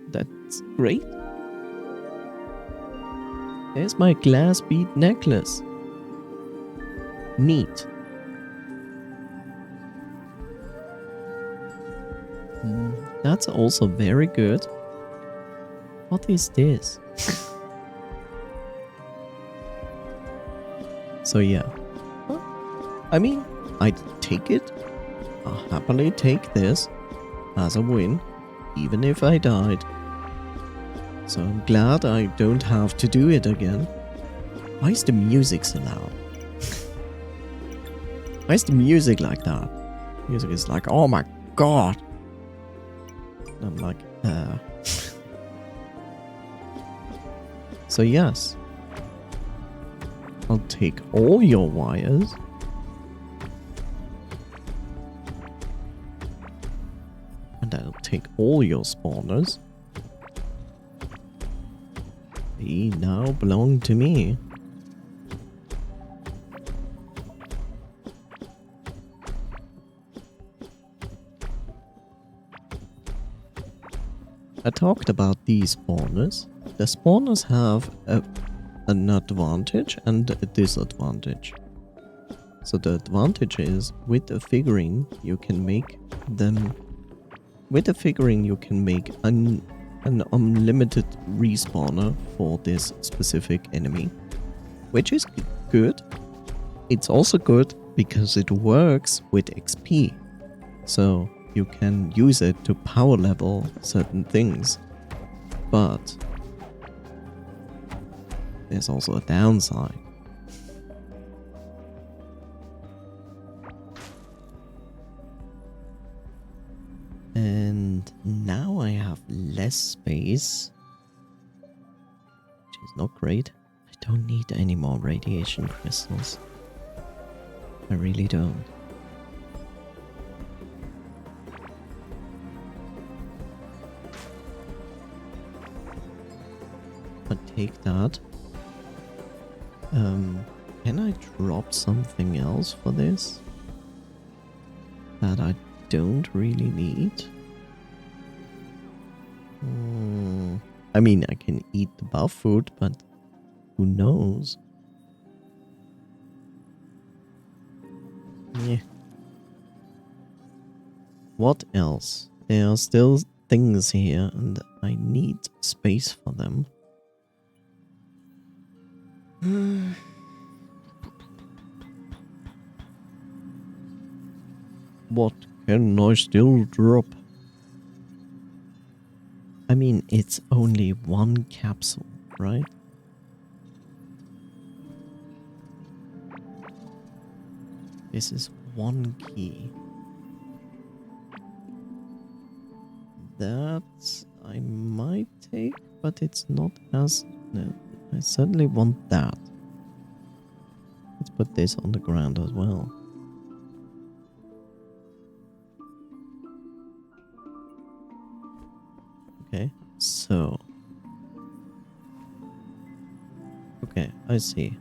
A: That's great. There's my glass bead necklace. Neat. That's also very good. What is this? So yeah. I mean, I'd take it. I'll happily take this as a win, even if I died. So I'm glad I don't have to do it again. Why is the music so loud? Why is the music like that? Music is like, oh my god. And I'm like, So yes. I'll take all your wires. And I'll take all your spawners. They now belong to me. I talked about these spawners. The spawners have an advantage and a disadvantage. So the advantage is with a figurine you can make them. With a figurine you can make an unlimited respawner for this specific enemy, which is good. It's also good because it works with XP. So you can use it to power level certain things. But there's also a downside. And now I have less space, which is not great. I don't need any more radiation crystals. I really don't. But take that. Can I drop something else for this that I don't really need? I mean, I can eat the buff food, but who knows? Yeah. What else? There are still things here, and I need space for them. What can I still drop? I mean, it's only one capsule, right? This is one key. That I might take, but it's not as... No, I certainly want that. Let's put this on the ground as well. Okay, so... Okay, I see.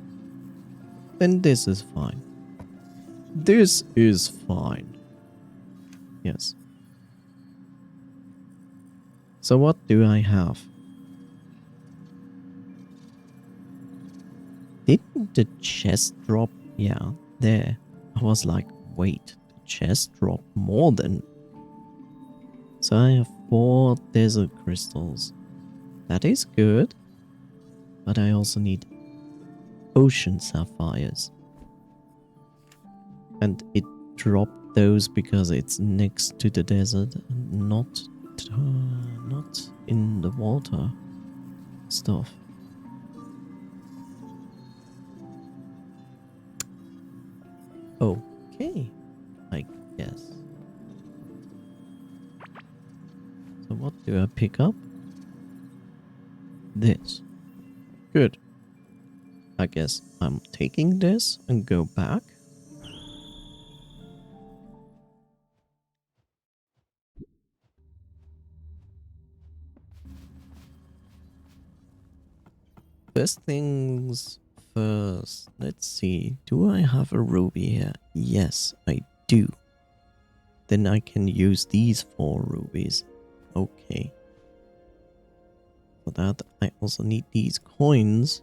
A: Then this is fine. This is fine. Yes. So what do I have? Didn't the chest drop? Yeah, there. I was like, wait, the chest dropped more than... So I have 4 desert crystals. That is good. But I also need ocean sapphires. And it dropped those because it's next to the desert and not in the water stuff. Okay, I guess. So what do I pick up? This. Good. I guess I'm taking this and go back. First things first. Let's see. Do I have a ruby here? Yes, I do. Then I can use these 4 rubies. Okay. For that, I also need these coins.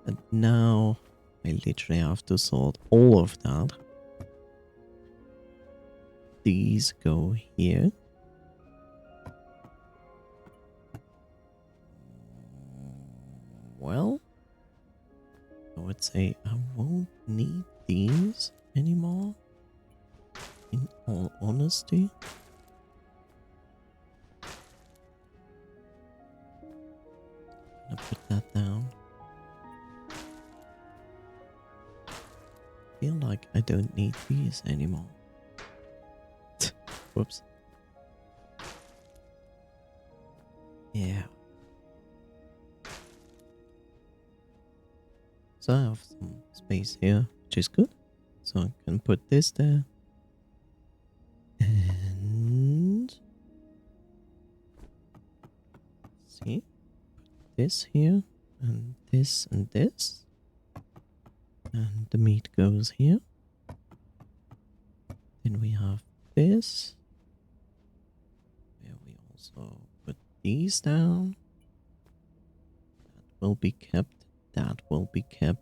A: And now I literally have to sort all of that. These go here. Well, I would say I won't need these anymore. In all honesty. I'm gonna put that down. I feel like I don't need these anymore. Whoops. Yeah. So I have some space here, which is good. So I can put this there. And... see? Put this here. And this and this. And the meat goes here. Then we have this. Where we also put these down. That will be kept. That will be kept.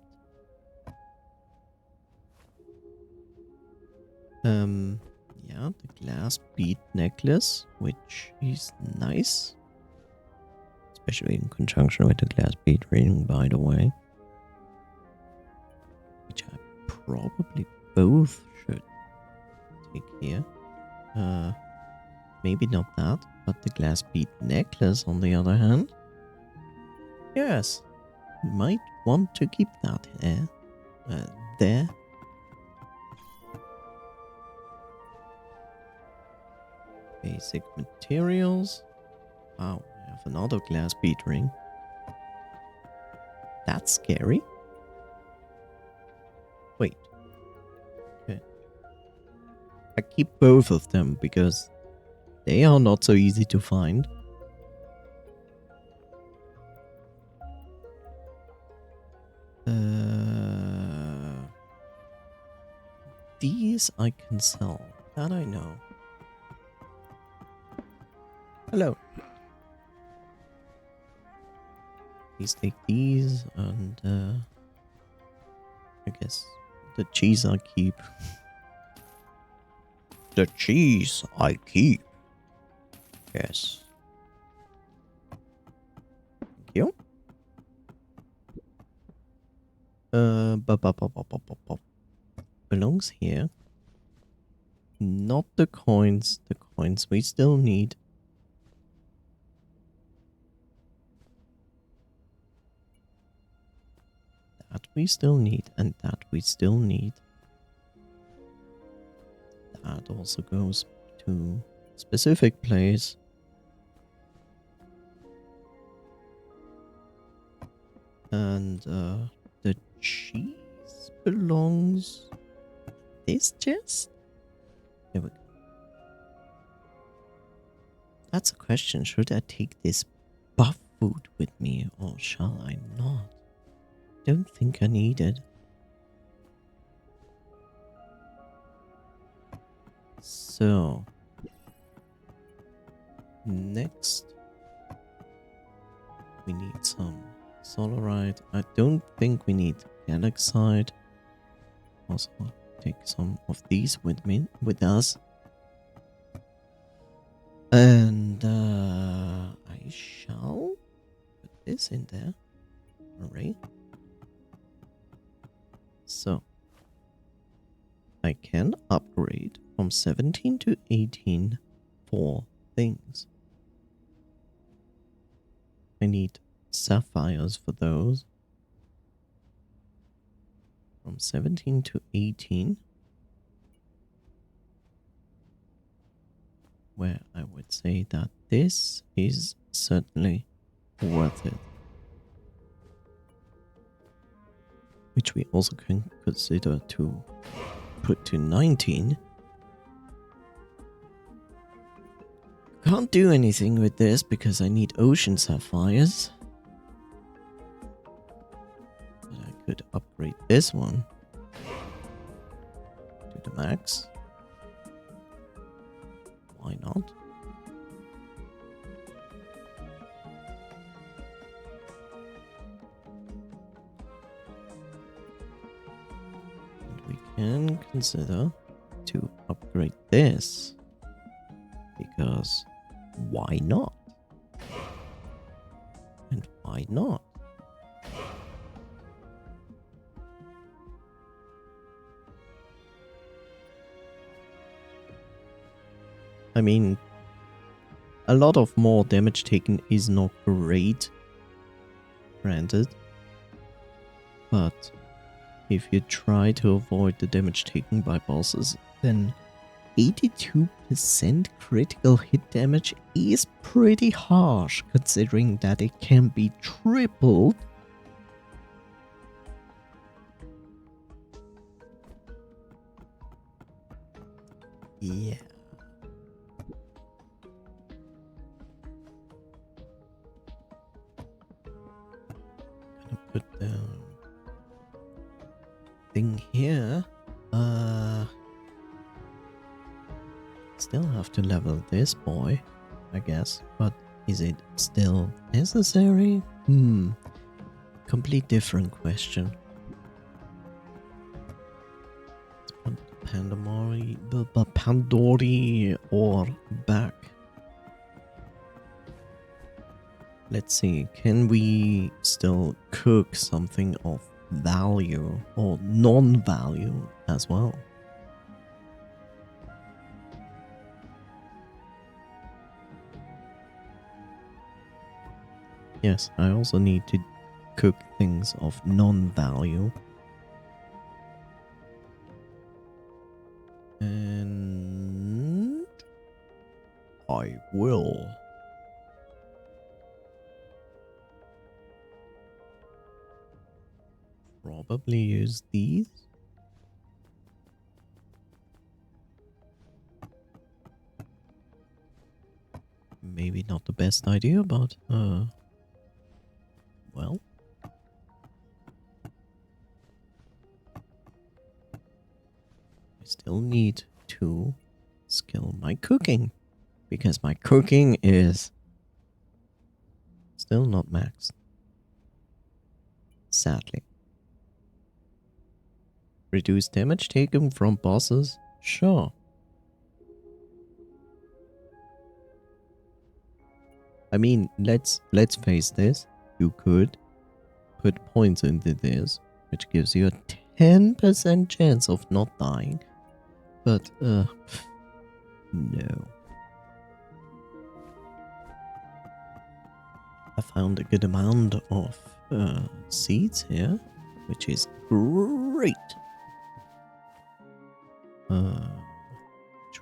A: Yeah, the glass bead necklace, which is nice. Especially in conjunction with the glass bead ring, by the way. Which I probably both should take here. Maybe not that, but the glass bead necklace on the other hand. Yes. You might want to keep that here, there. Basic materials. Wow, I have another glass bead ring. That's scary. Wait. Okay. I keep both of them because they are not so easy to find. These I can sell. That I know. Hello. Please take these and I guess the cheese I keep. The cheese I keep. Yes. Thank you. Belongs here. Not the coins. The coins we still need. That we still need, and that we still need. That also goes to specific place. And the cheese belongs this chest? There we go. That's a question. Should I take this buff food with me or shall I not? Don't think I need it. So next we need some solarite. I don't think we need galaxite. Also take some of these with us. And I shall put this in there. Alright. So I can upgrade from 17 to 18 for things. I need sapphires for those. From 17 to 18. Where I would say that this is certainly worth it. Which we also can consider to put to 19. Can't do anything with this because I need ocean sapphires. But I could upgrade this one to the max. Why not? And we can consider to upgrade this because why not? And why not? I mean, a lot of more damage taken is not great, granted. But if you try to avoid the damage taken by bosses, then 82% critical hit damage is pretty harsh, considering that it can be tripled. Yeah. Gonna put the thing here. Still have to level this boy, I guess, but is it still necessary? Complete different question. Let's put the Pandori or back. Let's see, can we still cook something of value or non-value as well? Yes, I also need to cook things of non-value. And I will. Probably use these. Maybe not the best idea, but well. I still need to skill my cooking because my cooking is still not maxed. Sadly. Reduce damage taken from bosses? Sure. I mean, let's face this. You could put points into this, which gives you a 10% chance of not dying. But, no. I found a good amount of seeds here, which is great.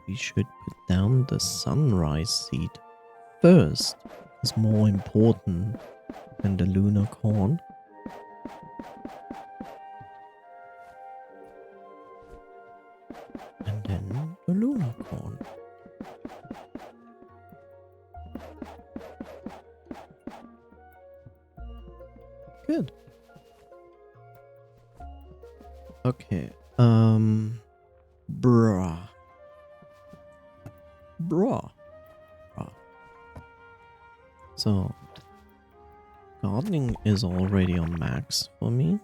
A: We should put down the sunrise seed first. It's more important than the lunar corn. And then the lunar corn. Good. Okay. Bruh. So, gardening is already on max for me.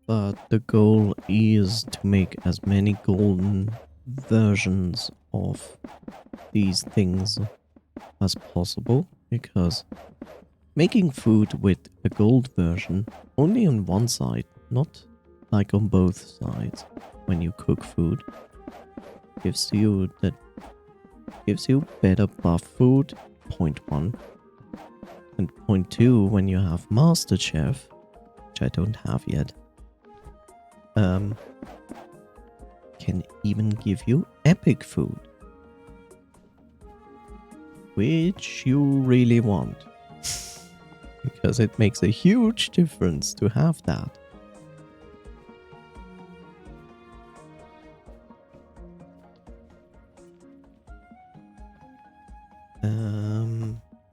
A: But the goal is to make as many golden versions of these things as possible, because making food with a gold version only on one side, not like on both sides when you cook food, gives you better buff food, point 1, and point 2 when you have Master Chef, which I don't have yet. Can even give you epic food, which you really want, because it makes a huge difference to have that.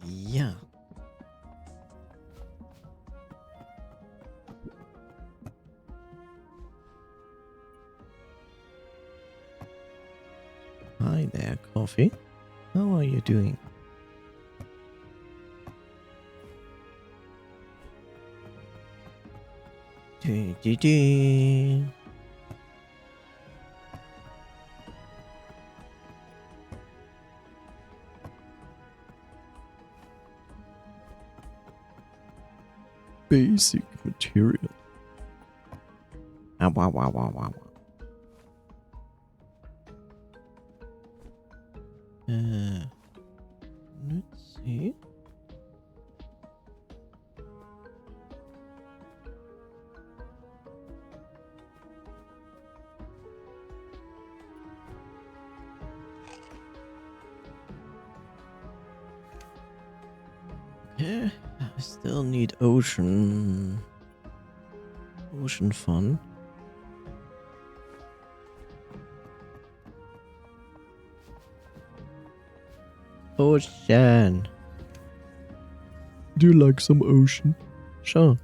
A: Yeah. Hi there, Coffee. How are you doing? Basic material. Wow. Let's see. Yeah, I still need ocean fun. Ocean. Do you like some ocean? Sure.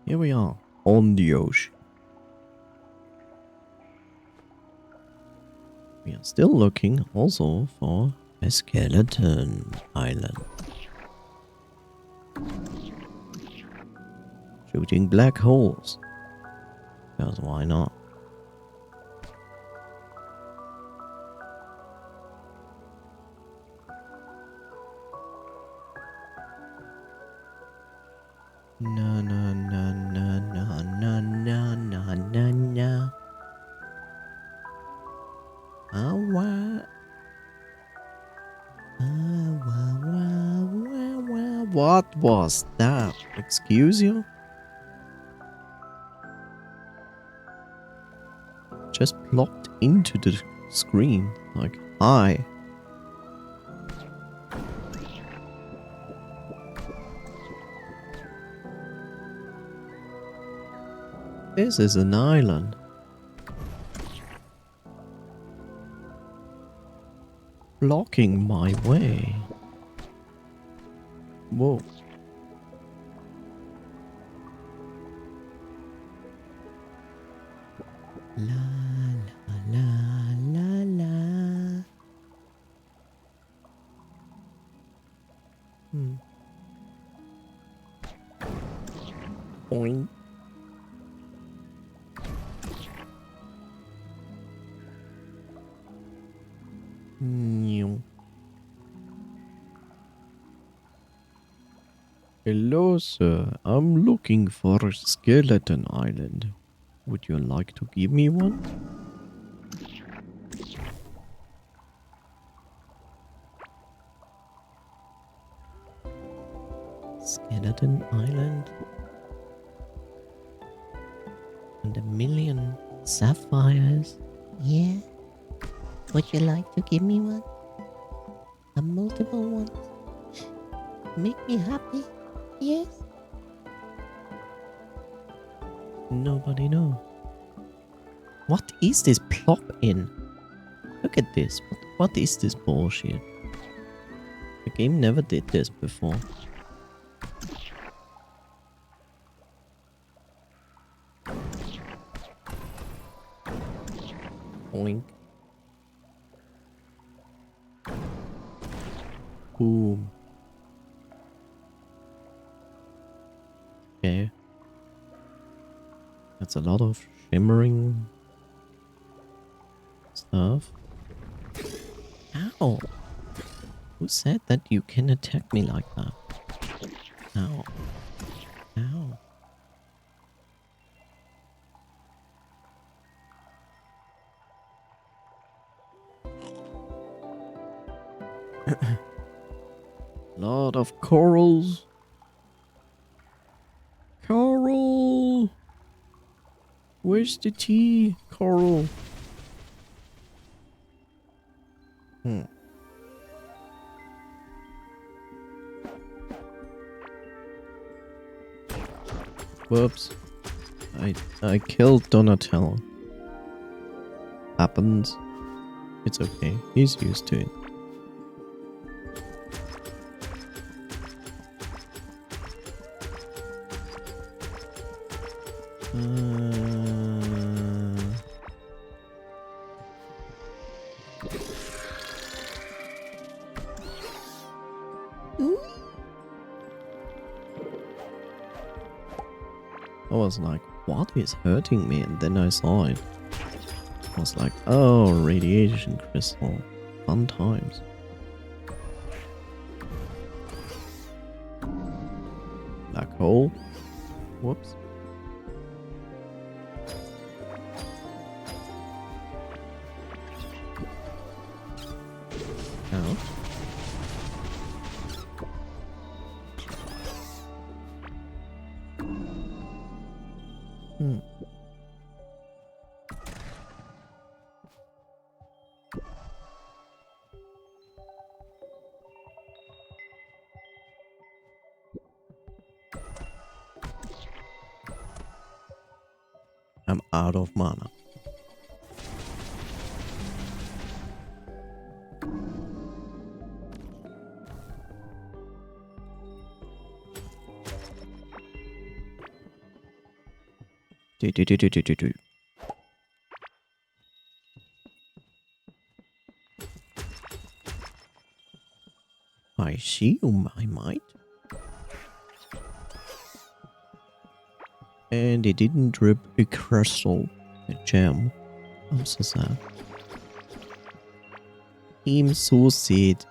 A: Here we are, on the ocean. We are still looking also for a skeleton island. Shooting black holes. Because why not? What was that? Excuse you? Just plopped into the screen. Like, hi. This is an island. Blocking my way. Whoa. La la la la la. Boing. Hello, sir. I'm looking for a skeleton island. Would you like to give me one? Skeleton island? And 1,000,000 sapphires?
B: Yeah? Would you like to give me one? A multiple ones? Make me happy? Yes?
A: Nobody knows. What is this plop in? Look at this. What is this bullshit? The game never did this before. Boink. Boom. Okay. That's a lot of shimmering stuff. Ow! Who said that you can attack me like that? Ow. Ow. Lot of corals. Coral! Where's the tea, Coral? Whoops. I killed Donatello. Happens. It's okay. He's used to it. I was like, what is hurting me? And then I saw it. I was like, oh, radiation crystal. Fun times. Black hole. Whoops. Ow. I'm out of mana. Do. I see you, my mate. And it didn't drip a crystal, a gem. I'm so sad. I'm so sad.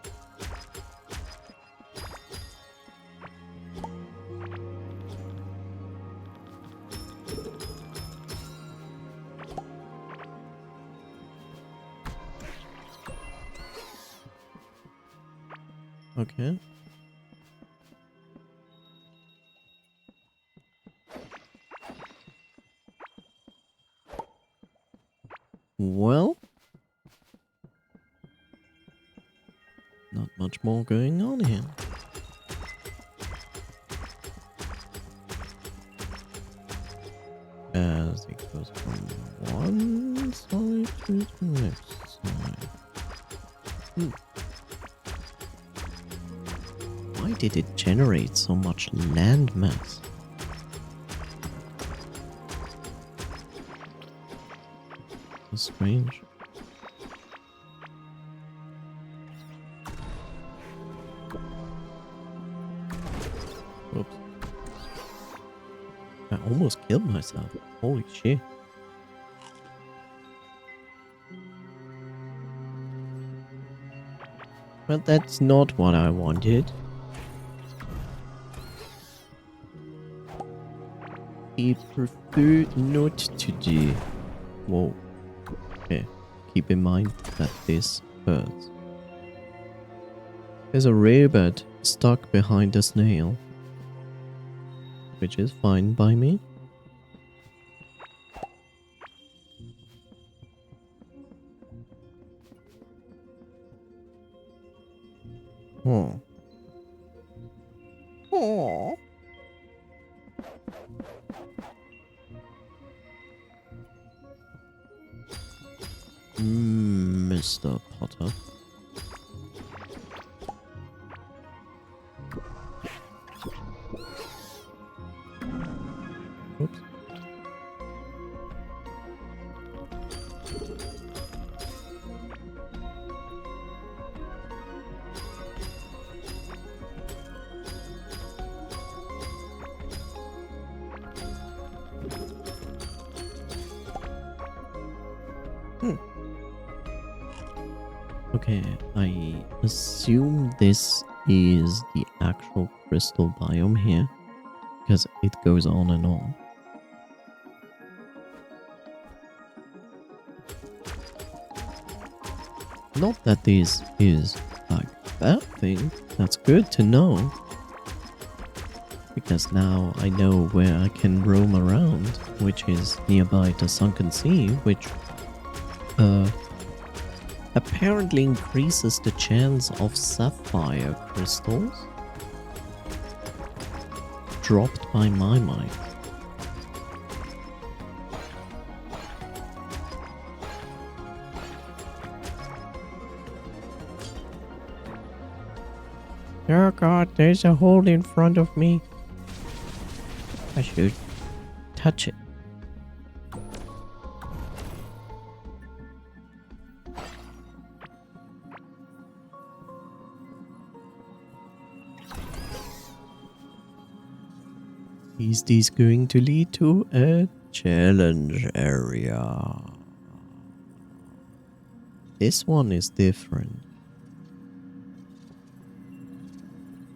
A: Okay. Well, not much more going on here. As it goes from one side to the next side. Why did it generate so much land mass? So strange. Oops. I almost killed myself. Holy shit. But that's not what I wanted. I prefer not to do. Whoa. Okay. Keep in mind that this hurts. There's a robot stuck behind a snail. Which is fine by me. Oh. Oh. Mr. Potter. Oops. Okay, I assume this is the actual crystal biome here, because it goes on and on. Not that this is like a bad thing, that's good to know. Because now I know where I can roam around, which is nearby the sunken sea, which apparently increases the chance of sapphire crystals dropped by my mind. Oh god, there's a hole in front of me. I should touch it. Is this going to lead to a challenge area? This one is different.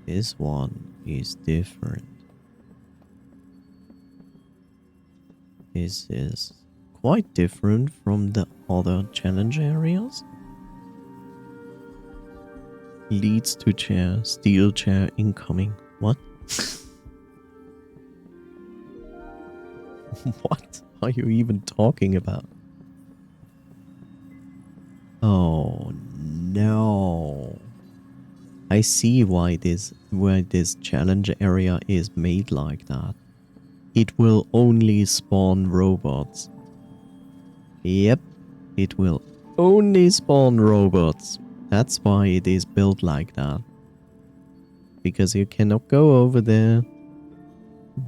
A: This one is different. This is quite different from the other challenge areas. Leads to chair, steel chair incoming. What? What are you even talking about? Oh no. I see why this challenge area is made like that. It will only spawn robots. Yep, it will only spawn robots. That's why it is built like that. Because you cannot go over there.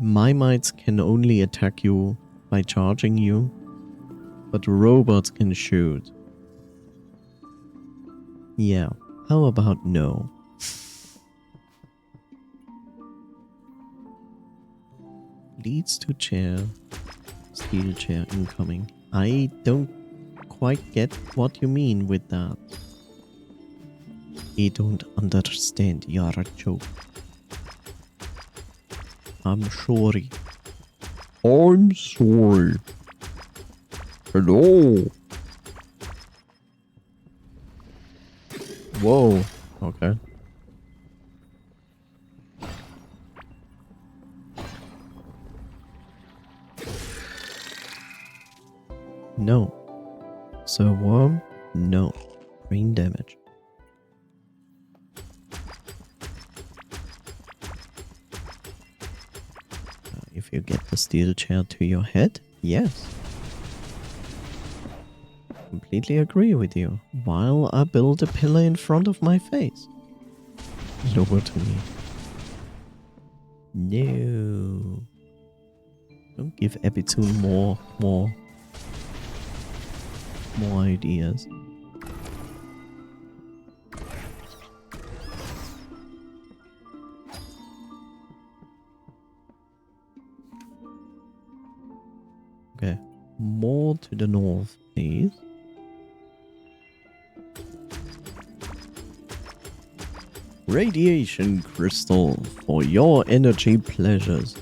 A: Mimites can only attack you by charging you, but robots can shoot. Yeah, how about no? Leads to chair, steel chair incoming. I don't quite get what you mean with that. I don't understand your joke. I'm sorry. I'm sorry. Hello. Whoa. Okay. No. So worm? No. Brain damage. If you get the steel chair to your head, yes. Completely agree with you. While I build a pillar in front of my face. Lobotomy. No. Don't give Ebitsun more ideas. Okay. More to the north, please. Radiation crystal for your energy pleasures.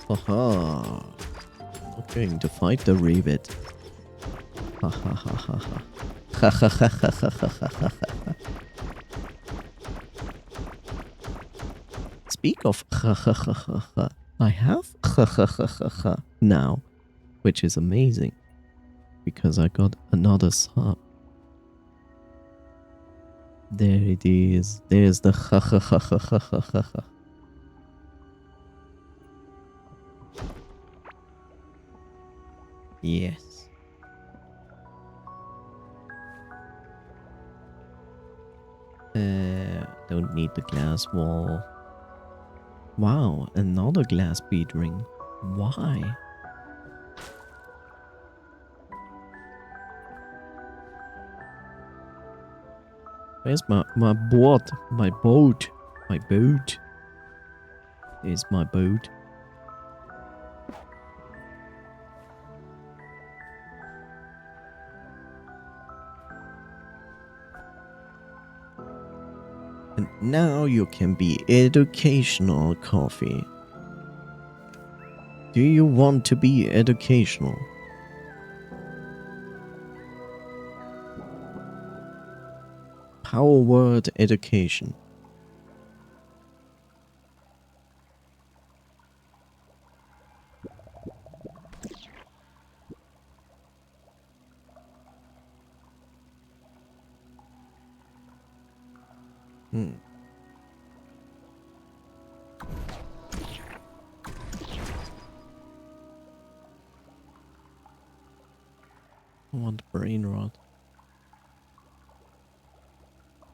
A: Haha. Not going to fight the rabbit. Ha ha ha ha ha. Ha ha ha ha ha ha ha ha. Speak of ha ha ha ha ha. I have ha ha ha ha ha now, which is amazing because I got another sub. There it is. There's the ha ha ha ha ha ha ha ha. Yes. Don't need the glass wall. Wow, another glass bead ring. Why? Where's my boat? My boat. My boat. Is my boat. And now you can be educational, Coffee. Do you want to be educational? Power word education. I want brain rot.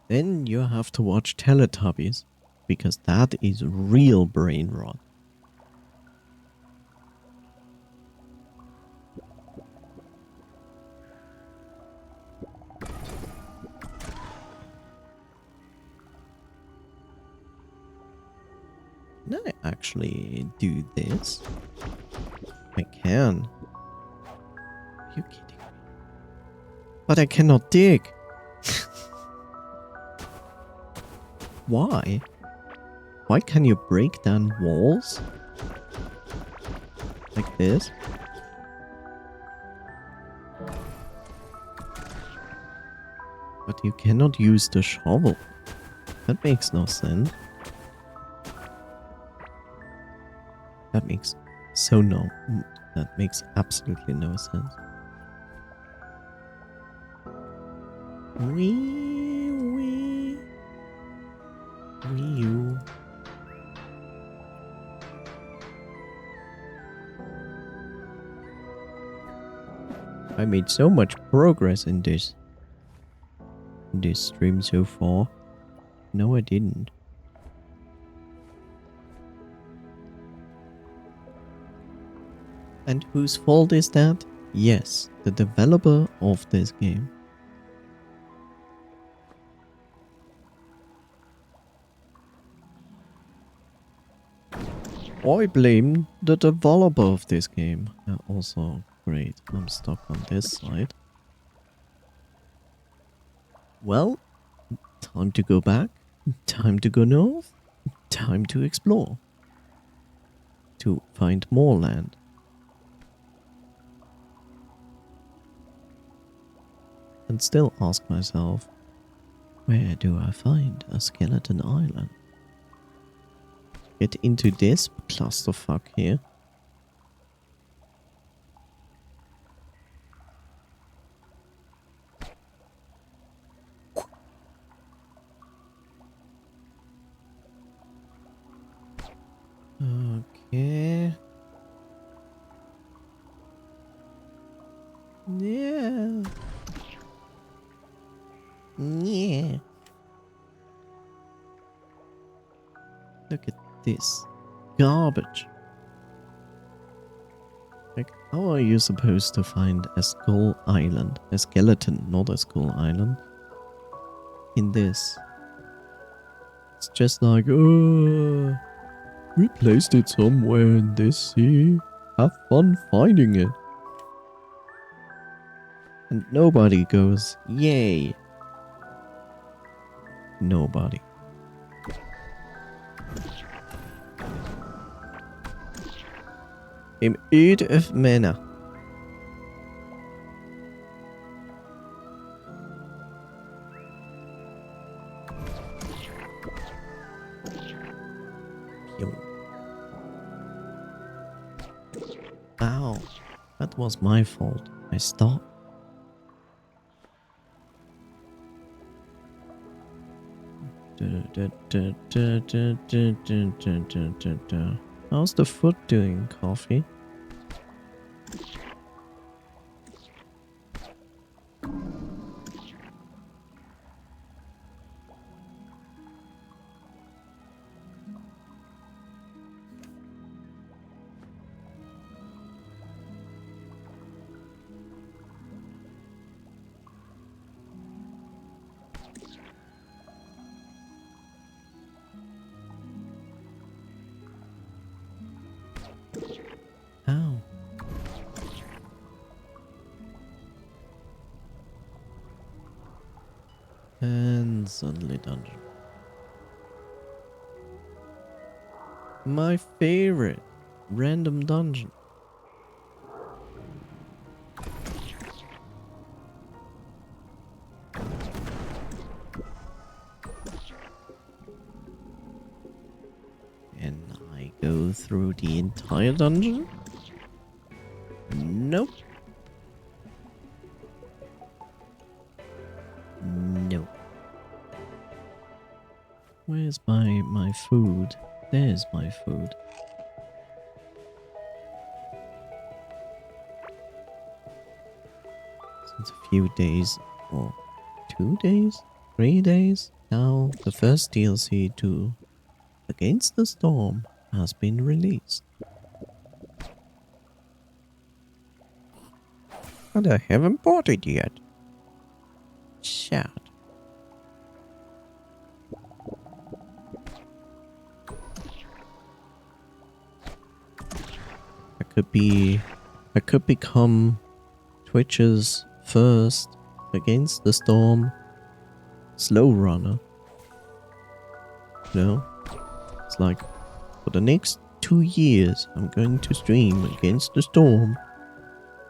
A: Then you have to watch Teletubbies, because that is real brain rot. Can I actually do this? I can. Are you kidding me? But I cannot dig. Why? Why can you break down walls? Like this? But you cannot use the shovel. That makes no sense. That makes that makes absolutely no sense. Wee. I made so much progress in this stream so far. No, I didn't. And whose fault is that? Yes, the developer of this game. I blame the developer of this game. Also, great, I'm stuck on this side. Well, time to go back, time to go north, time to explore. To find more land. and still ask myself, where do I find a skeleton island? Get into this clusterfuck here. Okay. Yeah.
B: Yeah.
A: Look at this. Garbage. Like, how are you supposed to find a skull island? A skeleton, not a skull island. In this. It's just like, oh, we placed it somewhere in this sea. Have fun finding it. And nobody goes, yay. Nobody. Im Öde of Männer. Ow. That was my fault. I stopped. How's the foot doing, Coffee? Ow. And suddenly dungeon. My favorite random dungeon. And I go through the entire dungeon? Nope. Nope. Where's my food? There's my food. Since a few days, or 2 days? 3 days? Now the first DLC to Against the Storm has been released. And I haven't bought it yet. Sad. I could become Twitch's first Against the Storm slow runner. You know? It's like, for the next 2 years, I'm going to stream Against the Storm,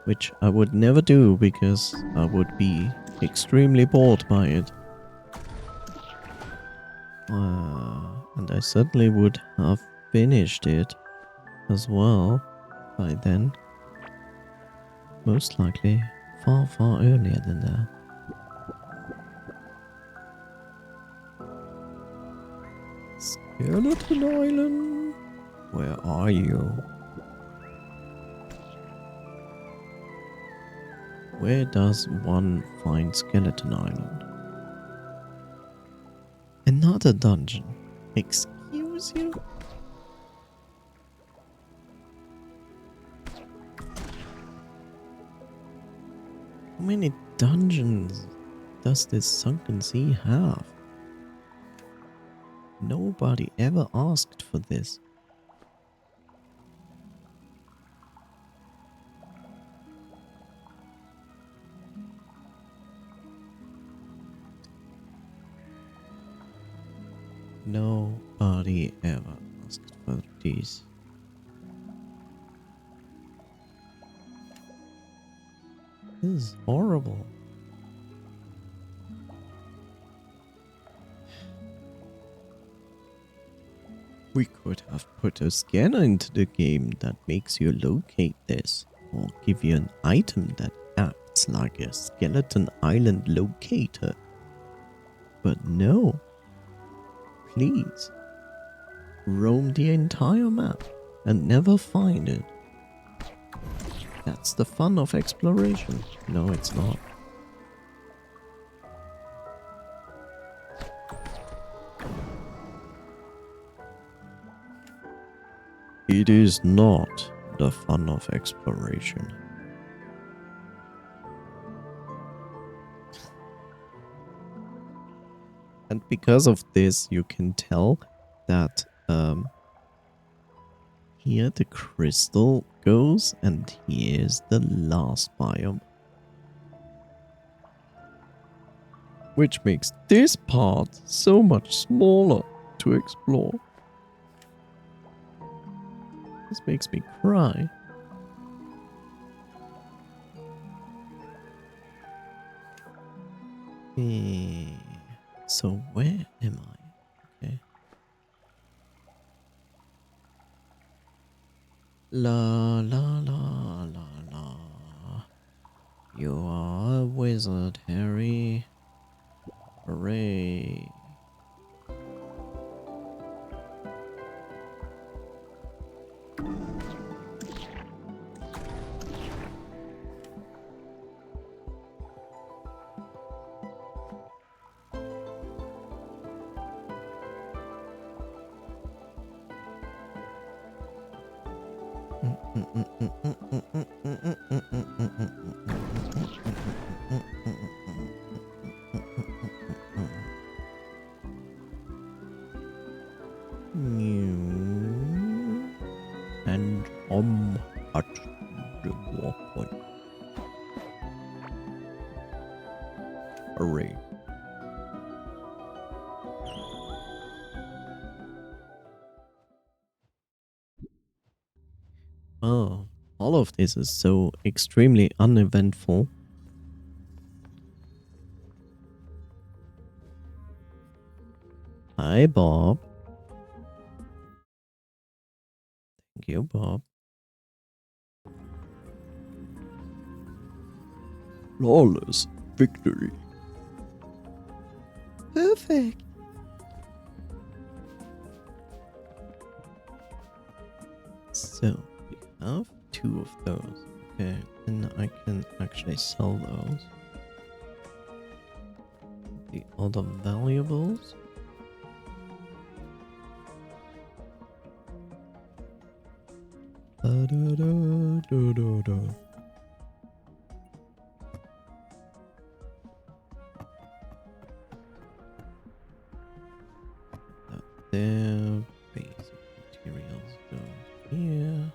A: which I would never do because I would be extremely bored by it. And I certainly would have finished it as well by then. Most likely far, far earlier than that. Skeleton Island? Where are you? Where does one find Skeleton Island? Another dungeon? Excuse you? How many dungeons does this sunken sea have? Nobody ever asked for this. Nobody ever asked for this. This is horrible. We could have put a scanner into the game that makes you locate this, or give you an item that acts like a skeleton island locator. But no. Please. Roam the entire map and never find it. That's the fun of exploration. No, it's not. It is not the fun of exploration. And because of this, you can tell that here the crystal goes, and here's the last biome. Which makes this part so much smaller to explore. This makes me cry. So where am I? Okay. La la la la la. You are a wizard, Harry. Hooray. And at the walkway. Hooray. Oh, all of this is so extremely uneventful. Hi, Bob. Thank you, Bob. Flawless victory. Perfect. So, we have 2 of those. Okay, and I can actually sell those. The other valuables. There, basic materials go here.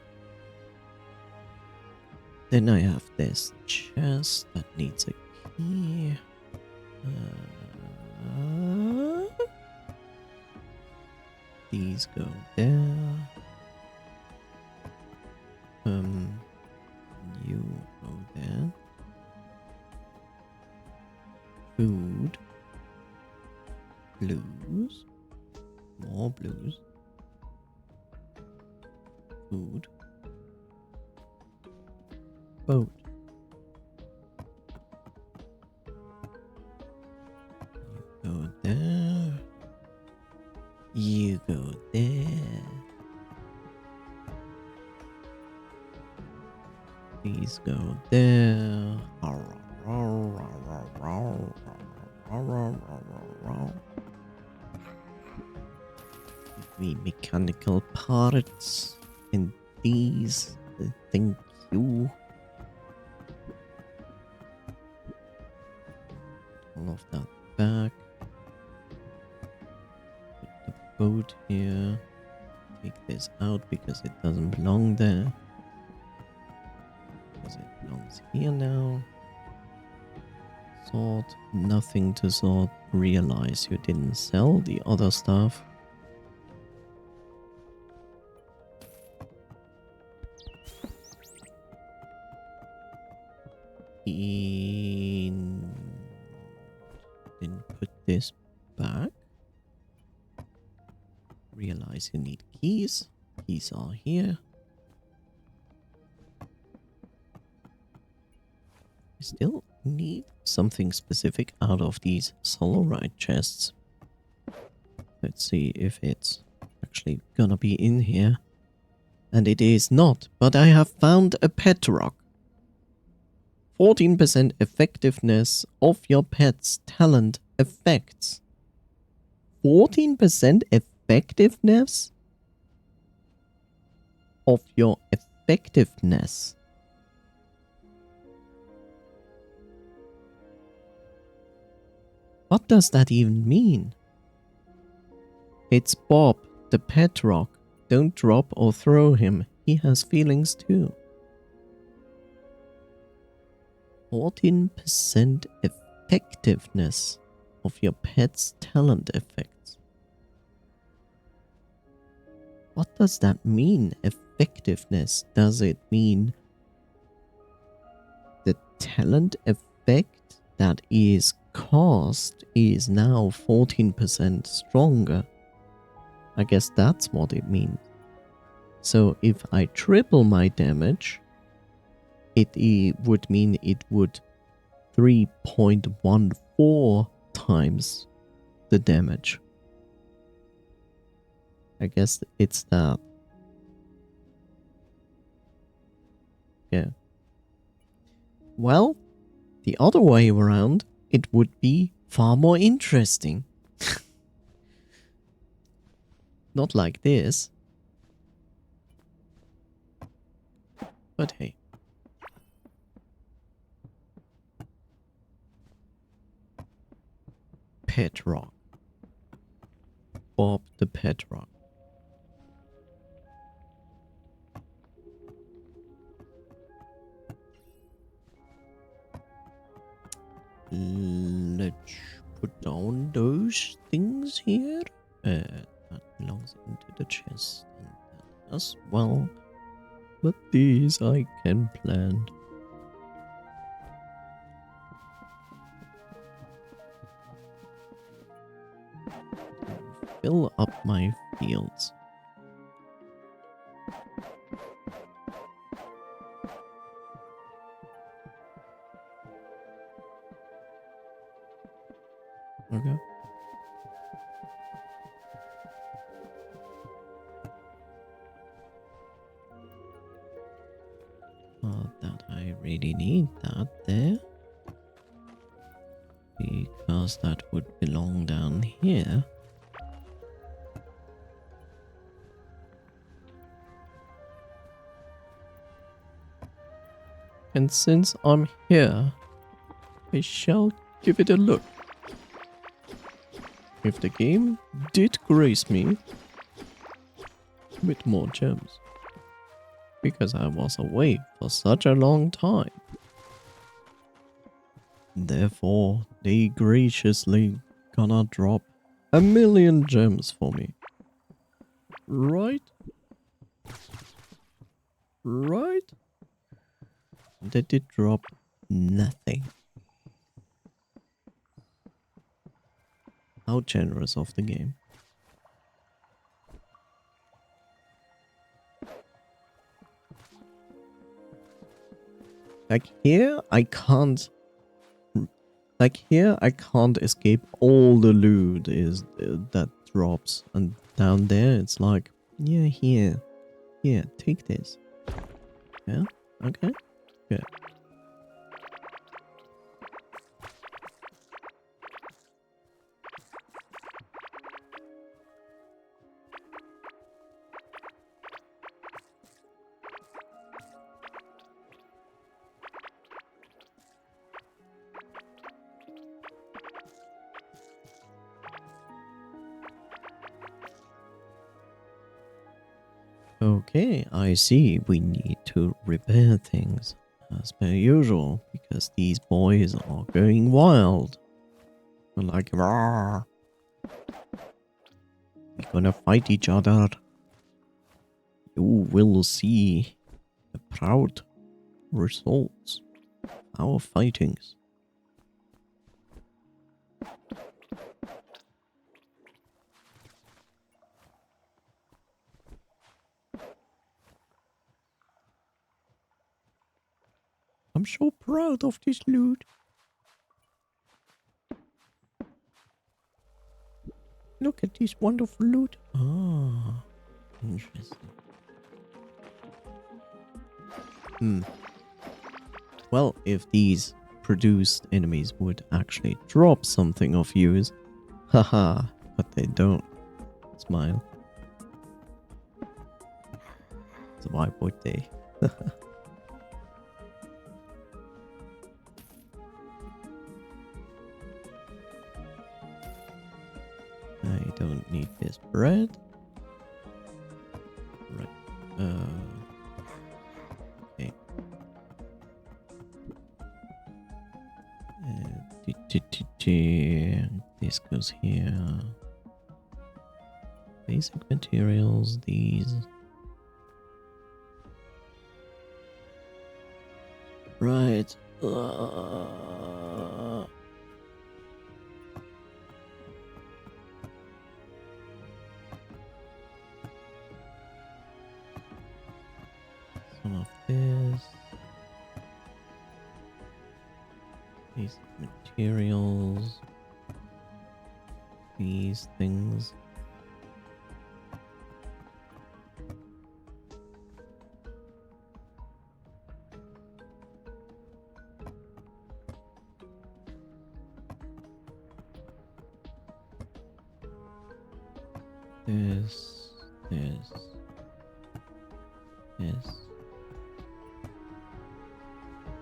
A: Then I have this chest that needs a key. These go there. You go there. Food. Blues. More blues. Food. Boat. You go there. You go there. These go there. The mechanical parts and these. Thank you. All of that back. Put the boat here. Take this out because it doesn't belong there. Because it belongs here now. Sort. Nothing to sort. Realize you didn't sell the other stuff. Then put this back. Realize realize you need keys. Keys are here. I still need something specific out of these solarite chests. Let's see if it's actually gonna be in here. And it is not, but I have found a pet rock. 14% effectiveness of your pet's talent effects. 14% effectiveness of your effectiveness. What does that even mean? It's Bob, the pet rock. Don't drop or throw him. He has feelings too. 14% effectiveness of your pet's talent effects. What does that mean, effectiveness? Does it mean the talent effect that is cast is now 14% stronger? I guess that's what it means. So if I triple my damage, it would mean it would 3.14 times the damage. I guess it's that. Yeah. Well, the other way around, it would be far more interesting. Not like this. But hey. Pet rock. Bob the pet rock. Let's put down those things here. That belongs into the chest. And that as well. But these I can plant. Fill up my fields. Okay. That I really need that there. Because that would belong down here. And since I'm here, I shall give it a look. If the game did grace me with more gems. Because I was away for such a long time. Therefore, they graciously gonna drop 1,000,000 gems for me. Right? Right? They did drop nothing. How generous of the game. Like here, I can't escape all the loot that drops, and down there it's like, yeah, here, take this. Yeah, okay, good. Okay, I see. We need to repair things as per usual because these boys are going wild. They're like, "Rawr. We're gonna fight each other. You will see the proud results of our fightings." I'm so proud of this loot. Look at this wonderful loot. Ah, interesting. Well, if these produced enemies would actually drop something of use, haha, but they don't. Smile. So why would they? I don't need this bread. Right. Okay. This goes here. Basic materials, these. Right. Some of this. Basic materials. These things. This.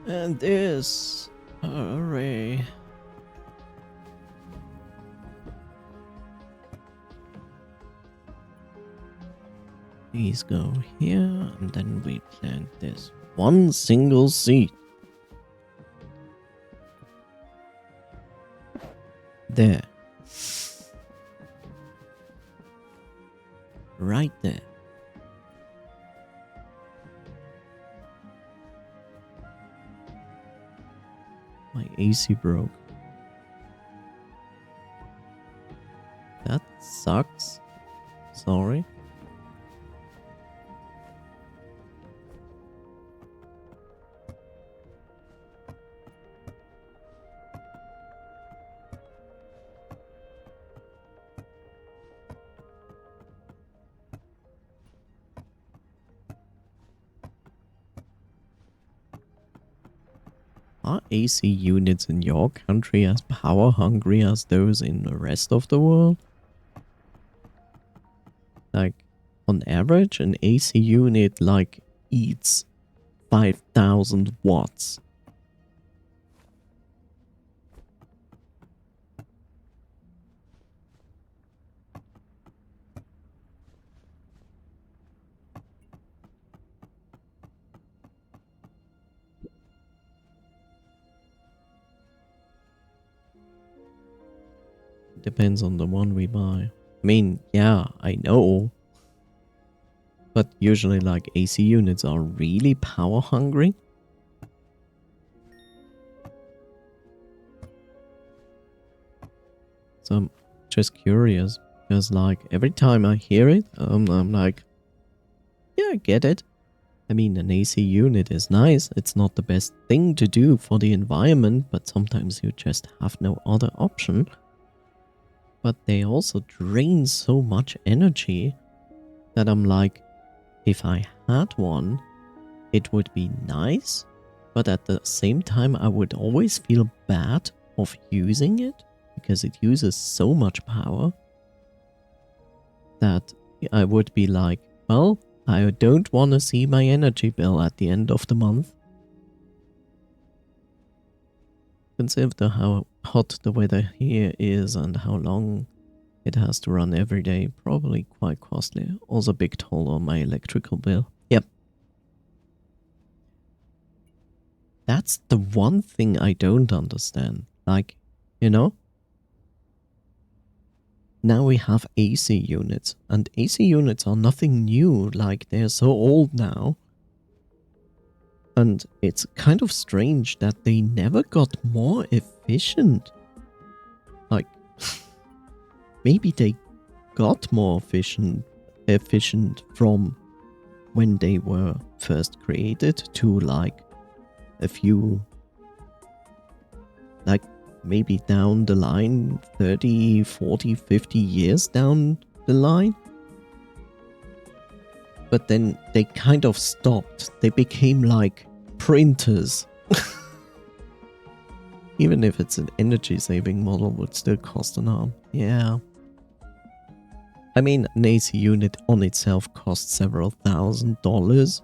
A: And this. Hooray. These go here, and then we plant this one single seed. There. Right there. My AC broke. That sucks. Sorry. Are AC units in your country as power hungry as those in the rest of the world? Like, on average, an AC unit like eats 5,000 watts. Depends on the one we buy. I mean, yeah, I know. But usually, like, AC units are really power hungry. So I'm just curious, because, like, every time I hear it, I'm like, yeah, I get it. I mean, an AC unit is nice. It's not the best thing to do for the environment, but sometimes you just have no other option. But they also drain so much energy that I'm like, if I had one, it would be nice, but at the same time, I would always feel bad of using it because it uses so much power that I would be like, well, I don't want to see my energy bill at the end of the month. Consider how hot the weather here is and how long it has to run every day. Probably quite costly. Also a big toll on my electrical bill. Yep. That's the one thing I don't understand. Like, you know? Now we have AC units. And AC units are nothing new. Like, they're so old now. And it's kind of strange that they never got more efficient. Like, maybe they got more efficient from when they were first created to like a few, like maybe down the line, 30, 40, 50 years down the line. But then they kind of stopped. They became like printers. Even if it's an energy saving model, would still cost an arm. Yeah. I mean, an AC unit on itself costs several $1,000s.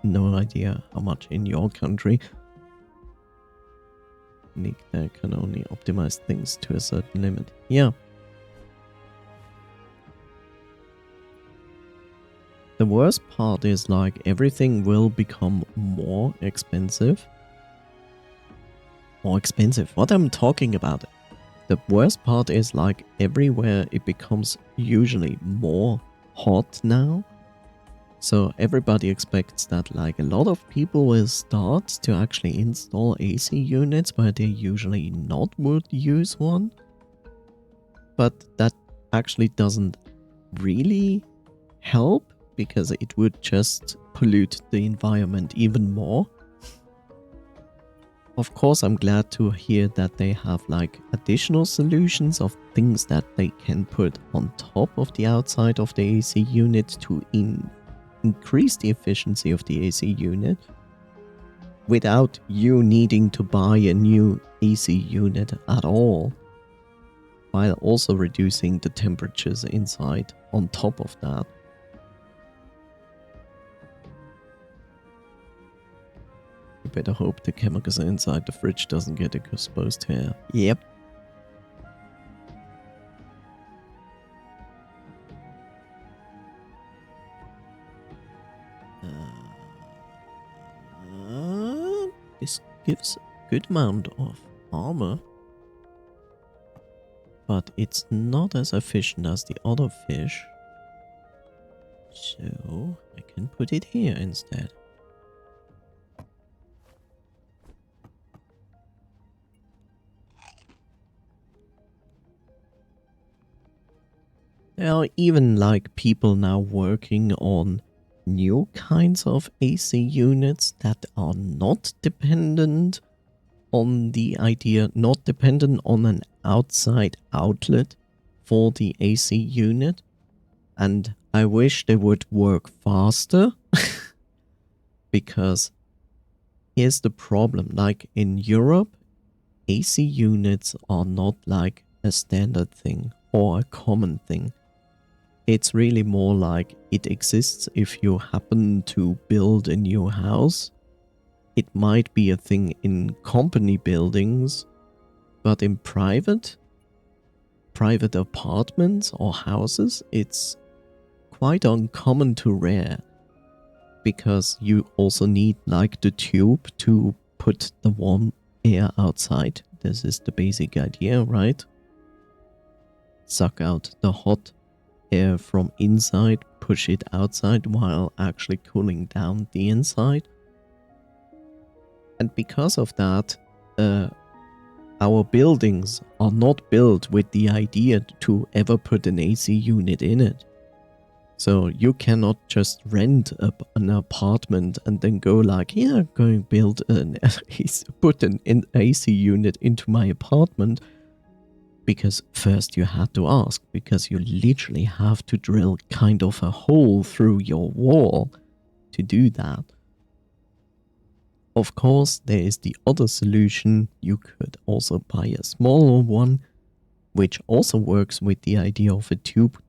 A: No idea how much in your country. Nick there can only optimize things to a certain limit. Yeah. The worst part is like everything will become more expensive. More expensive. What I'm talking about. The worst part is like everywhere it becomes usually more hot now. So everybody expects that like a lot of people will start to actually install AC units where they usually not would use one. But that actually doesn't really help because it would just pollute the environment even more. Of course, I'm glad to hear that they have like additional solutions of things that they can put on top of the outside of the AC unit to increase the efficiency of the AC unit without you needing to buy a new AC unit at all, while also reducing the temperatures inside on top of that. You better hope the chemicals inside the fridge doesn't get exposed here. Yep. This gives a good amount of armor, but it's not as efficient as the other fish. So I can put it here instead. There are even like people now working on new kinds of AC units that are not dependent on the idea, not dependent on an outside outlet for the AC unit. And I wish they would work faster because here's the problem. Like in Europe, AC units are not like a standard thing or a common thing. It's really more like it exists if you happen to build a new house. It might be a thing in company buildings, but in private apartments or houses, it's quite uncommon to rare, because you also need like the tube to put the warm air outside. This is the basic idea, right? Suck out the hot air from inside, push it outside while actually cooling down the inside. And because of that, our buildings are not built with the idea to ever put an AC unit in it. So you cannot just rent an apartment and then go like, yeah, I'm going to build put an AC unit into my apartment. Because first you had to ask, because you literally have to drill kind of a hole through your wall to do that. Of course, there is the other solution. You could also buy a smaller one, which also works with the idea of a tube.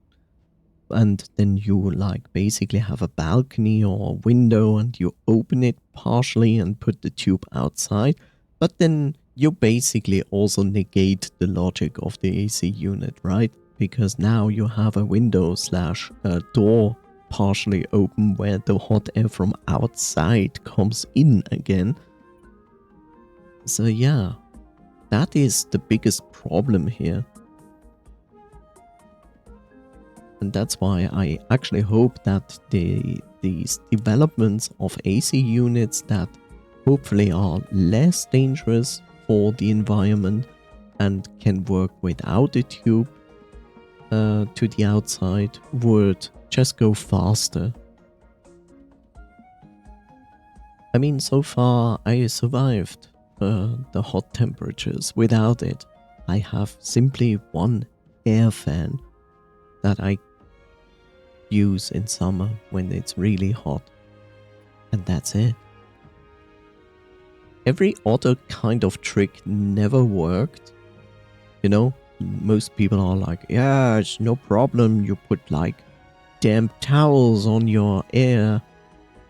A: And then you like basically have a balcony or a window and you open it partially and put the tube outside. But then you basically also negate the logic of the AC unit, right? Because now you have a window / a door partially open where the hot air from outside comes in again. So yeah, that is the biggest problem here. And that's why I actually hope that these developments of AC units that hopefully are less dangerous for the environment and can work without a tube to the outside would just go faster. I mean, so far I survived the hot temperatures without it. I have simply one air fan that I use in summer when it's really hot. And that's it. Every other kind of trick never worked. You know, most people are like, yeah, it's no problem. You put like damp towels on your air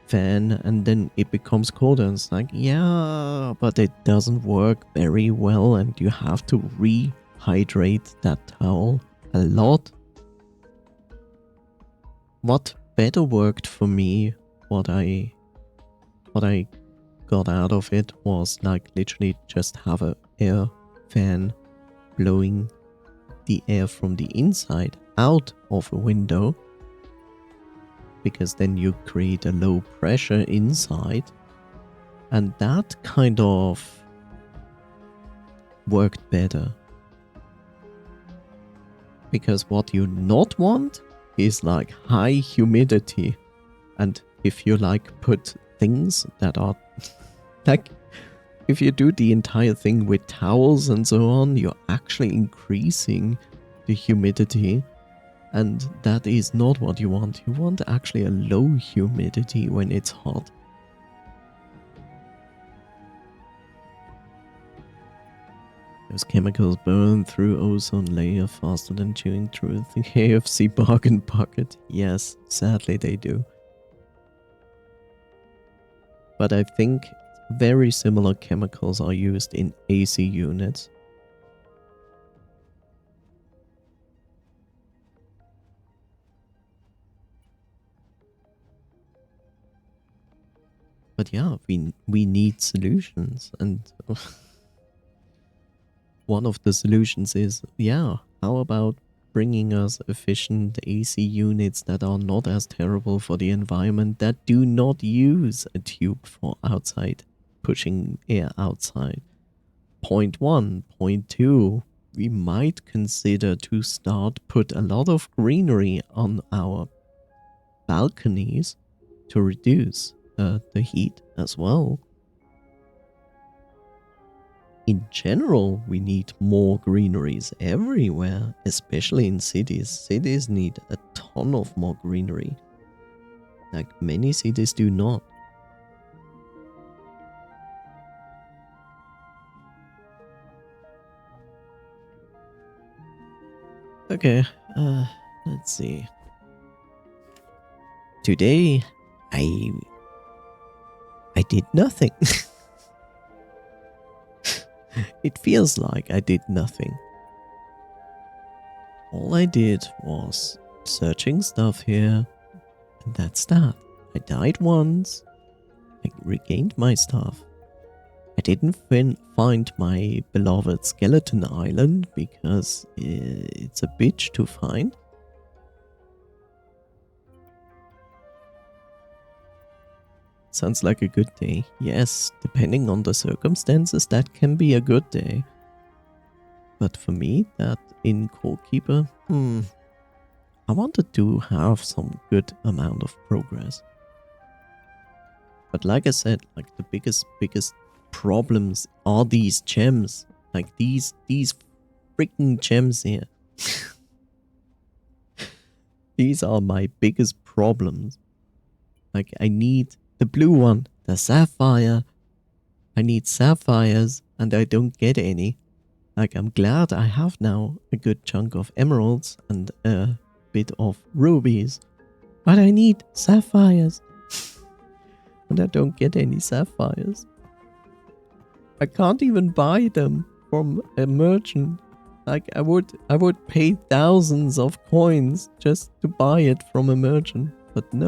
A: fan and then it becomes colder. And it's like, yeah, but it doesn't work very well and you have to rehydrate that towel a lot. What better worked for me, what I got out of it was like literally just have a air fan blowing the air from the inside out of a window, because then you create a low pressure inside, and that kind of worked better. Because what you not want is like high humidity, and if you like put things that are like, if you do the entire thing with towels and so on, you're actually increasing the humidity, and that is not what you want. You want actually a low humidity when it's hot. Those chemicals burn through ozone layer faster than chewing through the KFC bargain bucket. Yes, sadly they do. But I think very similar chemicals are used in AC units. But yeah, we need solutions, and one of the solutions is, yeah, how about bringing us efficient AC units that are not as terrible for the environment, that do not use a tube for outside, pushing air outside. Point 1. Point 2. We might consider to start put a lot of greenery on our balconies to reduce the heat as well. In general, we need more greeneries everywhere, especially in cities. Cities need a ton of more greenery. Like many cities do not. Okay, let's see. Today, I did nothing. It feels like I did nothing. All I did was searching stuff here, and that's that. I died once, I regained my stuff. I didn't find my beloved skeleton island because it's a bitch to find. Sounds like a good day. Yes, depending on the circumstances, that can be a good day. But for me, that in Core Keeper, I wanted to have some good amount of progress. But like I said, like the biggest problems are these gems. Like these freaking gems here. These are my biggest problems. Like I need the blue one, the sapphire. I need sapphires and I don't get any. Like I'm glad I have now a good chunk of emeralds and a bit of rubies. But I need sapphires. And I don't get any sapphires. I can't even buy them from a merchant. Like I would pay thousands of coins just to buy it from a merchant. But no.